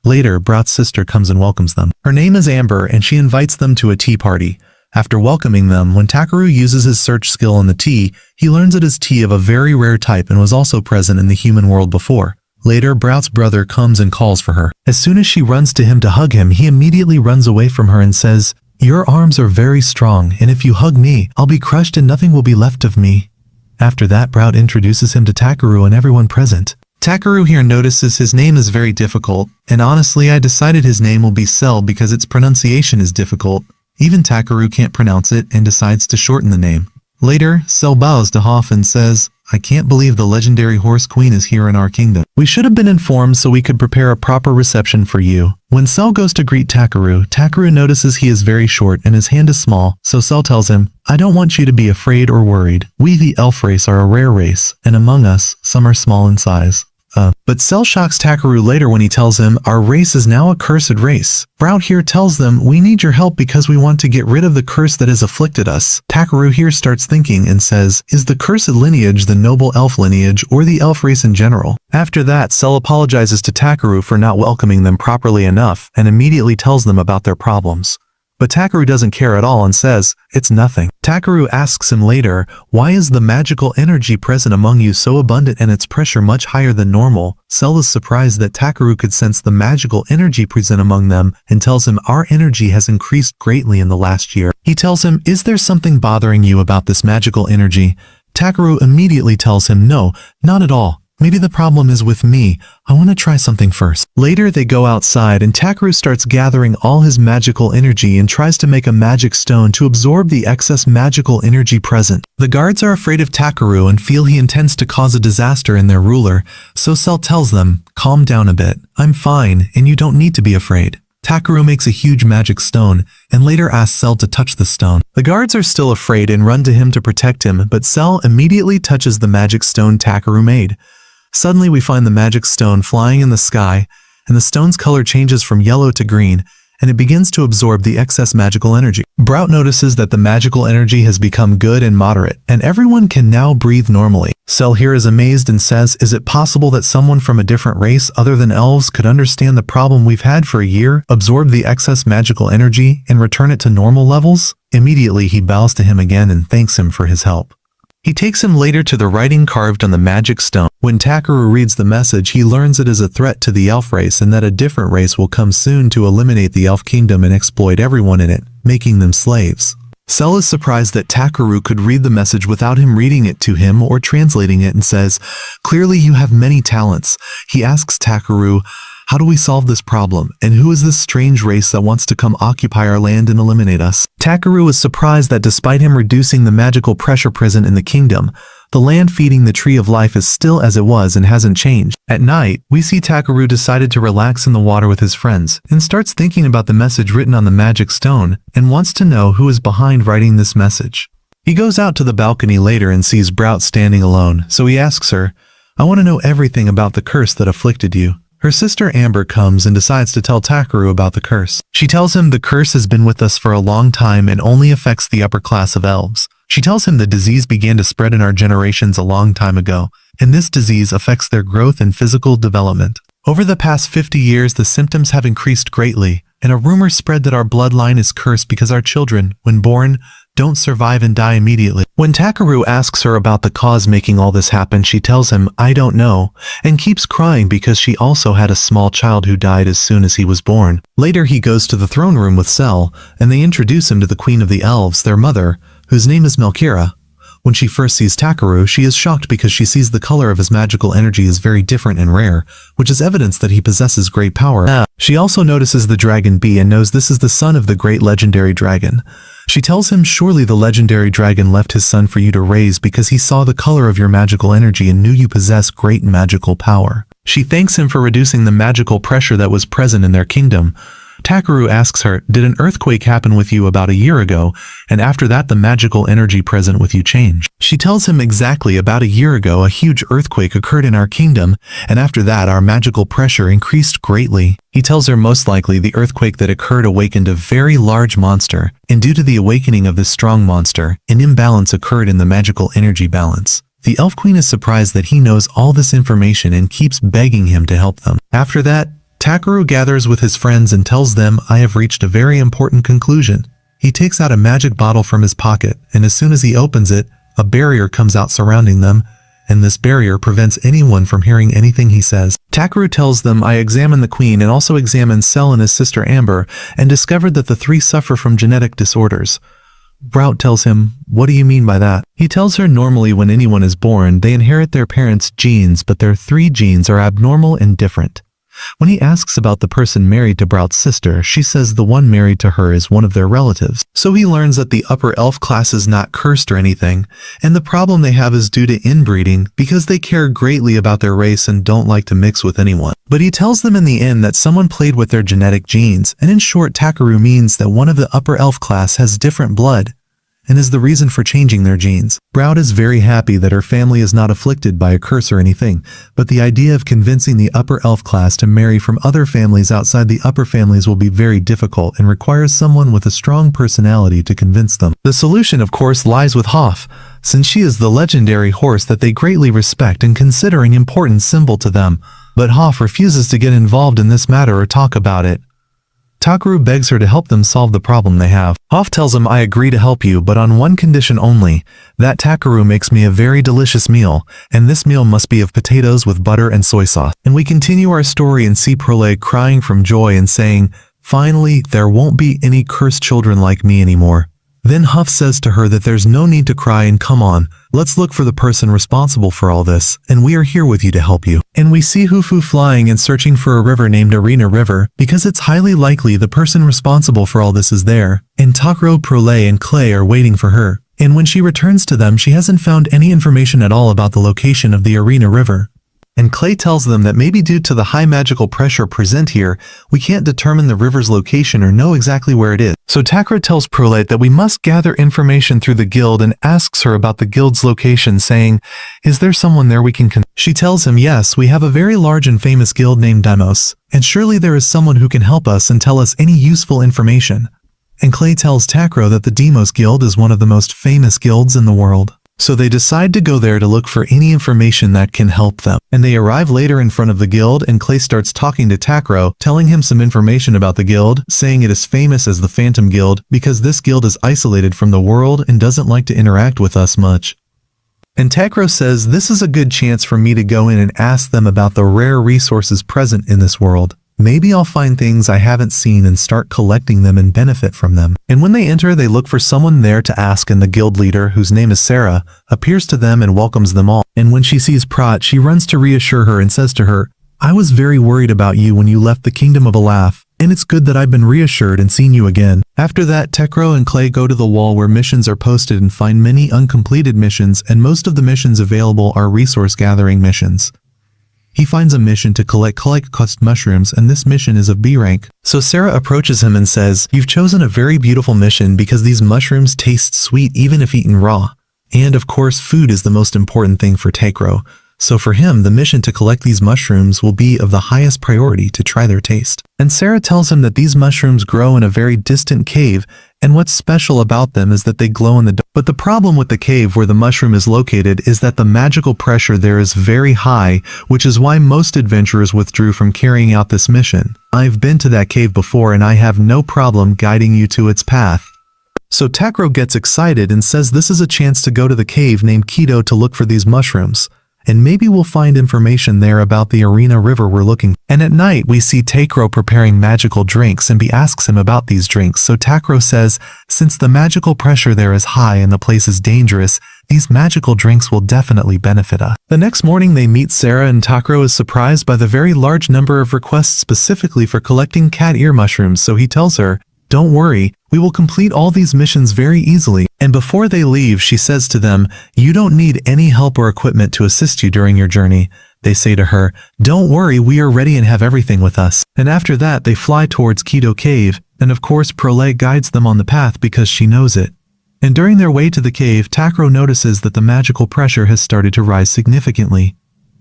A: Later, Brout's sister comes and welcomes them. Her name is Amber, and she invites them to a tea party. After welcoming them, when Takeru uses his search skill on the tea, he learns it is tea of a very rare type and was also present in the human world before. Later, Brout's brother comes and calls for her. As soon as she runs to him to hug him, he immediately runs away from her and says, "Your arms are very strong, and if you hug me, I'll be crushed and nothing will be left of me." After that, Brout introduces him to Takeru and everyone present. Takeru here notices his name is very difficult, and honestly I decided his name will be Cell because its pronunciation is difficult. Even Takeru can't pronounce it and decides to shorten the name. Later, Cell bows to Hoff and says, "I can't believe the legendary horse queen is here in our kingdom. We should have been informed so we could prepare a proper reception for you." When Cell goes to greet Takeru, Takeru notices he is very short and his hand is small, so Cell tells him, "I don't want you to be afraid or worried. We the elf race are a rare race, and among us, some are small in size." But Cell shocks Takeru later when he tells him, "Our race is now a cursed race." Brout here tells them, "We need your help because we want to get rid of the curse that has afflicted us." Takeru here starts thinking and says, "Is the cursed lineage the noble elf lineage or the elf race in general?" After that, Cell apologizes to Takeru for not welcoming them properly enough and immediately tells them about their problems. But Takeru doesn't care at all and says, "It's nothing." Takeru asks him later, "Why is the magical energy present among you so abundant and its pressure much higher than normal?" Cell is surprised that Takeru could sense the magical energy present among them and tells him our energy has increased greatly in the last year. He tells him, "Is there something bothering you about this magical energy?" Takeru immediately tells him, "No, not at all. Maybe the problem is with me. I want to try something first." Later, they go outside and Takeru starts gathering all his magical energy and tries to make a magic stone to absorb the excess magical energy present. The guards are afraid of Takeru and feel he intends to cause a disaster in their ruler, so Cell tells them, "Calm down a bit. I'm fine, and you don't need to be afraid." Takeru makes a huge magic stone, and later asks Cell to touch the stone. The guards are still afraid and run to him to protect him, but Cell immediately touches the magic stone Takeru made. Suddenly we find the magic stone flying in the sky, and the stone's color changes from yellow to green, and it begins to absorb the excess magical energy. Brout notices that the magical energy has become good and moderate, and everyone can now breathe normally. Cell here is amazed and says, "Is it possible that someone from a different race other than elves could understand the problem we've had for a year, absorb the excess magical energy, and return it to normal levels?" Immediately he bows to him again and thanks him for his help. He takes him later to the writing carved on the magic stone. When Takeru reads the message, he learns it is a threat to the elf race and that a different race will come soon to eliminate the elf kingdom and exploit everyone in it, making them slaves. Cell is surprised that Takeru could read the message without him reading it to him or translating it and says, "Clearly you have many talents." He asks Takeru, "How do we solve this problem? And who is this strange race that wants to come occupy our land and eliminate us?" Takeru is surprised that despite him reducing the magical pressure present in the kingdom, the land feeding the Tree of Life is still as it was and hasn't changed. At night, we see Takeru decided to relax in the water with his friends and starts thinking about the message written on the magic stone and wants to know who is behind writing this message. He goes out to the balcony later and sees Brout standing alone, so he asks her, "I want to know everything about the curse that afflicted you." Her sister Amber comes and decides to tell Takaru about the curse. She tells him the curse has been with us for a long time and only affects the upper class of elves. She tells him the disease began to spread in our generations a long time ago, and this disease affects their growth and physical development. Over the past 50 years, the symptoms have increased greatly, and a rumor spread that our bloodline is cursed because our children, when born, don't survive and die immediately. When Takaru asks her about the cause making all this happen, she tells him, "I don't know," and keeps crying because she also had a small child who died as soon as he was born. Later he goes to the throne room with Cell, and they introduce him to the Queen of the Elves, their mother, whose name is Melkira. When she first sees Takaru, she is shocked because she sees the color of his magical energy is very different and rare, which is evidence that he possesses great power. She also notices the dragon bee and knows this is the son of the great legendary dragon. She tells him, "Surely the legendary dragon left his son for you to raise because he saw the color of your magical energy and knew you possess great magical power." She thanks him for reducing the magical pressure that was present in their kingdom. Takaru asks her, "Did an earthquake happen with you about a year ago, and after that the magical energy present with you changed?" She tells him exactly about a year ago a huge earthquake occurred in our kingdom, and after that our magical pressure increased greatly. He tells her most likely the earthquake that occurred awakened a very large monster, and due to the awakening of this strong monster, an imbalance occurred in the magical energy balance. The Elf Queen is surprised that he knows all this information and keeps begging him to help them. After that, Takaru gathers with his friends and tells them, "I have reached a very important conclusion." He takes out a magic bottle from his pocket, and as soon as he opens it, a barrier comes out surrounding them, and this barrier prevents anyone from hearing anything he says. Takaru tells them, "I examined the Queen and also examined Cell and his sister Amber, and discovered that the three suffer from genetic disorders." Brout tells him, "What do you mean by that?" He tells her normally when anyone is born, they inherit their parents' genes, but their three genes are abnormal and different. When he asks about the person married to Brout's sister, she says the one married to her is one of their relatives. So he learns that the upper elf class is not cursed or anything, and the problem they have is due to inbreeding because they care greatly about their race and don't like to mix with anyone. But he tells them in the end that someone played with their genetic genes, and in short, Takaru means that one of the upper elf class has different blood, and is the reason for changing their genes. Brout is very happy that her family is not afflicted by a curse or anything, but the idea of convincing the upper elf class to marry from other families outside the upper families will be very difficult and requires someone with a strong personality to convince them. The solution, of course, lies with Hoff, since she is the legendary horse that they greatly respect and consider an important symbol to them, but Hoff refuses to get involved in this matter or talk about it. Takaru begs her to help them solve the problem they have. Hoff tells him, "I agree to help you, but on one condition only, that Takaru makes me a very delicious meal, and this meal must be of potatoes with butter and soy sauce." And we continue our story and see Prole crying from joy and saying, "Finally, there won't be any cursed children like me anymore." Then Huff says to her that there's no need to cry and come on, let's look for the person responsible for all this, and we are here with you to help you. And we see Hufu flying and searching for a river named Arena River, because it's highly likely the person responsible for all this is there, and Takro, Prole, and Clay are waiting for her. And when she returns to them, she hasn't found any information at all about the location of the Arena River. And Clay tells them that maybe due to the high magical pressure present here, we can't determine the river's location or know exactly where it is. So Takra tells Prolate that we must gather information through the guild and asks her about the guild's location, saying, "Is there someone there we can She tells him, "Yes, we have a very large and famous guild named Deimos, and surely there is someone who can help us and tell us any useful information." And Clay tells Takro that the Deimos Guild is one of the most famous guilds in the world. So they decide to go there to look for any information that can help them. And they arrive later in front of the guild, and Clay starts talking to Takro, telling him some information about the guild, saying it is famous as the Phantom Guild because this guild is isolated from the world and doesn't like to interact with us much. And Takro says this is a good chance for me to go in and ask them about the rare resources present in this world. Maybe I'll find things I haven't seen and start collecting them and benefit from them. And when they enter, they look for someone there to ask, and the guild leader, whose name is Sarah, appears to them and welcomes them all. And when she sees Prat, she runs to reassure her and says to her, "I was very worried about you when you left the Kingdom of Alaf, and it's good that I've been reassured and seen you again." After that, Tekro and Clay go to the wall where missions are posted and find many uncompleted missions, and most of the missions available are resource gathering missions. he finds a mission to collect cost mushrooms, and this mission is of B rank. So Sarah approaches him and says, "You've chosen a very beautiful mission because these mushrooms taste sweet even if eaten raw. And of course, food is the most important thing for Takro. So for him, the mission to collect these mushrooms will be of the highest priority to try their taste." And Sarah tells him that these mushrooms grow in a very distant cave, and what's special about them is that they glow in the dark. But the problem with the cave where the mushroom is located is that the magical pressure there is very high, which is why most adventurers withdrew from carrying out this mission. I've been to that cave before and I have no problem guiding you to its path. So Takro gets excited and says this is a chance to go to the cave named Kido to look for these mushrooms. And maybe we'll find information there about the arena river we're looking. And at night, we see Takro preparing magical drinks, and B asks him about these drinks. So Takro says, since the magical pressure there is high and the place is dangerous, these magical drinks will definitely benefit us. The next morning they meet Sarah, and Takro is surprised by the very large number of requests specifically for collecting cat ear mushrooms, so he tells her, "Don't worry, we will complete all these missions very easily." And before they leave, she says to them, "You don't need any help or equipment to assist you during your journey." They say to her, "Don't worry, we are ready and have everything with us." And after that, they fly towards Kido Cave, and of course Prole guides them on the path because she knows it. And during their way to the cave, Takro notices that the magical pressure has started to rise significantly.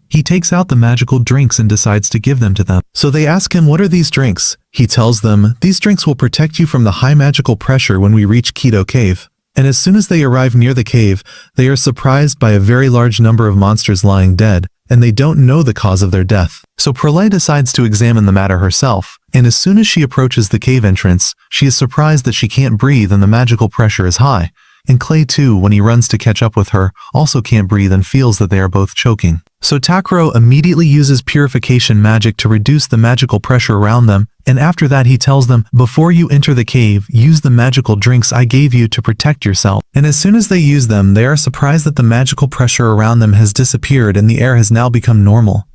A: He takes out the magical drinks and decides to give them to them. So they ask him, "What are these drinks?" He tells them, "These drinks will protect you from the high magical pressure when we reach Kido Cave." And as soon as they arrive near the cave, they are surprised by a very large number of monsters lying dead, and they don't know the cause of their death. So Prole decides to examine the matter herself, and as soon as she approaches the cave entrance, she is surprised that she can't breathe and the magical pressure is high. And Clay too, when he runs to catch up with her, also can't breathe and feels that they are both choking. So Takro immediately uses purification magic to reduce the magical pressure around them, and after that he tells them, "Before you enter the cave, use the magical drinks I gave you to protect yourself." And as soon as they use them, they are surprised that the magical pressure around them has disappeared and the air has now become normal.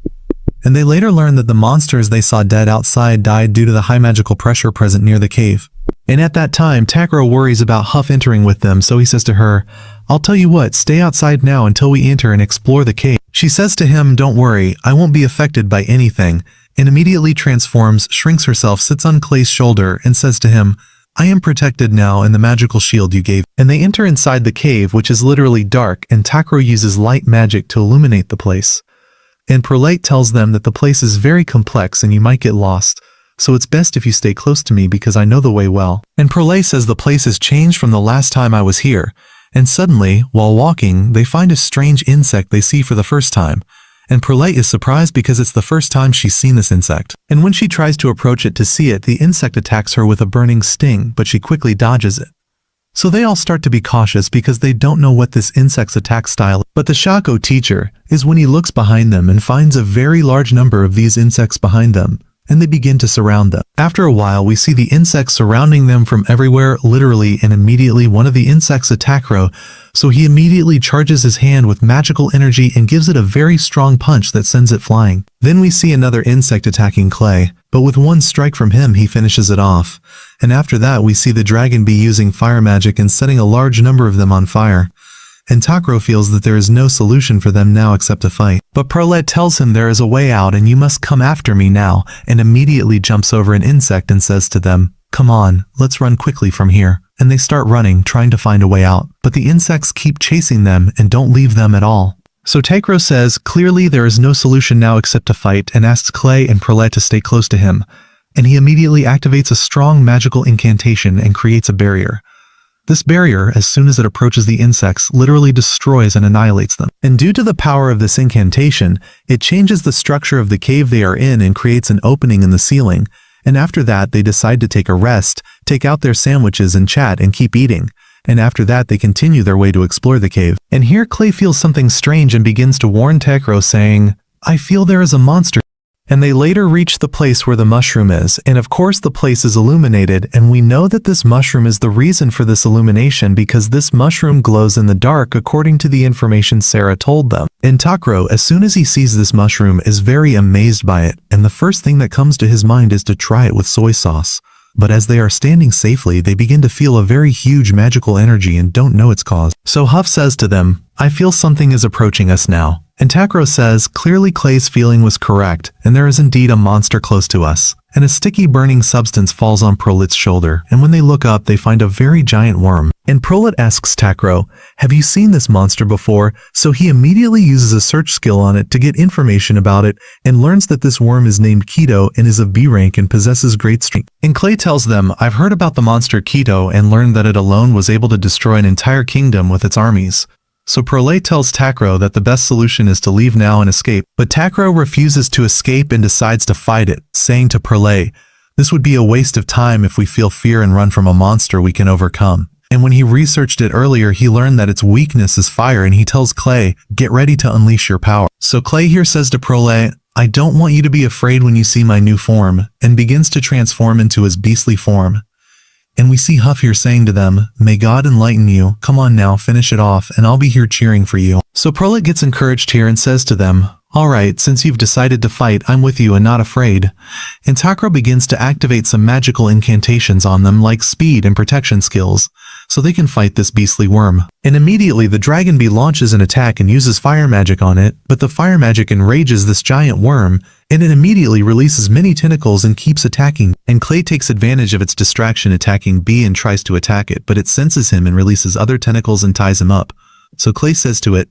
A: And they later learn that the monsters they saw dead outside died due to the high magical pressure present near the cave. And at that time, Takro worries about Huff entering with them, so he says to her, "I'll tell you what, stay outside now until we enter and explore the cave." She says to him, "Don't worry, I won't be affected by anything," and immediately transforms, shrinks herself, sits on Clay's shoulder, and says to him, "I am protected now in the magical shield you gave." And they enter inside the cave, which is literally dark, and Takro uses light magic to illuminate the place. And Prolate tells them that the place is very complex and you might get lost, so it's best if you stay close to me because I know the way well. And Prolate says the place has changed from the last time I was here, and suddenly, while walking, they find a strange insect they see for the first time. And Prolate is surprised because it's the first time she's seen this insect. And when she tries to approach it to see it, the insect attacks her with a burning sting, but she quickly dodges it. So they all start to be cautious because they don't know what this insect's attack style is. But the Shako teacher is when he looks behind them and finds a very large number of these insects behind them, and they begin to surround them. After a while, we see the insects surrounding them from everywhere, literally, and immediately one of the insects attacks Ro, so he immediately charges his hand with magical energy and gives it a very strong punch that sends it flying. Then we see another insect attacking Clay, but with one strike from him he finishes it off. And after that we see the dragon bee using fire magic and setting a large number of them on fire. And Takro feels that there is no solution for them now except to fight. But Prolette tells him there is a way out and you must come after me now, and immediately jumps over an insect and says to them, "Come on, let's run quickly from here." And they start running, trying to find a way out. But the insects keep chasing them and don't leave them at all. So Takro says, clearly there is no solution now except to fight, and asks Clay and Prolette to stay close to him. And he immediately activates a strong magical incantation and creates a barrier. This barrier, as soon as it approaches the insects, literally destroys and annihilates them. And due to the power of this incantation, it changes the structure of the cave they are in and creates an opening in the ceiling. And after that, they decide to take a rest, take out their sandwiches and chat and keep eating. And after that, they continue their way to explore the cave. And here Clay feels something strange and begins to warn Takro, saying, "I feel there is a monster." And they later reach the place where the mushroom is, and of course the place is illuminated, and we know that this mushroom is the reason for this illumination because this mushroom glows in the dark according to the information Sarah told them. And Takro, as soon as he sees this mushroom, is very amazed by it, and the first thing that comes to his mind is to try it with soy sauce. But as they are standing safely, they begin to feel a very huge magical energy and don't know its cause. So Huff says to them, I feel something is approaching us now. And Takro says, clearly Clay's feeling was correct, and there is indeed a monster close to us. And a sticky burning substance falls on Prolet's shoulder, and when they look up, they find a very giant worm. And Prolet asks Takro, have you seen this monster before? So he immediately uses a search skill on it to get information about it, and learns that this worm is named Keto and is of B rank and possesses great strength. And Clay tells them, I've heard about the monster Keto and learned that it alone was able to destroy an entire kingdom with its armies. So Prolet tells Takro that the best solution is to leave now and escape, but Takro refuses to escape and decides to fight it, saying to Prolet, this would be a waste of time if we feel fear and run from a monster we can overcome. And when he researched it earlier, he learned that its weakness is fire, and he tells Clay, get ready to unleash your power. So Clay here says to Prolet, I don't want you to be afraid when you see my new form, and begins to transform into his beastly form. And we see Huff here saying to them, may God enlighten you, come on now, finish it off, and I'll be here cheering for you. So Prolet gets encouraged here and says to them, alright, since you've decided to fight, I'm with you and not afraid. And Takro begins to activate some magical incantations on them like speed and protection skills, so they can fight this beastly worm. And immediately the dragon bee launches an attack and uses fire magic on it, but the fire magic enrages this giant worm, and it immediately releases many tentacles and keeps attacking. And Clay takes advantage of its distraction attacking B and tries to attack it, but it senses him and releases other tentacles and ties him up. So Clay says to it,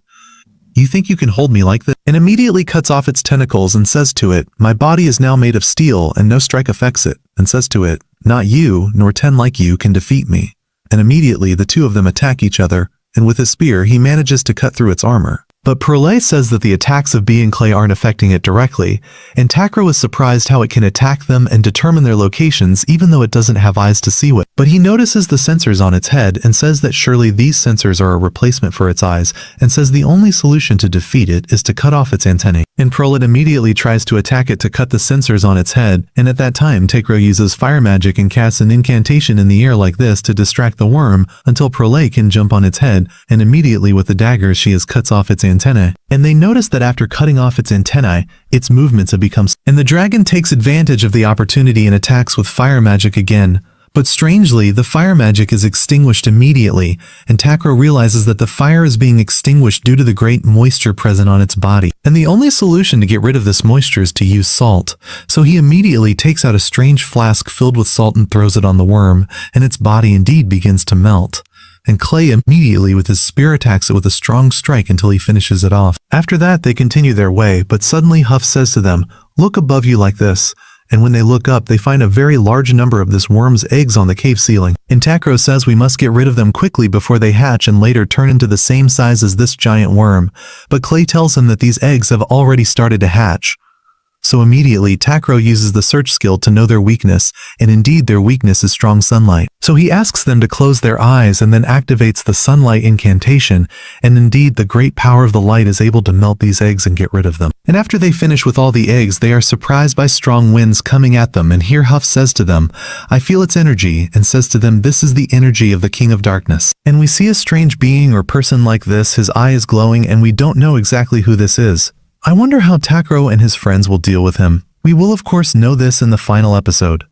A: you think you can hold me like this? And immediately cuts off its tentacles and says to it, my body is now made of steel and no strike affects it, and says to it, not you, nor 10 like you can defeat me. And immediately the two of them attack each other, and with his spear he manages to cut through its armor. But Prolet says that the attacks of B and Clay aren't affecting it directly, and Takro is surprised how it can attack them and determine their locations even though it doesn't have eyes to see with. But he notices the sensors on its head and says that surely these sensors are a replacement for its eyes, and says the only solution to defeat it is to cut off its antennae. And Prolet immediately tries to attack it to cut the sensors on its head, and at that time Takro uses fire magic and casts an incantation in the air like this to distract the worm until Prolet can jump on its head, and immediately with the dagger she cuts off its antennae. And they notice that after cutting off its antennae, its movements have become and the dragon takes advantage of the opportunity and attacks with fire magic again. But strangely, the fire magic is extinguished immediately, and Takro realizes that the fire is being extinguished due to the great moisture present on its body. And the only solution to get rid of this moisture is to use salt. So he immediately takes out a strange flask filled with salt and throws it on the worm, and its body indeed begins to melt. And Clay immediately with his spear attacks it with a strong strike until he finishes it off. After that, they continue their way, but suddenly Huff says to them, look above you like this. And when they look up, they find a very large number of this worm's eggs on the cave ceiling. And Takro says we must get rid of them quickly before they hatch and later turn into the same size as this giant worm. But Clay tells him that these eggs have already started to hatch. So immediately, Takro uses the search skill to know their weakness, and indeed their weakness is strong sunlight. So he asks them to close their eyes and then activates the sunlight incantation, and indeed the great power of the light is able to melt these eggs and get rid of them. And after they finish with all the eggs, they are surprised by strong winds coming at them, and here Huff says to them, I feel its energy, and says to them, this is the energy of the King of Darkness. And we see a strange being or person like this, his eye is glowing, and we don't know exactly who this is. I wonder how Takro and his friends will deal with him. We will of course know this in the final episode.